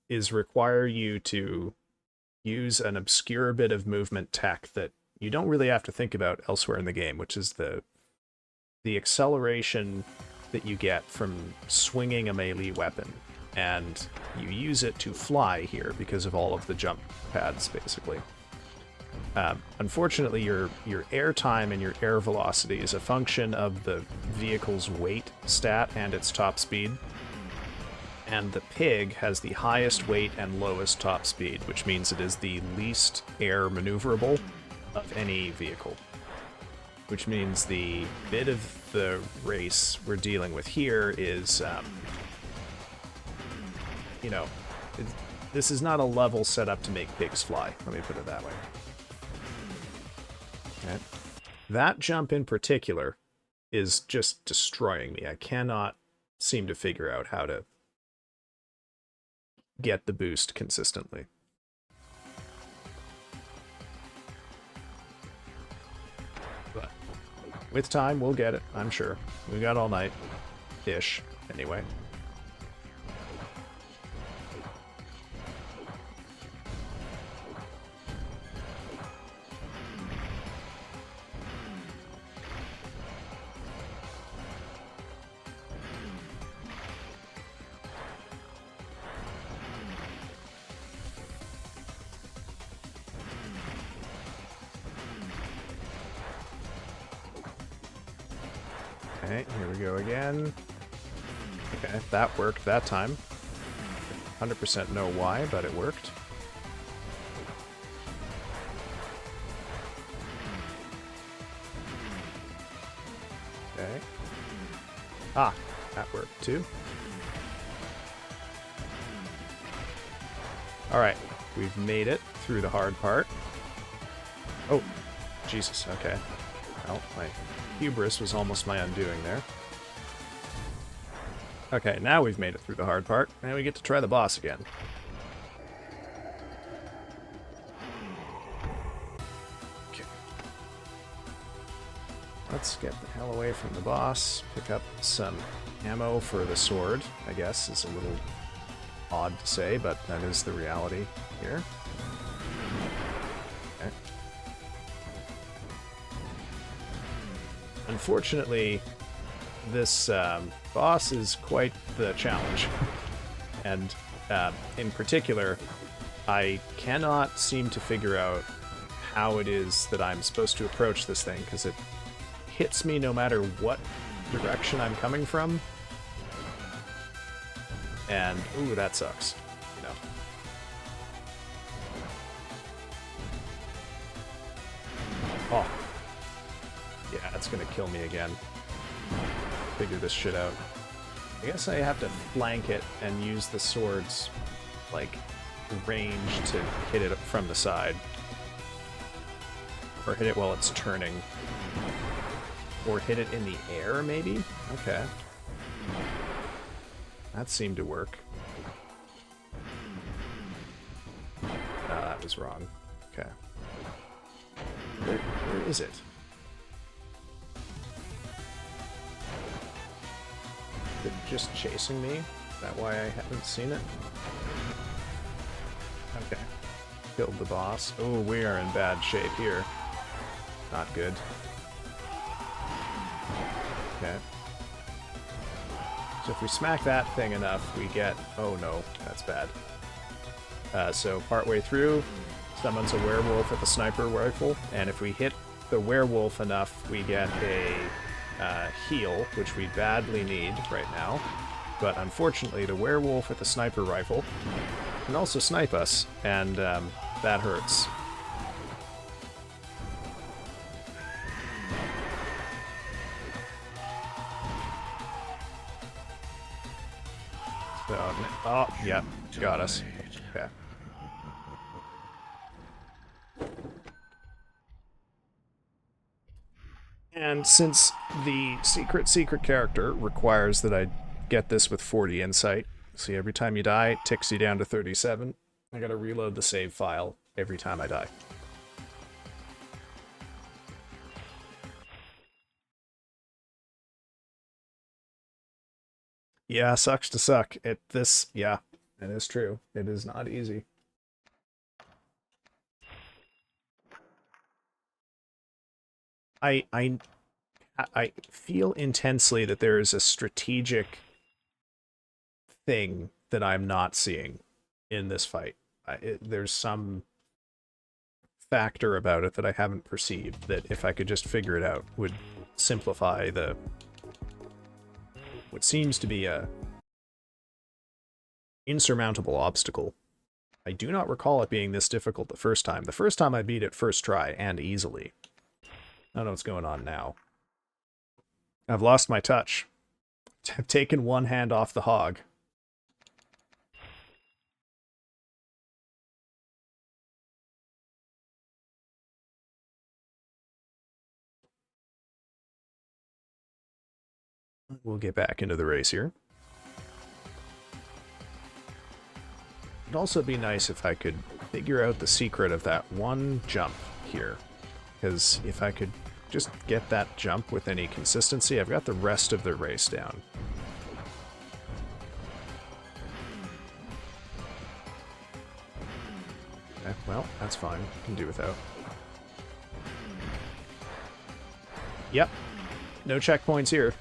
is require you to use an obscure bit of movement tech that you don't really have to think about elsewhere in the game, which is the acceleration that you get from swinging a melee weapon, and you use it to fly here because of all of the jump pads, basically. Unfortunately, your air time and your air velocity is a function of the vehicle's weight stat and its top speed. And the pig has the highest weight and lowest top speed, which means it is the least air maneuverable of any vehicle. Which means the bit of the race we're dealing with here is, you know, this is not a level set up to make pigs fly. Let me put it that way. Okay. That jump in particular is just destroying me. I cannot seem to figure out how to get the boost consistently. But with time, we'll get it, I'm sure. We got all night-ish, anyway. Okay, here we go again. Okay, that worked that time. 100% know why, but it worked. Okay. Ah, that worked too. Alright, we've made it through the hard part. Oh, Jesus, okay. Well, my hubris was almost my undoing there. Okay, now we've made it through the hard part, and we get to try the boss again. Okay. Let's get the hell away from the boss, pick up some ammo for the sword, I guess is a little odd to say, but that is the reality here. Okay. Unfortunately, this boss is quite the challenge. And in particular, I cannot seem to figure out how it is that I'm supposed to approach this thing, because it hits me no matter what direction I'm coming from. And, ooh, that sucks. You know. Oh. Yeah, that's gonna kill me again. Figure this shit out. I guess I have to flank it and use the sword's, like, range to hit it from the side. Or hit it while it's turning. Or hit it in the air, maybe? Okay. That seemed to work. No, that was wrong. Okay. Where is it? Is it just chasing me? Is that why I haven't seen it? Okay. Killed the boss. Oh, we are in bad shape here. Not good. Okay. So if we smack that thing enough, we get... Oh no, that's bad. So partway through, summons a werewolf with a sniper rifle, and if we hit the werewolf enough, we get a heal, which we badly need right now. But unfortunately, the werewolf with the sniper rifle can also snipe us, and that hurts. So, oh, yeah, got us. Okay. And since the secret character requires that I get this with 40 insight, see, every time you die, it ticks you down to 37. I gotta reload the save file every time I die. Yeah, sucks to suck. Yeah, it is true. It is not easy. I I feel intensely that there is a strategic thing that I'm not seeing in this fight. There's some factor about it that I haven't perceived that if I could just figure it out would simplify the what seems to be a insurmountable obstacle. I do not recall it being this difficult the first time. The first time I beat it first try and easily. I don't know what's going on now. I've lost my touch. I've taken one hand off the hog. We'll get back into the race here. It'd also be nice if I could figure out the secret of that one jump here. Because if I could just get that jump with any consistency, I've got the rest of the race down. Okay, well, that's fine. Can do without. Yep. No checkpoints here.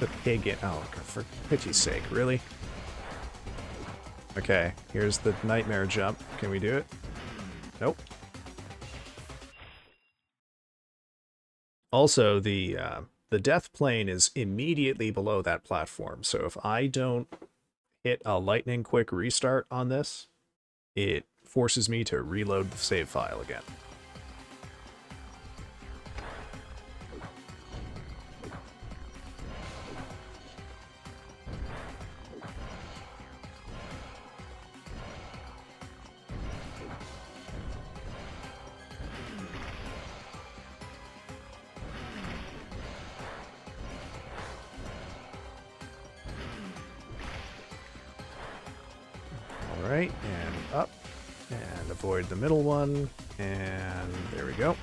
The pig in... Oh, for pity's sake, really? Okay, here's the nightmare jump. Can we do it? Nope. Also, the death plane is immediately below that platform, so if I don't hit a lightning quick restart on this, it forces me to reload the save file again. Alright, and up, and avoid the middle one, and there we go.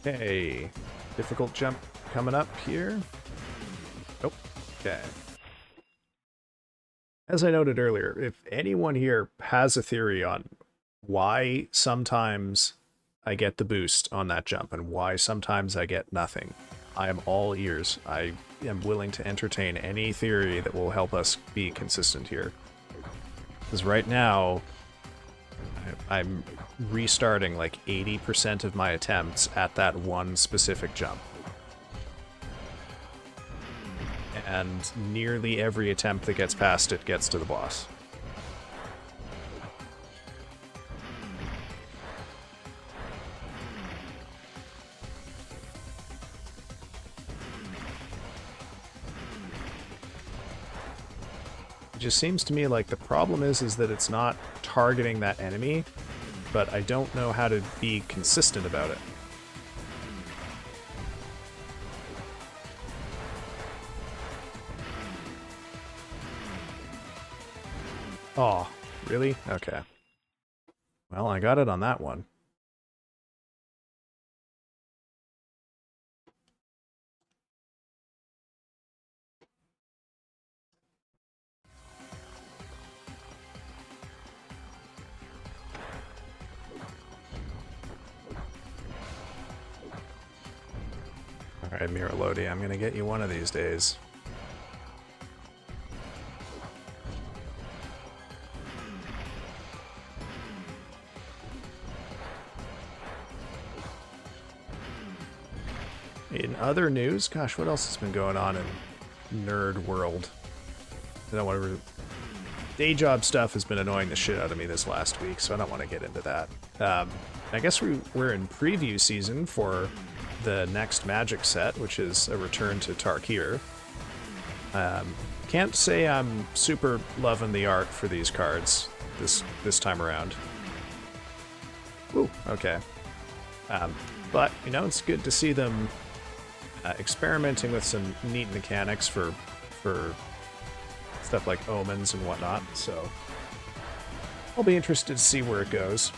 Okay, difficult jump coming up here. Nope, okay. As I noted earlier, if anyone here has a theory on why sometimes I get the boost on that jump and why sometimes I get nothing, I am all ears. I am willing to entertain any theory that will help us be consistent here. Because right now, I'm restarting like 80% of my attempts at that one specific jump. And nearly every attempt that gets past it gets to the boss. It just seems to me like the problem is that it's not targeting that enemy, but I don't know how to be consistent about it. Oh, really? Okay. Well, I got it on that one. Alright, Miralodi, I'm gonna get you one of these days. In other news, gosh, what else has been going on in nerd world? I don't want to... Day job stuff has been annoying the shit out of me this last week, so I don't want to get into that. I guess we're in preview season for the next Magic set, which is a return to Tarkir. Can't say I'm super loving the art for these cards this time around. Ooh, okay. But, you know, it's good to see them experimenting with some neat mechanics for stuff like omens and whatnot, so I'll be interested to see where it goes.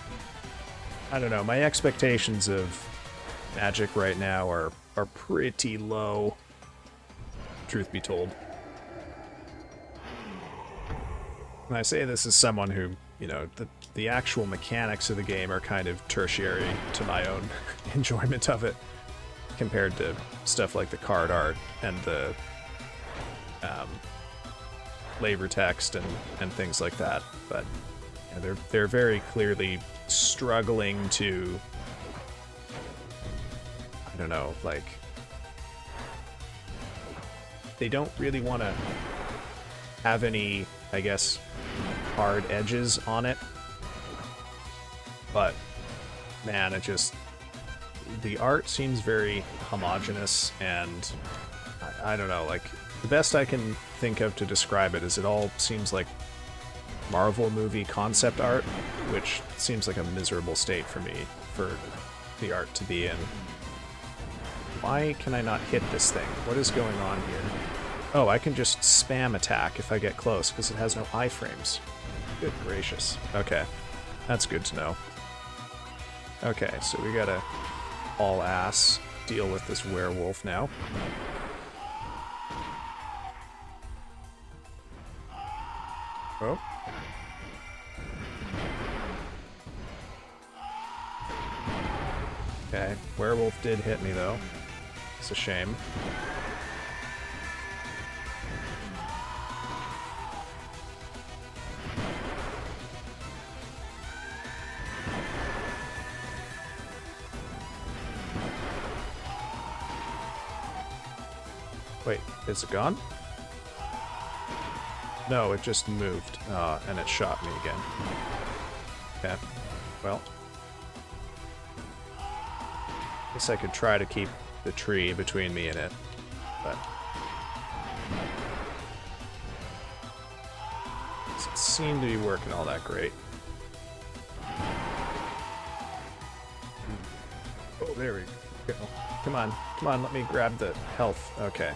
I don't know, my expectations of Magic right now are pretty low, truth be told. And I say this as someone who you know, the actual mechanics of the game are kind of tertiary to my own enjoyment of it, compared to stuff like the card art and the flavor text and things like that. But you know, they're very clearly struggling to, I don't know, like, they don't really want to have any, I guess, hard edges on it. But man, it just, the art seems very homogeneous, and I don't know, like, the best I can think of to describe it is it all seems like Marvel movie concept art, which seems like a miserable state for me for the art to be in. Why can I not hit this thing? What is going on here? Oh, I can just spam attack if I get close because it has no iframes. Good gracious. Okay, that's good to know. Okay, so we gotta all ass deal with this werewolf now. Oh. Okay, werewolf did hit me though. It's a shame. Wait, is it gone? No, it just moved, and it shot me again. Okay, well. Guess I could try to keep the tree between me and it, but doesn't seem to be working all that great. Oh, there we go. Come on, let me grab the health. Okay.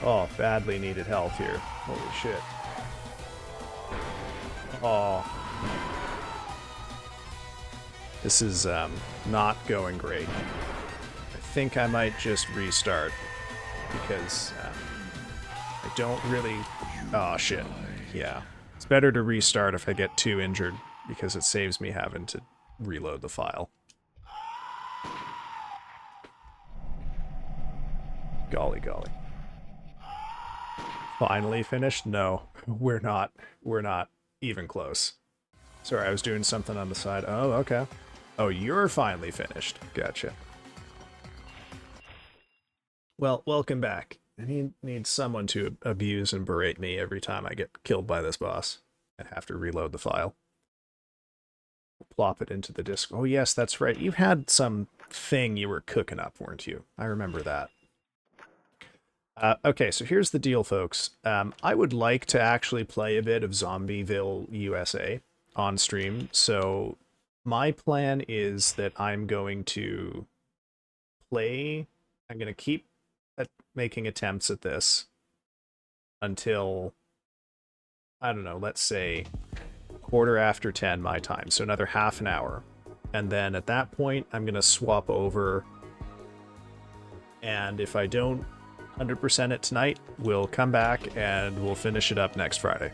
Oh, badly needed health here. Holy shit. Oh. This is not going great. I think I might just restart because I don't really... Oh, shit. Yeah. It's better to restart if I get too injured because it saves me having to reload the file. Golly, golly. Finally finished? No, we're not. We're not even close. Sorry, I was doing something on the side. Oh, okay. Oh, you're finally finished. Gotcha. Well, welcome back. I need someone to abuse and berate me every time I get killed by this boss. I have to reload the file. Plop it into the disk. Oh, yes, that's right. You had some thing you were cooking up, weren't you? I remember that. Okay, so here's the deal, folks. I would like to actually play a bit of Zombieville USA on stream, so my plan is that I'm going to I'm going to keep making attempts at this until, I don't know, let's say 10:15 my time, so another half an hour. And then at that point, I'm going to swap over, and if I don't 100% it tonight, we'll come back and we'll finish it up next Friday.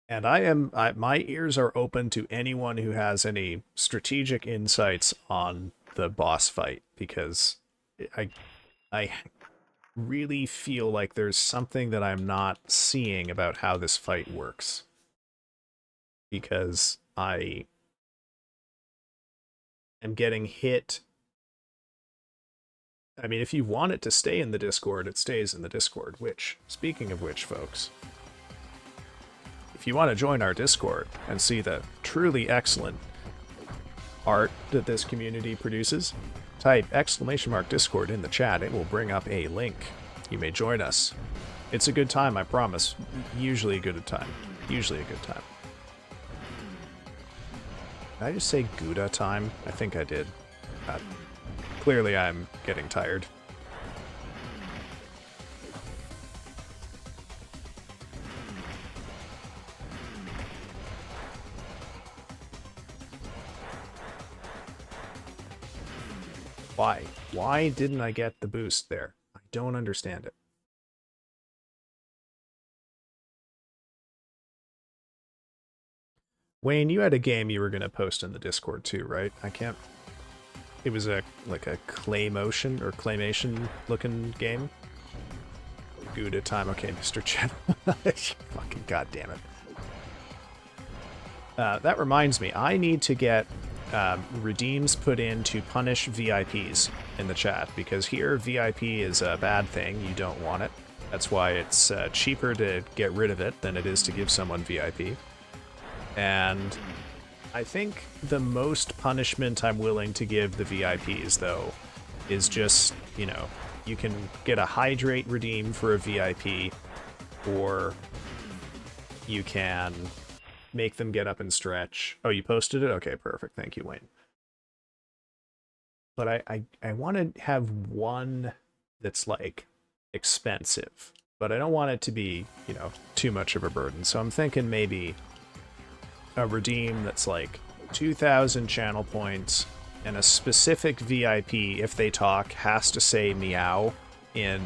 And my ears are open to anyone who has any strategic insights on the boss fight, because I really feel like there's something that I'm not seeing about how this fight works. Because I am getting hit. I mean, if you want it to stay in the Discord, it stays in the Discord, which, speaking of which, folks, if you want to join our Discord and see the truly excellent art that this community produces, type !Discord in the chat. It will bring up a link. You may join us. It's a good time, I promise. Usually a good time. Usually a good time. Did I just say Gouda time? I think I did. Clearly I'm getting tired. Why? Why didn't I get the boost there? I don't understand it. Wayne, you had a game you were going to post in the Discord too, right? I can't... It was like a claymation or claymation looking game. Gouda time. Okay, Mr. Chen. Fucking goddamn it. That reminds me, I need to get redeems put in to punish VIPs in the chat, because here VIP is a bad thing. You don't want it. That's why it's cheaper to get rid of it than it is to give someone VIP. And I think the most punishment I'm willing to give the VIPs, though, is just, you know, you can get a hydrate redeem for a VIP, or you can make them get up and stretch. Oh, you posted it? Okay, perfect. Thank you, Wayne. But I want to have one that's, like, expensive. But I don't want it to be, you know, too much of a burden. So I'm thinking maybe a redeem that's, like, 2,000 channel points, and a specific VIP, if they talk, has to say meow in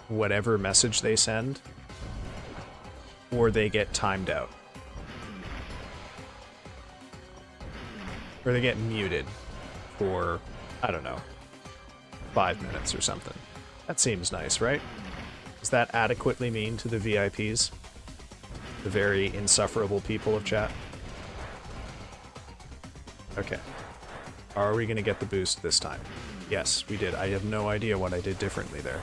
whatever message they send, or they get timed out. Or they get muted for, I don't know, 5 minutes or something. That seems nice, right? Does that adequately mean to the VIPs? The very insufferable people of chat? Okay. Are we going to get the boost this time? Yes, we did. I have no idea what I did differently there.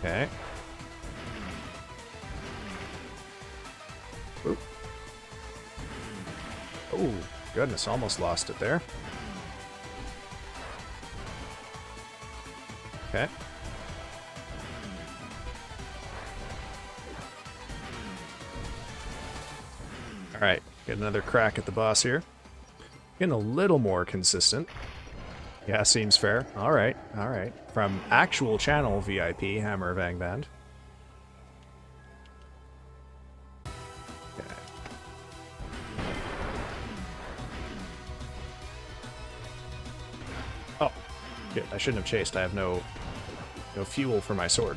Okay. Oop. Oh, goodness, almost lost it there. Okay. Alright, get another crack at the boss here. Getting a little more consistent. Yeah, seems fair. Alright, alright. From actual channel VIP, Hammer of Angband. Okay. Oh, shit, I shouldn't have chased. I have no fuel for my sword.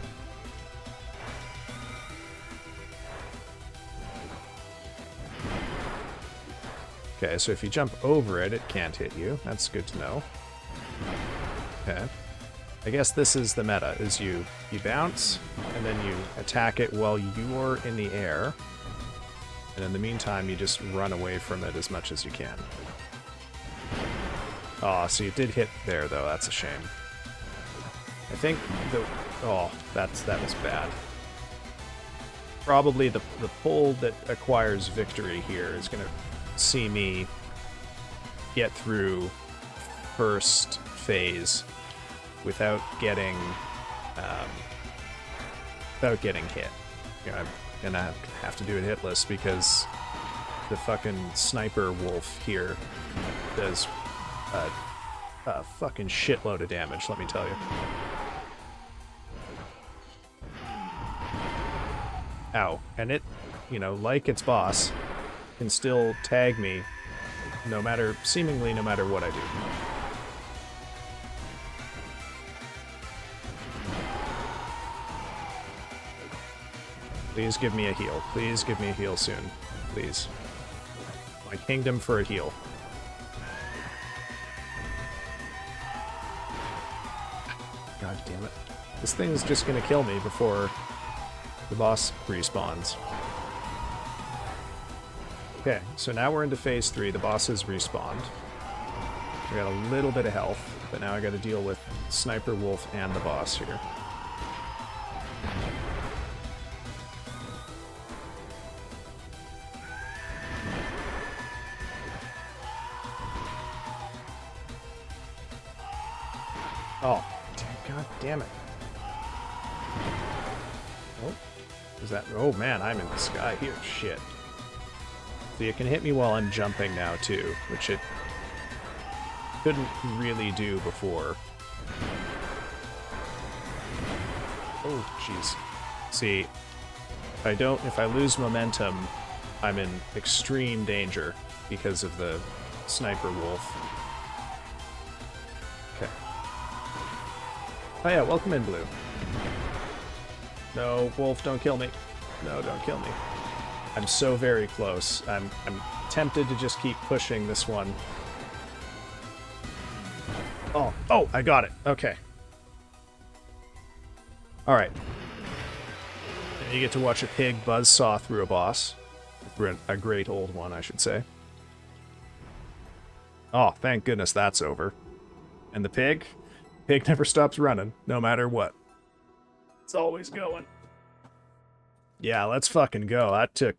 Okay, so if you jump over it, it can't hit you. That's good to know. Okay. I guess this is the meta, is you bounce, and then you attack it while you're in the air. And in the meantime, you just run away from it as much as you can. Aw, so you did hit there, though. That's a shame. I think the... Oh, that was bad. Probably the pull that acquires victory here is going to see me get through first phase without getting hit. You know, I'm gonna have to do it hitless because the fucking sniper wolf here does a fucking shitload of damage, let me tell you. Ow. And it, you know, like its boss, can still tag me seemingly no matter what I do. Please give me a heal. Please give me a heal soon. Please. My kingdom for a heal. God damn it. This thing's just gonna kill me before the boss respawns. Okay, so now we're into phase 3. The boss has respawned. We got a little bit of health, but now I gotta deal with Sniper Wolf and the boss here. Oh, god damn it. Oh, is that... Oh man, I'm in the sky here. Shit. So you can hit me while I'm jumping now, too, which it couldn't really do before. Oh, jeez. See, if I lose momentum, I'm in extreme danger because of the Sniper Wolf. Okay. Oh yeah, welcome in, Blue. No, wolf, don't kill me. No, don't kill me. I'm so very close. I'm tempted to just keep pushing this one. Oh, I got it. Okay. Alright. You get to watch a pig buzzsaw through a boss. A great old one, I should say. Oh, thank goodness that's over. And the pig? Pig never stops running, no matter what. It's always going. Yeah, let's fucking go. That took...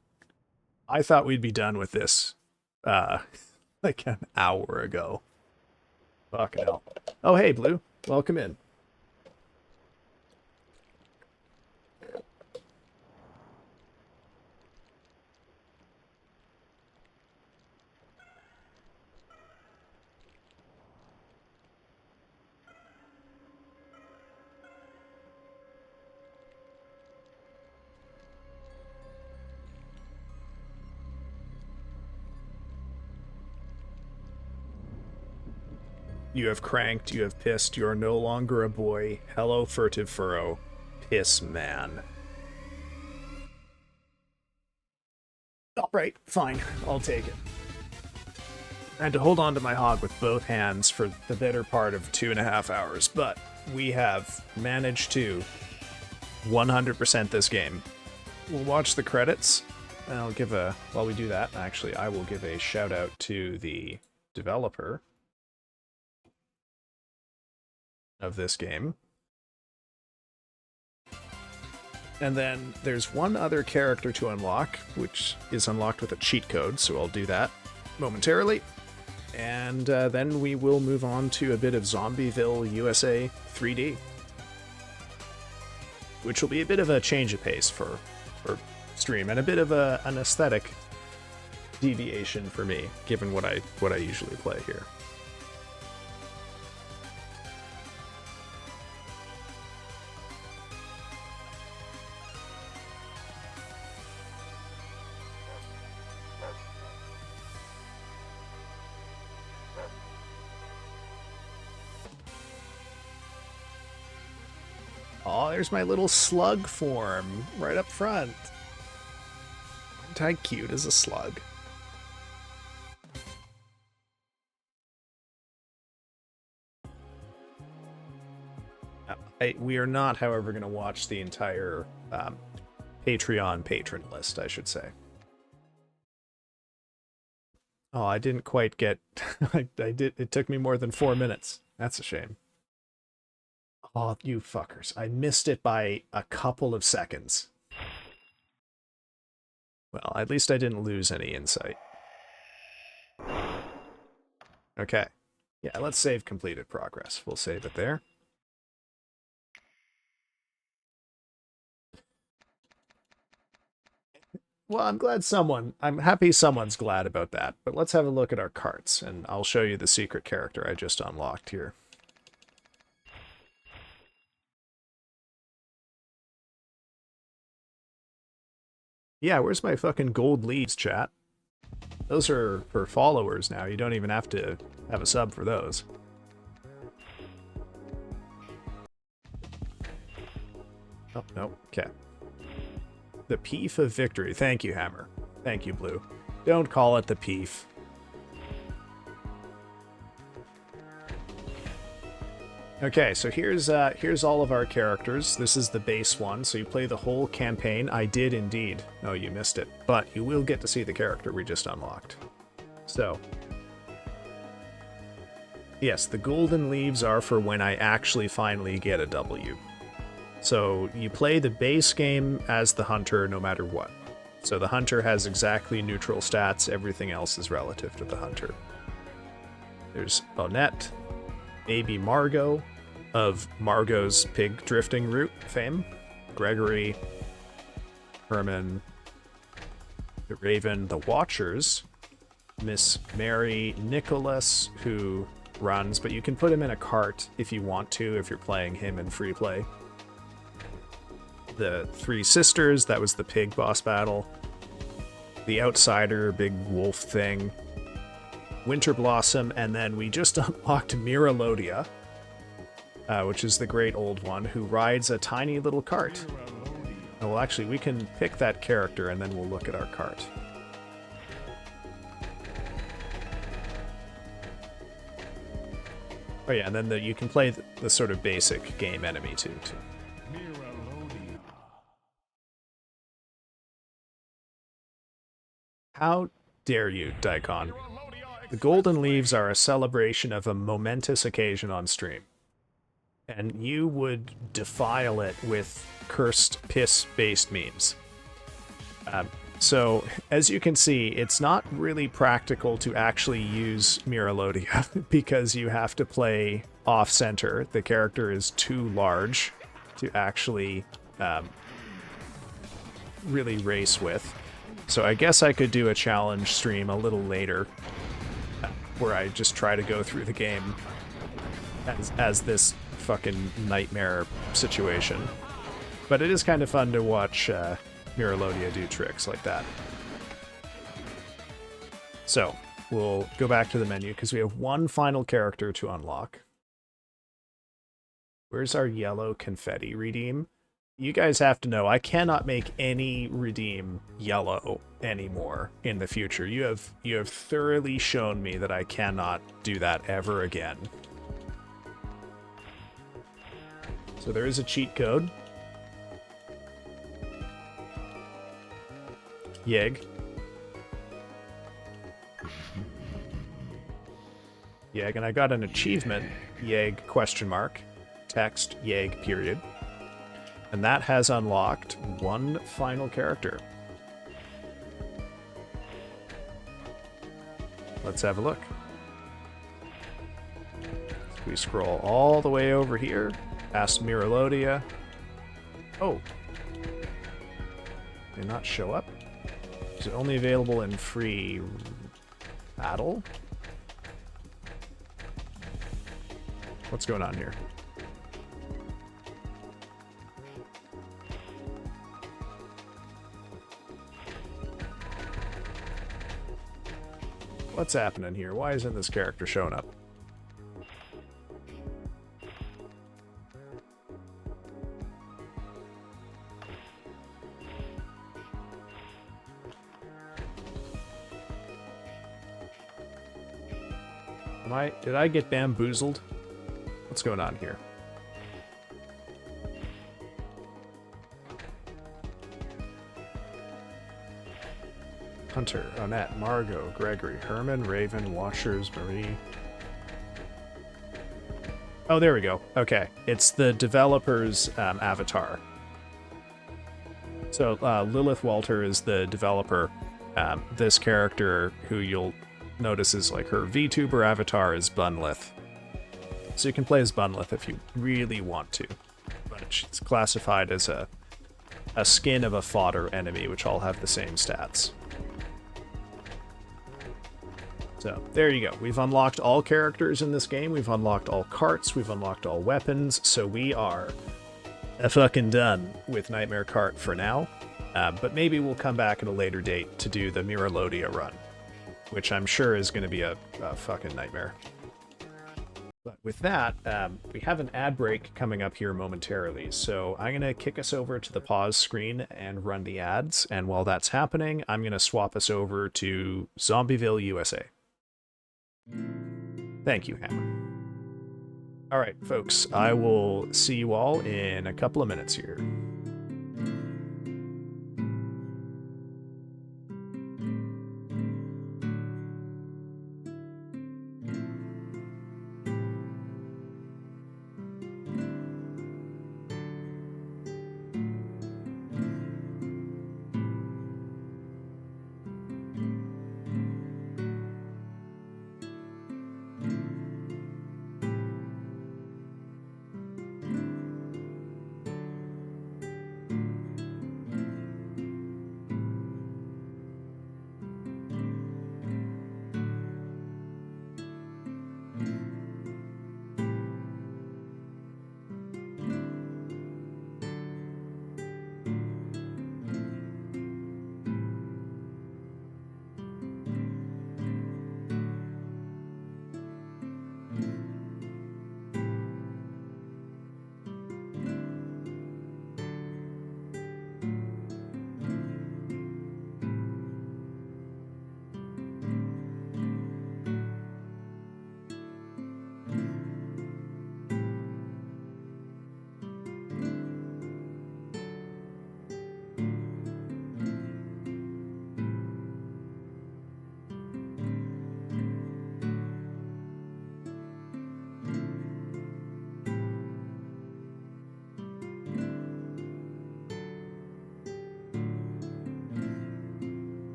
I thought we'd be done with this, like an hour ago. Fucking hell. Oh, hey, Blue. Welcome in. You have cranked, you have pissed, you are no longer a boy. Hello, furtive furrow. Piss man. Alright, fine. I'll take it. I had to hold on to my hog with both hands for the better part of 2.5 hours, but we have managed to 100% this game. We'll watch the credits, and I'll give a... While we do that, actually, I will give a shout out to the developer of this game. And then there's one other character to unlock, which is unlocked with a cheat code, so I'll do that momentarily. And then we will move on to a bit of Zombieville USA 3D, which will be a bit of a change of pace for stream, and a bit of an aesthetic deviation for me, given what I usually play here. Oh, there's my little slug form right up front. Aren't I cute as a slug? We are not, however, going to watch the entire Patreon patron list, I should say. Oh, I didn't quite get... I did. It took me more than 4 minutes. That's a shame. Oh, you fuckers. I missed it by a couple of seconds. Well, at least I didn't lose any insight. Okay. Yeah, let's save completed progress. We'll save it there. Well, I'm happy someone's glad about that, but let's have a look at our carts, and I'll show you the secret character I just unlocked here. Yeah, where's my fucking gold leaves, chat? Those are for followers now. You don't even have to have a sub for those. Oh, no. Okay. The Peef of Victory. Thank you, Hammer. Thank you, Blue. Don't call it the Peef. Okay, so here's all of our characters. This is the base one, so you play the whole campaign. I did indeed. Oh, you missed it. But you will get to see the character we just unlocked. So, yes, the golden leaves are for when I actually finally get a W. So you play the base game as the hunter no matter what. So the hunter has exactly neutral stats, everything else is relative to the hunter. There's Bonette, maybe Margot, of Margot's pig drifting route fame, Gregory, Herman, the Raven, the Watchers, Miss Mary, Nicholas, who runs, but you can put him in a cart if you want to, if you're playing him in free play. The Three Sisters, that was the pig boss battle. The Outsider, big wolf thing. Winter Blossom, and then we just unlocked Miralodia, which is the great old one, who rides a tiny little cart. Well, actually, we can pick that character and then we'll look at our cart. Oh yeah, and then you can play the sort of basic game enemy too. How dare you, Daikon? The Golden Leaves are a celebration of a momentous occasion on stream. And you would defile it with cursed piss-based memes. So, as you can see, it's not really practical to actually use Miralodia because you have to play off-center. The character is too large to actually really race with. So I guess I could do a challenge stream a little later where I just try to go through the game as this fucking nightmare situation. But it is kind of fun to watch Miralodia do tricks like that. So, we'll go back to the menu because we have one final character to unlock. Where's our yellow confetti redeem? You guys have to know, I cannot make any redeem yellow anymore in the future. You have thoroughly shown me that I cannot do that ever again. So there is a cheat code. Yeg. Yeg, and I got an achievement, Yeg question mark, text, Yeg period. And that has unlocked one final character. Let's have a look. We scroll all the way over here, past Miralodia. Oh. Did not show up? Is it only available in free battle? What's going on here? What's happening here? Why isn't this character showing up? Did I get bamboozled? What's going on here? Hunter, Annette, Margot, Gregory, Herman, Raven, Washers, Marie. Oh, there we go. Okay. It's the developer's avatar. So Lilith Walter is the developer. This character, who you'll notice is like her VTuber avatar, is Bunlith. So you can play as Bunlith if you really want to. But she's classified as a skin of a fodder enemy, which all have the same stats. So, there you go. We've unlocked all characters in this game. We've unlocked all carts. We've unlocked all weapons. So we are fucking done with Nightmare Kart for now. But maybe we'll come back at a later date to do the Miralodia run, which I'm sure is going to be a fucking nightmare. But with that, we have an ad break coming up here momentarily, so I'm going to kick us over to the pause screen and run the ads, and while that's happening, I'm going to swap us over to Zombieville, USA. Thank you, Hammer. Alright, folks, I will see you all in a couple of minutes here.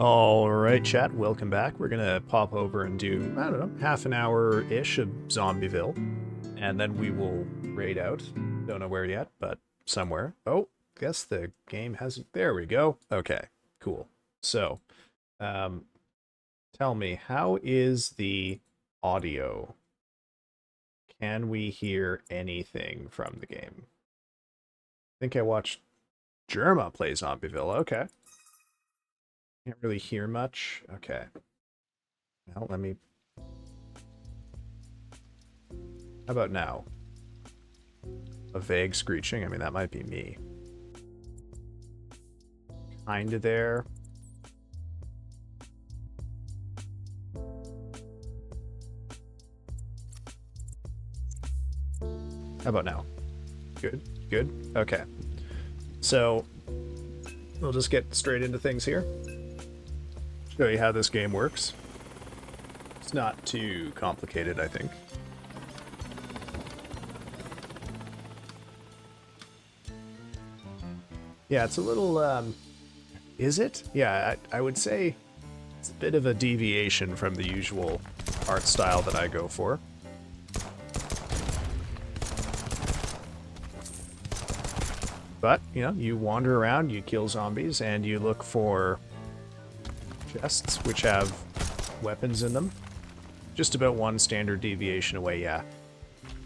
All right, chat, welcome back. We're gonna pop over and do, I don't know, half an hour-ish of Zombieville, and then we will raid out. Don't know where yet, but somewhere. Oh, guess the game hasn't... There we go. Okay, cool. So, tell me, how is the audio? Can we hear anything from the game? I think I watched Germa play Zombieville. Okay. Can't really hear much. Okay. Now let me... How about now? A vague screeching? I mean, that might be me. Kinda there. How about now? Good, good. Okay. So, we'll just get straight into things here. Show you how this game works. It's not too complicated, I think. Yeah, it's a little, is it? Yeah, I would say it's a bit of a deviation from the usual art style that I go for. But, you know, you wander around, you kill zombies, and you look for chests which have weapons in them. Just about one standard deviation away, yeah.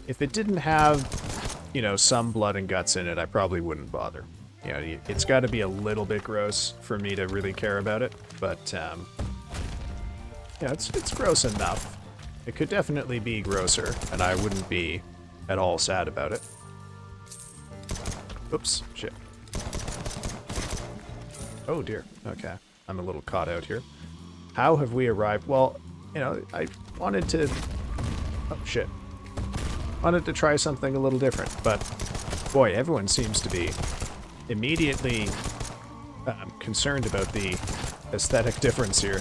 If it didn't have, you know, some blood and guts in it, I probably wouldn't bother. You know, it's got to be a little bit gross for me to really care about it, but, yeah, it's gross enough. It could definitely be grosser, and I wouldn't be at all sad about it. Oops, shit. Oh dear, okay. I'm a little caught out here. How have we arrived? Well, you know, I wanted to... Oh, shit. Wanted to try something a little different, but boy, everyone seems to be immediately concerned about the aesthetic difference here.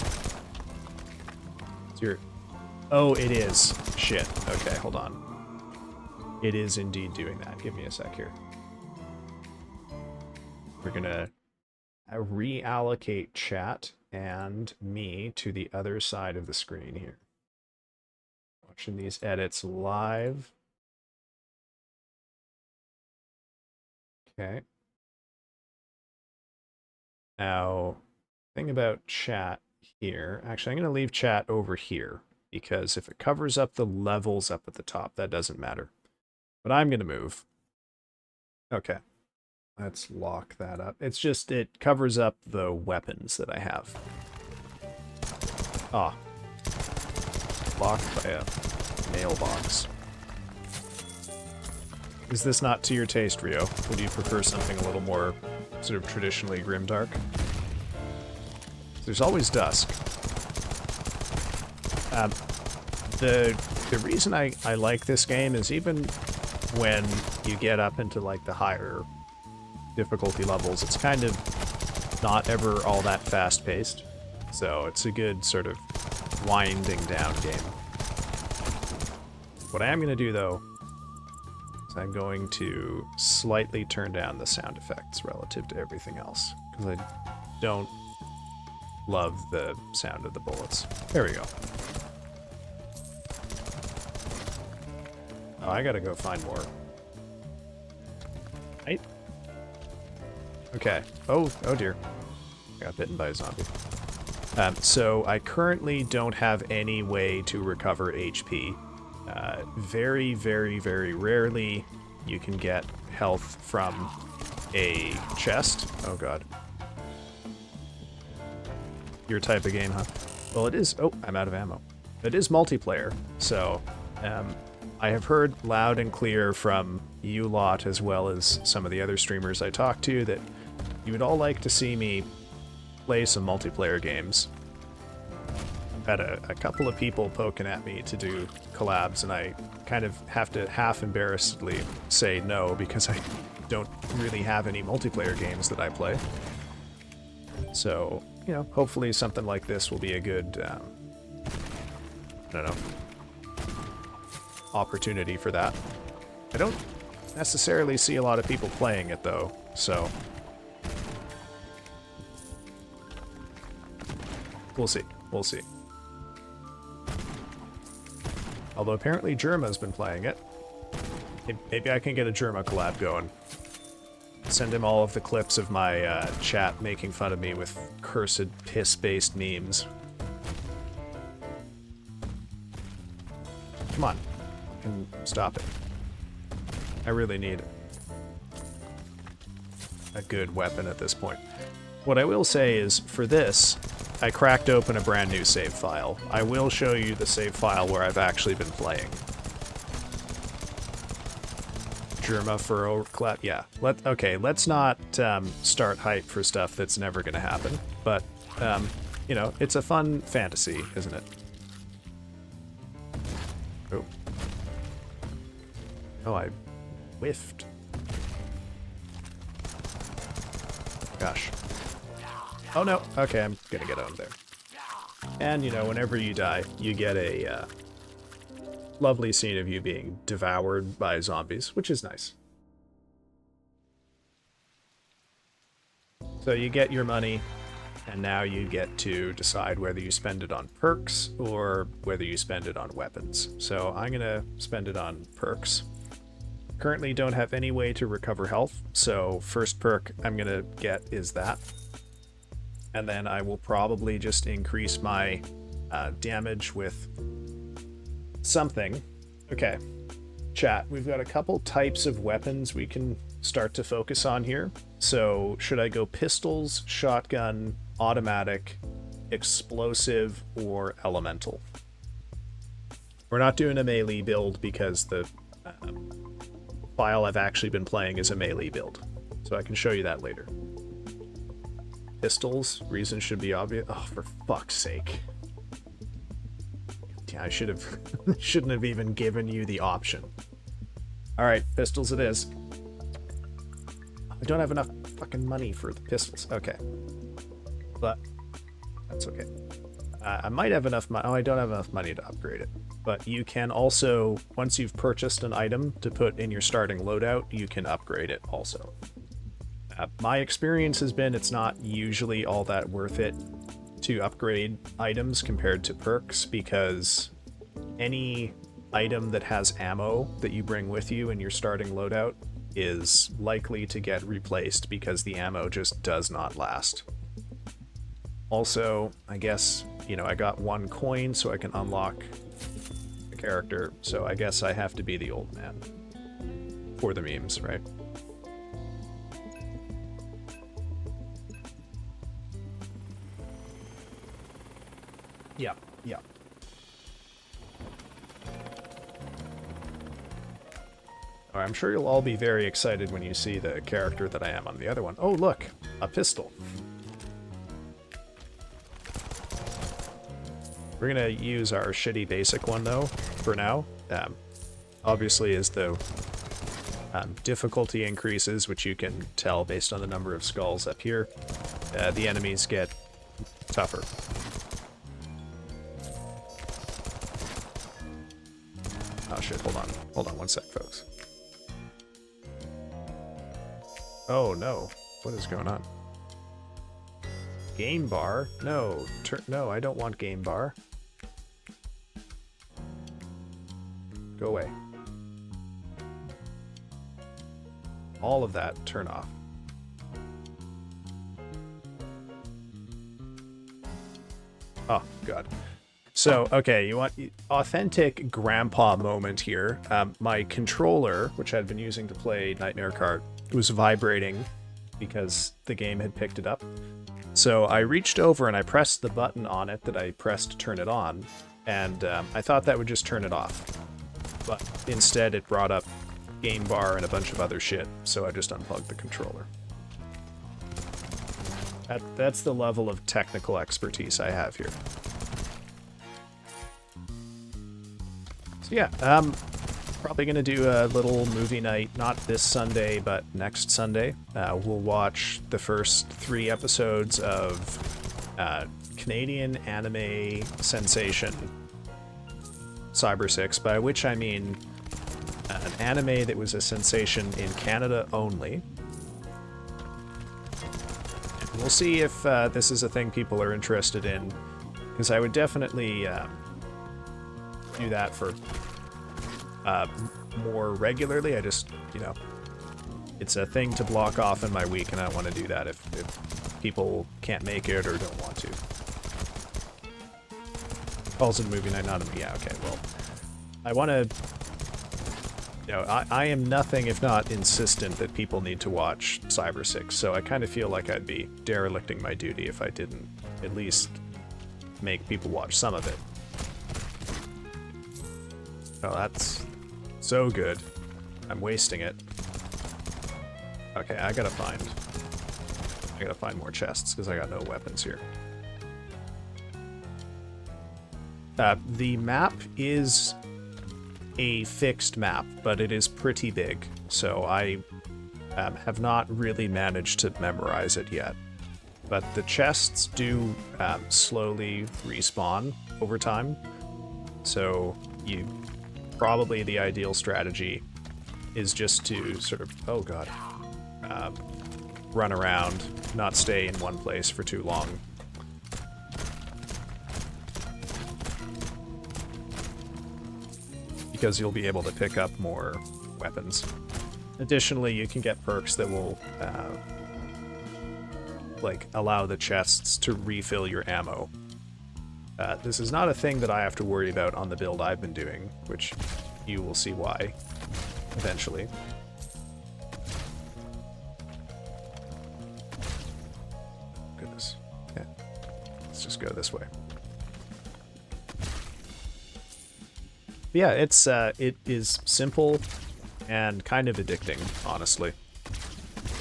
Oh, it is. Shit. Okay, hold on. It is indeed doing that. Give me a sec here. We're gonna reallocate chat and me to the other side of the screen here. Watching these edits live. Okay. Now, thing about chat here, actually I'm going to leave chat over here because if it covers up the levels up at the top, that doesn't matter. But I'm going to move. Okay. Let's lock that up. It's just, it covers up the weapons that I have. Ah. Locked by a mailbox. Is this not to your taste, Rio? Would you prefer something a little more sort of traditionally grimdark? There's always dusk. The reason I like this game is even when you get up into like the higher difficulty levels, it's kind of not ever all that fast-paced. So it's a good sort of winding down game. What I am going to do, though, is I'm going to slightly turn down the sound effects relative to everything else, because I don't love the sound of the bullets. There we go. Oh, I gotta go find more. Right? Okay. Oh dear. I got bitten by a zombie. So I currently don't have any way to recover HP. Very, very, very rarely you can get health from a chest. Oh god. Your type of game, huh? Well, it is... Oh, I'm out of ammo. It is multiplayer, so... I have heard loud and clear from you lot, as well as some of the other streamers I talk to, that you would all like to see me play some multiplayer games. I've had a couple of people poking at me to do collabs, and I kind of have to half-embarrassedly say no, because I don't really have any multiplayer games that I play. So, you know, hopefully something like this will be a good, I don't know, opportunity for that. I don't necessarily see a lot of people playing it, though, so... We'll see. We'll see. Although apparently Germa's been playing it. Maybe I can get a Germa collab going. Send him all of the clips of my chat making fun of me with cursed piss-based memes. Come on. Can stop it. I really need a good weapon at this point. What I will say is, for this, I cracked open a brand new save file. I will show you the save file where I've actually been playing. Germa furrow clap. Yeah. Okay, let's not start hype for stuff that's never going to happen. But, you know, it's a fun fantasy, isn't it? Oh. Oh, I whiffed. Gosh. Oh no. Okay, I'm gonna get owned there. And, you know, whenever you die, you get a lovely scene of you being devoured by zombies, which is nice. So you get your money, and now you get to decide whether you spend it on perks or whether you spend it on weapons. So I'm gonna spend it on perks. Currently don't have any way to recover health, so first perk I'm gonna get is that. And then I will probably just increase my damage with something. Okay, chat, we've got a couple types of weapons we can start to focus on here. So should I go pistols, shotgun, automatic, explosive, or elemental? We're not doing a melee build because the file I've actually been playing is a melee build. So I can show you that later. Pistols, reason should be obvious. Oh, for fuck's sake. Yeah, I shouldn't have even given you the option. Alright, pistols it is. I don't have enough fucking money for the pistols. Okay. But that's okay. I might have enough money. Oh, I don't have enough money to upgrade it. But you can also, once you've purchased an item to put in your starting loadout, you can upgrade it also. My experience has been it's not usually all that worth it to upgrade items compared to perks, because any item that has ammo that you bring with you in your starting loadout is likely to get replaced because the ammo just does not last. Also, I guess, you know, I got 1 coin so I can unlock a character, so I guess I have to be the old man. For the memes, right? Yeah, yeah. I'm sure you'll all be very excited when you see the character that I am on the other one. Oh, look, a pistol. We're gonna use our shitty basic one, though, for now. Obviously, as the difficulty increases, which you can tell based on the number of skulls up here, the enemies get tougher. Oh shit, hold on 1 sec, folks. Oh no, what is going on? Game bar? No, no, I don't want game bar. Go away. All of that, turn off. Oh, God. So, okay, you want authentic grandpa moment here. My controller, which I'd been using to play Nightmare Kart, was vibrating because the game had picked it up. So I reached over and I pressed the button on it that I pressed to turn it on, and I thought that would just turn it off. But instead it brought up game bar and a bunch of other shit, so I just unplugged the controller. That's the level of technical expertise I have here. So yeah, probably gonna do a little movie night, not this Sunday, but next Sunday. We'll watch the first 3 episodes of Canadian anime sensation Cyber 6, by which I mean an anime that was a sensation in Canada only. We'll see if this is a thing people are interested in Because I would definitely do that for more regularly. I just, you know, it's a thing to block off in my week, and I don't want to do that if people can't make it or don't want to. Calls it movie night, not a... Yeah, okay, well, I want to... You know, I am nothing if not insistent that people need to watch Cyber 6, so I kind of feel like I'd be derelicting my duty if I didn't at least make people watch some of it. Oh, that's so good. I'm wasting it. Okay, I gotta find more chests, because I got no weapons here. The map is a fixed map, but it is pretty big, so I have not really managed to memorize it yet. But the chests do slowly respawn over time, so probably the ideal strategy is just to sort of, oh god, run around, not stay in one place for too long. Because you'll be able to pick up more weapons. Additionally, you can get perks that will like allow the chests to refill your ammo. This is not a thing that I have to worry about on the build I've been doing, which you will see why eventually. Goodness. Yeah. Let's just go this way. Yeah, it is simple and kind of addicting, honestly.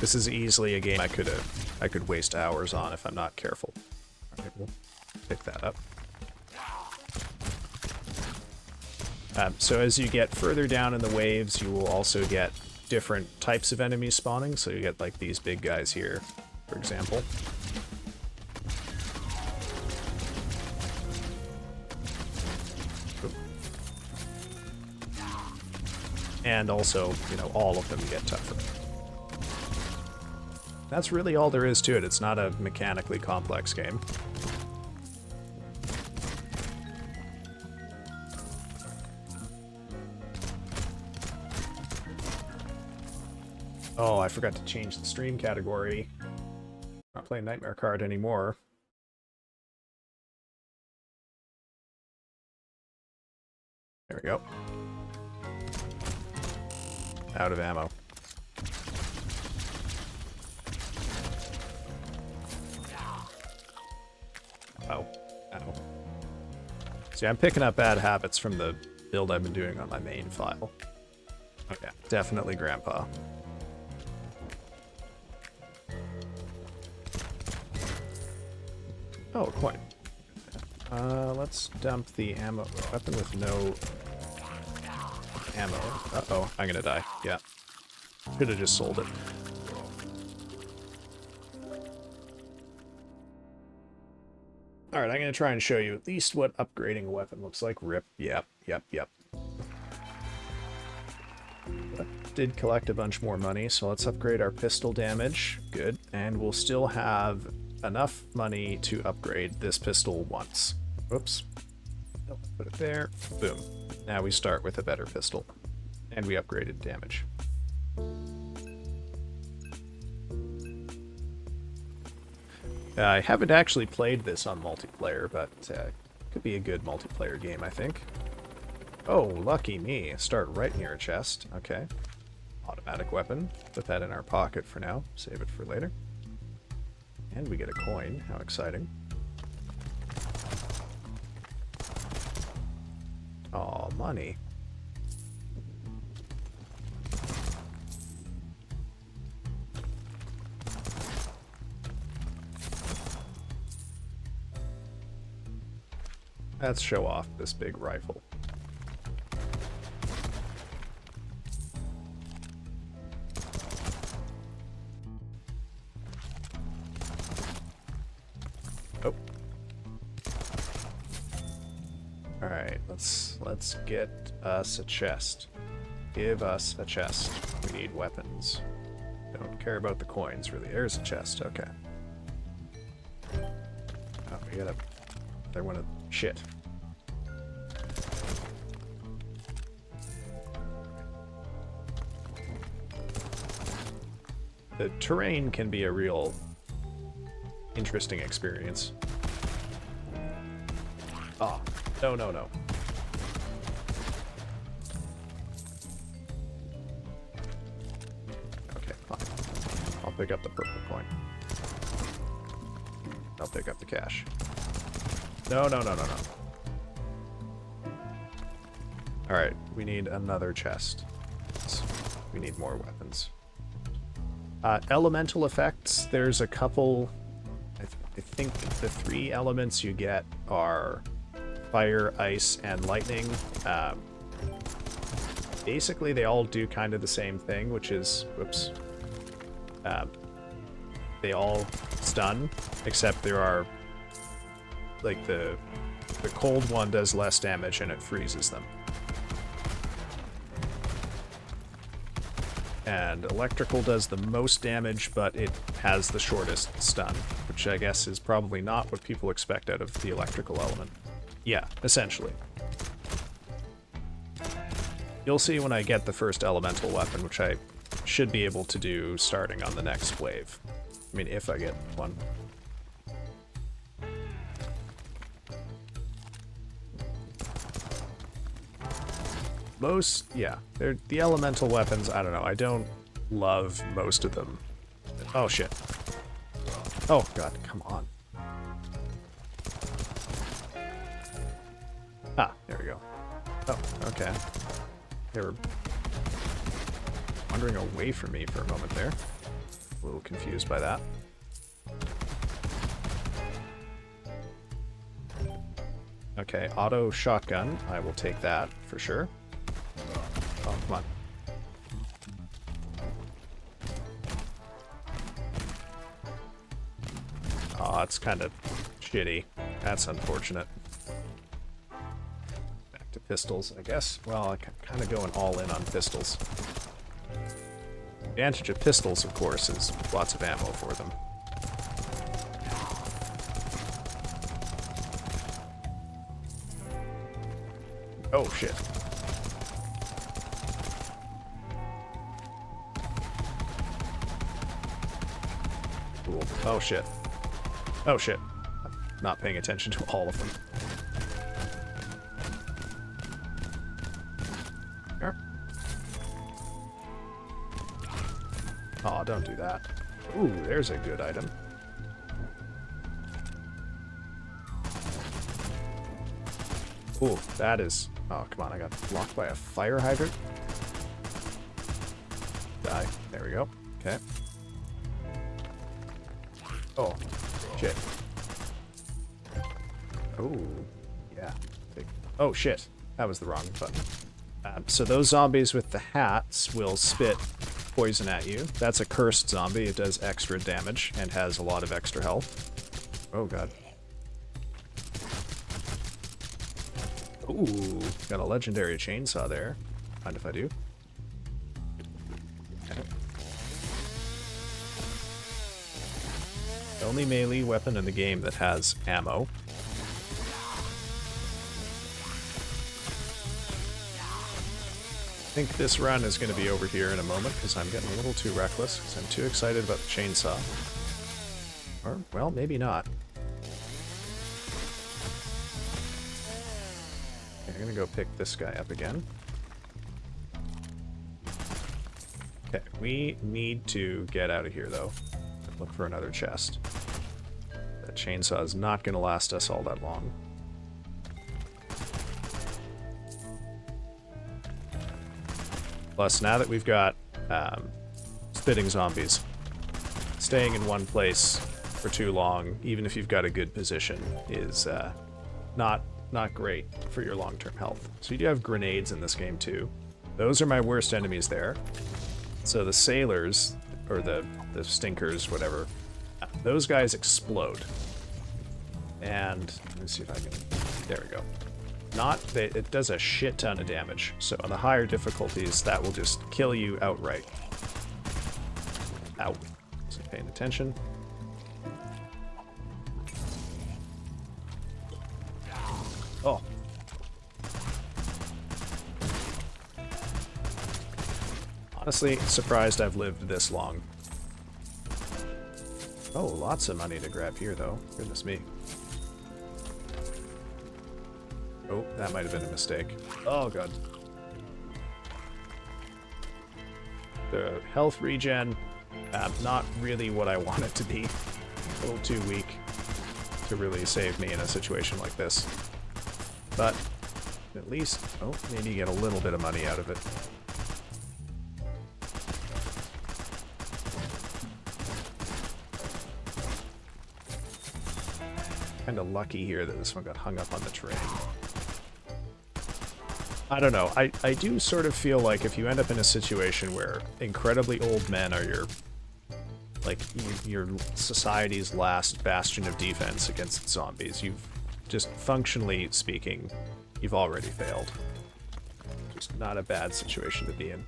This is easily a game I could waste hours on if I'm not careful. Alright, we'll pick that up. So as you get further down in the waves, you will also get different types of enemies spawning. So you get like these big guys here, for example. And also, you know, all of them get tougher. That's really all there is to it. It's not a mechanically complex game. Oh, I forgot to change the stream category. Not playing Nightmare Kart anymore. There we go. Out of ammo. Oh. Ow. See, I'm picking up bad habits from the build I've been doing on my main file. Okay, definitely Grandpa. Oh, a coin. Let's dump the ammo. Weapon with no ammo. Uh-oh, I'm gonna die. Yeah. Could have just sold it. Alright, I'm gonna try and show you at least what upgrading a weapon looks like. Rip. Yep. Did collect a bunch more money, so let's upgrade our pistol damage. Good. And we'll still have enough money to upgrade this pistol once. Whoops. Put it there. Boom. Now we start with a better pistol. And we upgraded damage. I haven't actually played this on multiplayer, but could be a good multiplayer game, I think. Oh, lucky me. Start right near a chest. Okay. Automatic weapon. Put that in our pocket for now. Save it for later. And we get a coin. How exciting. Oh, money. Let's show off this big rifle. Oh. Alright, let's get us a chest. Give us a chest. We need weapons. Don't care about the coins, really. There's a chest, okay. Oh, we gotta I want to... Shit. The terrain can be a real interesting experience. Oh, no, no, no. Okay, fine. I'll pick up the purple coin. I'll pick up the cash. No, no, no, no, no. Alright, we need another chest. We need more weapons. Elemental effects, there's a couple... I think the 3 elements you get are fire, ice, and lightning. Basically, they all do kind of the same thing, which is... Whoops. They all stun, except there are... Like, the cold one does less damage and it freezes them. And electrical does the most damage, but it has the shortest stun, which I guess is probably not what people expect out of the electrical element. Yeah, essentially. You'll see when I get the first elemental weapon, which I should be able to do starting on the next wave. I mean, if I get one. Most, yeah, they're the elemental weapons. I don't know. I don't love most of them. Oh shit. Oh god, come on. Ah, there we go. Oh, okay. They were wandering away from me for a moment there. A little confused by that. Okay, auto shotgun. I will take that for sure. Oh, come on. Oh, it's kind of shitty. That's unfortunate. Back to pistols, I guess. Well, I'm kind of going all in on pistols. The advantage of pistols, of course, is lots of ammo for them. Oh, shit. Cool. Oh, shit. Oh, shit. I'm not paying attention to all of them. Here. Oh, don't do that. Ooh, there's a good item. Ooh, that is... Oh, come on, I got blocked by a fire hydrant. Die. There we go. Okay. Oh, shit. Oh, yeah. Oh, shit. That was the wrong button. So those zombies with the hats will spit poison at you. That's a cursed zombie. It does extra damage and has a lot of extra health. Oh, God. Ooh, got a legendary chainsaw there. Mind if I do? Okay. The only melee weapon in the game that has ammo. I think this run is going to be over here in a moment because I'm getting a little too reckless because I'm too excited about the chainsaw. Or, well, maybe not. Okay, I'm going to go pick this guy up again. Okay, we need to get out of here, though. Look for another chest. That chainsaw is not going to last us all that long. Plus, now that we've got spitting zombies, staying in one place for too long, even if you've got a good position, is not great for your long-term health. So you do have grenades in this game too. Those are my worst enemies there. So the sailors, or the stinkers, whatever, those guys explode. And let me see if I can... There we go. It does a shit ton of damage. So on the higher difficulties, that will just kill you outright. Ow. Wasn't paying attention. Honestly, surprised I've lived this long. Oh, lots of money to grab here, though. Goodness me. Oh, that might have been a mistake. Oh, God. The health regen, not really what I want it to be. A little too weak to really save me in a situation like this. But at least, oh, maybe get a little bit of money out of it. Kind of lucky here that this one got hung up on the terrain. I don't know. I do sort of feel like if you end up in a situation where incredibly old men are your society's last bastion of defense against zombies, you've just functionally speaking, you've already failed. Just not a bad situation to be in.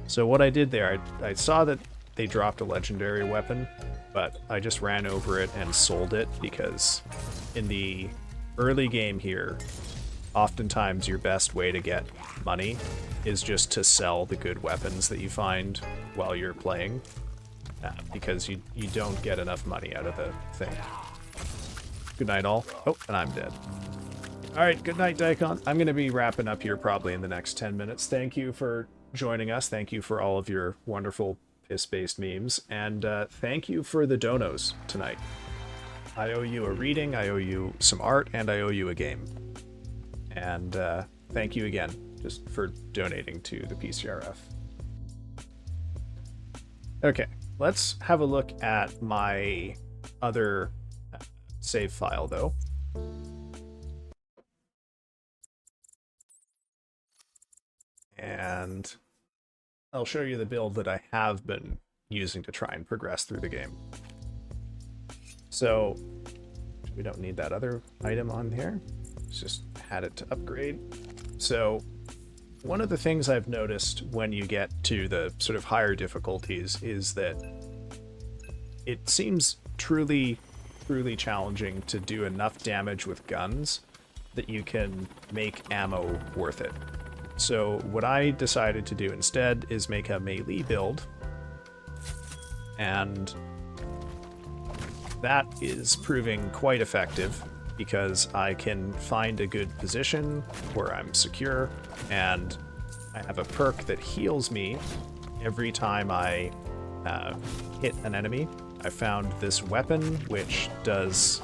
So what I did there, I saw that they dropped a legendary weapon, but I just ran over it and sold it because in the early game here, oftentimes your best way to get money is just to sell the good weapons that you find while you're playing, because you don't get enough money out of the thing. Good night, all. Oh, and I'm dead. Alright, good night, Daikon. I'm going to be wrapping up here probably in the next 10 minutes. Thank you for joining us. Thank you for all of your wonderful piss-based memes. And thank you for the donos tonight. I owe you a reading, I owe you some art, and I owe you a game. And thank you again just for donating to the PCRF. Okay, let's have a look at my other save file, though. And I'll show you the build that I have been using to try and progress through the game. So, we don't need that other item on here. Let's just add it to upgrade. So, one of the things I've noticed when you get to the sort of higher difficulties is that it seems truly challenging to do enough damage with guns that you can make ammo worth it. So what I decided to do instead is make a melee build, and that is proving quite effective because I can find a good position where I'm secure, and I have a perk that heals me every time I hit an enemy. I found this weapon which does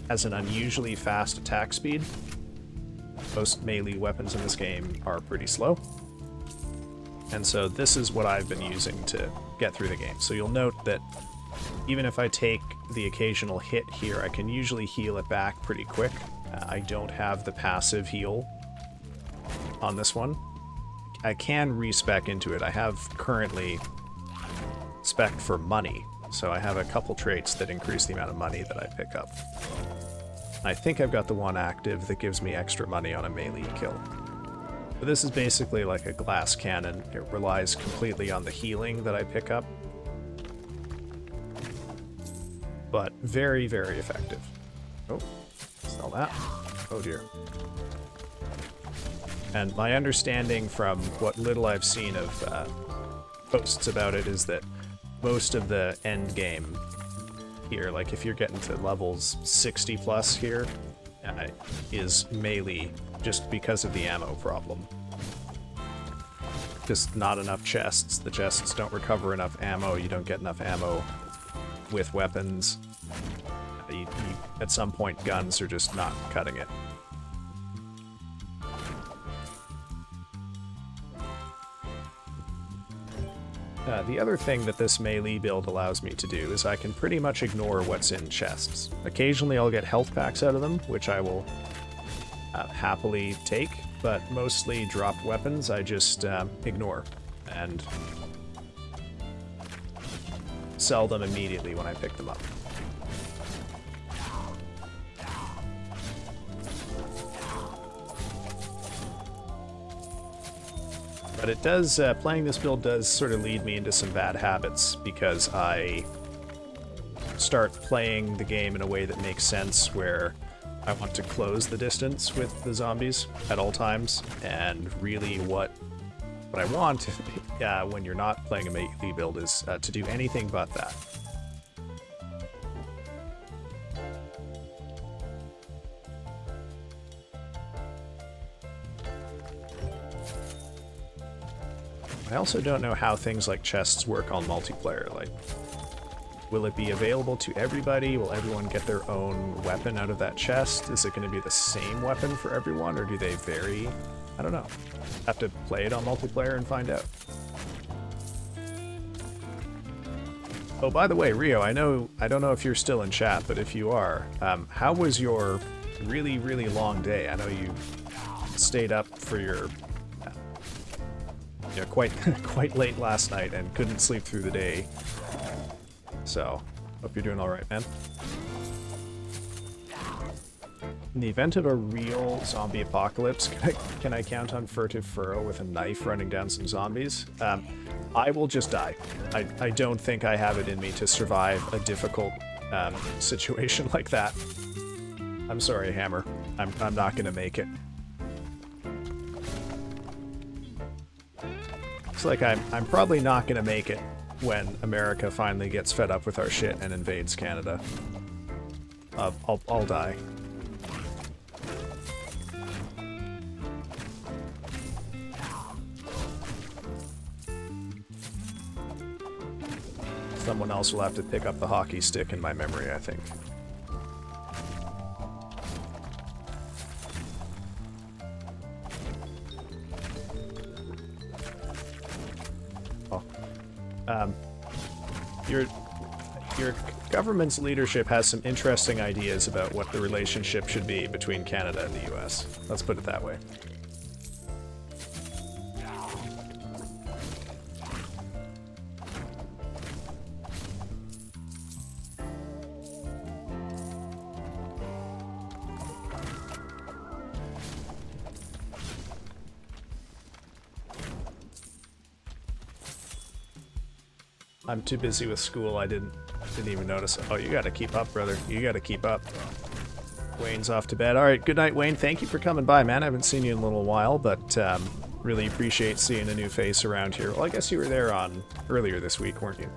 has an unusually fast attack speed. Most melee weapons in this game are pretty slow. And so this is what I've been using to get through the game. So you'll note that even if I take the occasional hit here, I can usually heal it back pretty quick. I don't have the passive heal on this one. I can respec into it. I have currently spec for money, so I have a couple traits that increase the amount of money that I pick up. I think I've got the one active that gives me extra money on a melee kill. But this is basically like a glass cannon. It relies completely on the healing that I pick up. But very, very effective. Oh, sell that. Oh dear. And my understanding from what little I've seen of posts about it is that most of the end game here, like if you're getting to levels 60 plus here, is melee just because of the ammo problem. Just not enough chests. The chests don't recover enough ammo. You don't get enough ammo with weapons. At some point, guns are just not cutting it. The other thing that this melee build allows me to do is I can pretty much ignore what's in chests. Occasionally I'll get health packs out of them, which I will happily take, but mostly dropped weapons I just ignore and sell them immediately when I pick them up. But it does, playing this build does sort of lead me into some bad habits because I start playing the game in a way that makes sense where I want to close the distance with the zombies at all times, and really what What I want when you're not playing a melee build is to do anything but that. I also don't know how things like chests work on multiplayer. Like, will it be available to everybody? Will everyone get their own weapon out of that chest? Is it going to be the same weapon for everyone, or do they vary? I don't know. Have to play it on multiplayer and find out. Oh, by the way, Rio, I don't know if you're still in chat, but if you are, how was your really, really long day? I know you stayed up for your quite late last night and couldn't sleep through the day. So, hope you're doing all right, man. In the event of a real zombie apocalypse, can I count on Furtive Furrow with a knife running down some zombies? I will just die. I don't think I have it in me to survive a difficult situation like that. I'm sorry, Hammer. I'm not gonna make it. Looks like I'm probably not gonna make it when America finally gets fed up with our shit and invades Canada. I'll die. Someone else will have to pick up the hockey stick in my memory, I think. Your government's leadership has some interesting ideas about what the relationship should be between Canada and the US. Let's put it that way. I'm too busy with school, I didn't even notice it. Oh, you gotta keep up, brother. You gotta keep up. Wayne's off to bed. Alright, good night, Wayne. Thank you for coming by, man. I haven't seen you in a little while, but really appreciate seeing a new face around here. Well, I guess you were there on earlier this week, weren't you?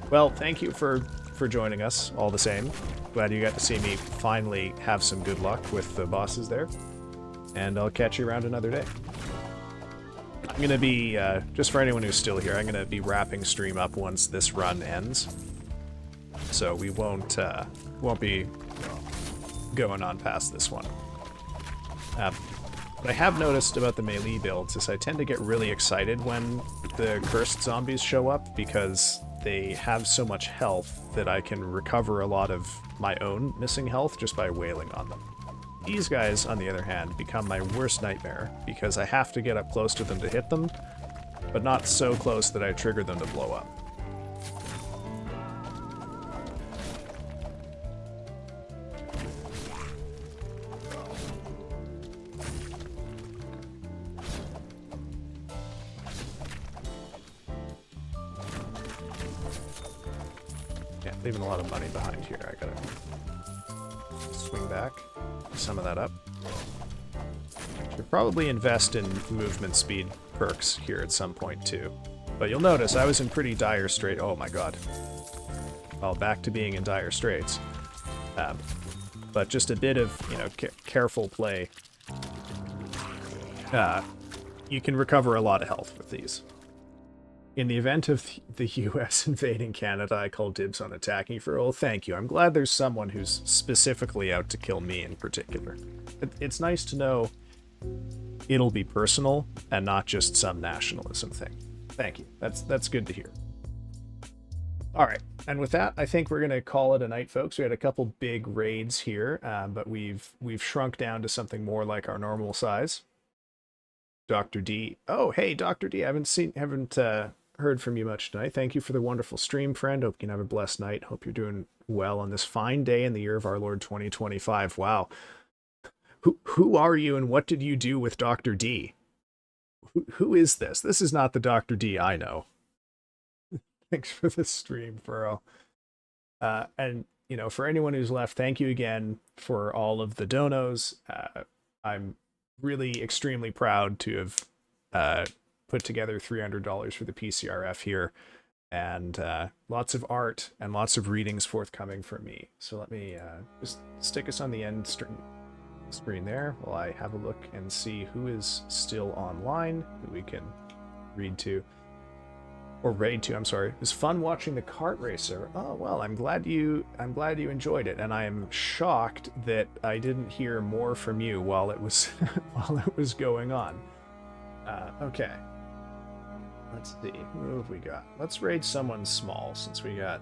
Well, thank you for joining us, all the same. Glad you got to see me finally have some good luck with the bosses there. And I'll catch you around another day. I'm going to be, just for anyone who's still here, I'm going to be wrapping stream up once this run ends. So we won't be going on past this one. What I have noticed about the melee builds is I tend to get really excited when the cursed zombies show up because they have so much health that I can recover a lot of my own missing health just by wailing on them. These guys, on the other hand, become my worst nightmare because I have to get up close to them to hit them, but not so close that I trigger them to blow up. Yeah, leaving a lot of money behind here. I gotta swing back. Some of that up. Should probably invest in movement speed perks here at some point too. But you'll notice I was in pretty dire straits. Oh my god. Well, back to being in dire straits. But just a bit of, careful play. You can recover a lot of health with these. In the event of the US invading Canada, I call dibs on attacking for all. Thank you. I'm glad there's someone who's specifically out to kill me in particular. It's nice to know it'll be personal and not just some nationalism thing. Thank you. That's good to hear. All right. And with that, I think we're going to call it a night, folks. We had a couple big raids here, but we've shrunk down to something more like our normal size. Dr. D. Oh, hey, Dr. D. I haven't heard from you much tonight. Thank you for the wonderful stream, friend. Hope you can have a blessed night. Hope you're doing well on this fine day in the year of our Lord 2025. Wow. Who are you and what did you do with Dr. D? Who is this? This is not the Dr. D I know. Thanks for the stream, Furrow. And, for anyone who's left, thank you again for all of the donos. I'm really extremely proud to have put together $300 for the PCRF here, and lots of art and lots of readings forthcoming from me. So let me just stick us on the end screen there while I have a look and see who is still online, who we can read to. Or raid to, I'm sorry. It was fun watching the kart racer. Oh well, I'm glad you enjoyed it, and I am shocked that I didn't hear more from you while it was while it was going on. Okay. Let's see. Who have we got? Let's raid someone small since we got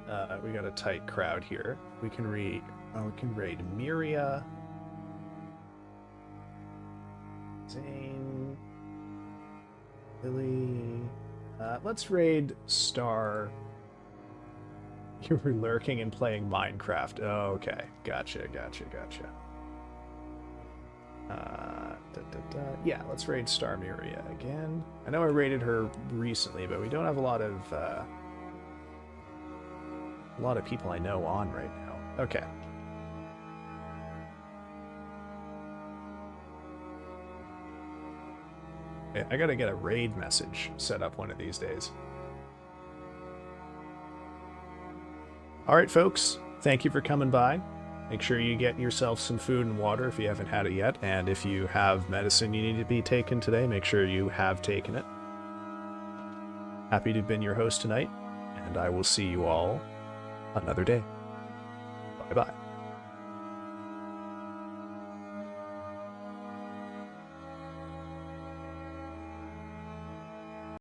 a tight crowd here. We can raid Miria, Zane, Billy. Let's raid Star. You were lurking and playing Minecraft. Oh, okay. Gotcha. Yeah, let's raid Star Miria again. I know I raided her recently, but we don't have a lot of people I know on right now. Okay. I gotta get a raid message set up one of these days. Alright, folks. Thank you for coming by. Make sure you get yourself some food and water if you haven't had it yet. And if you have medicine you need to be taken today, make sure you have taken it. Happy to have been your host tonight. And I will see you all another day. Bye-bye.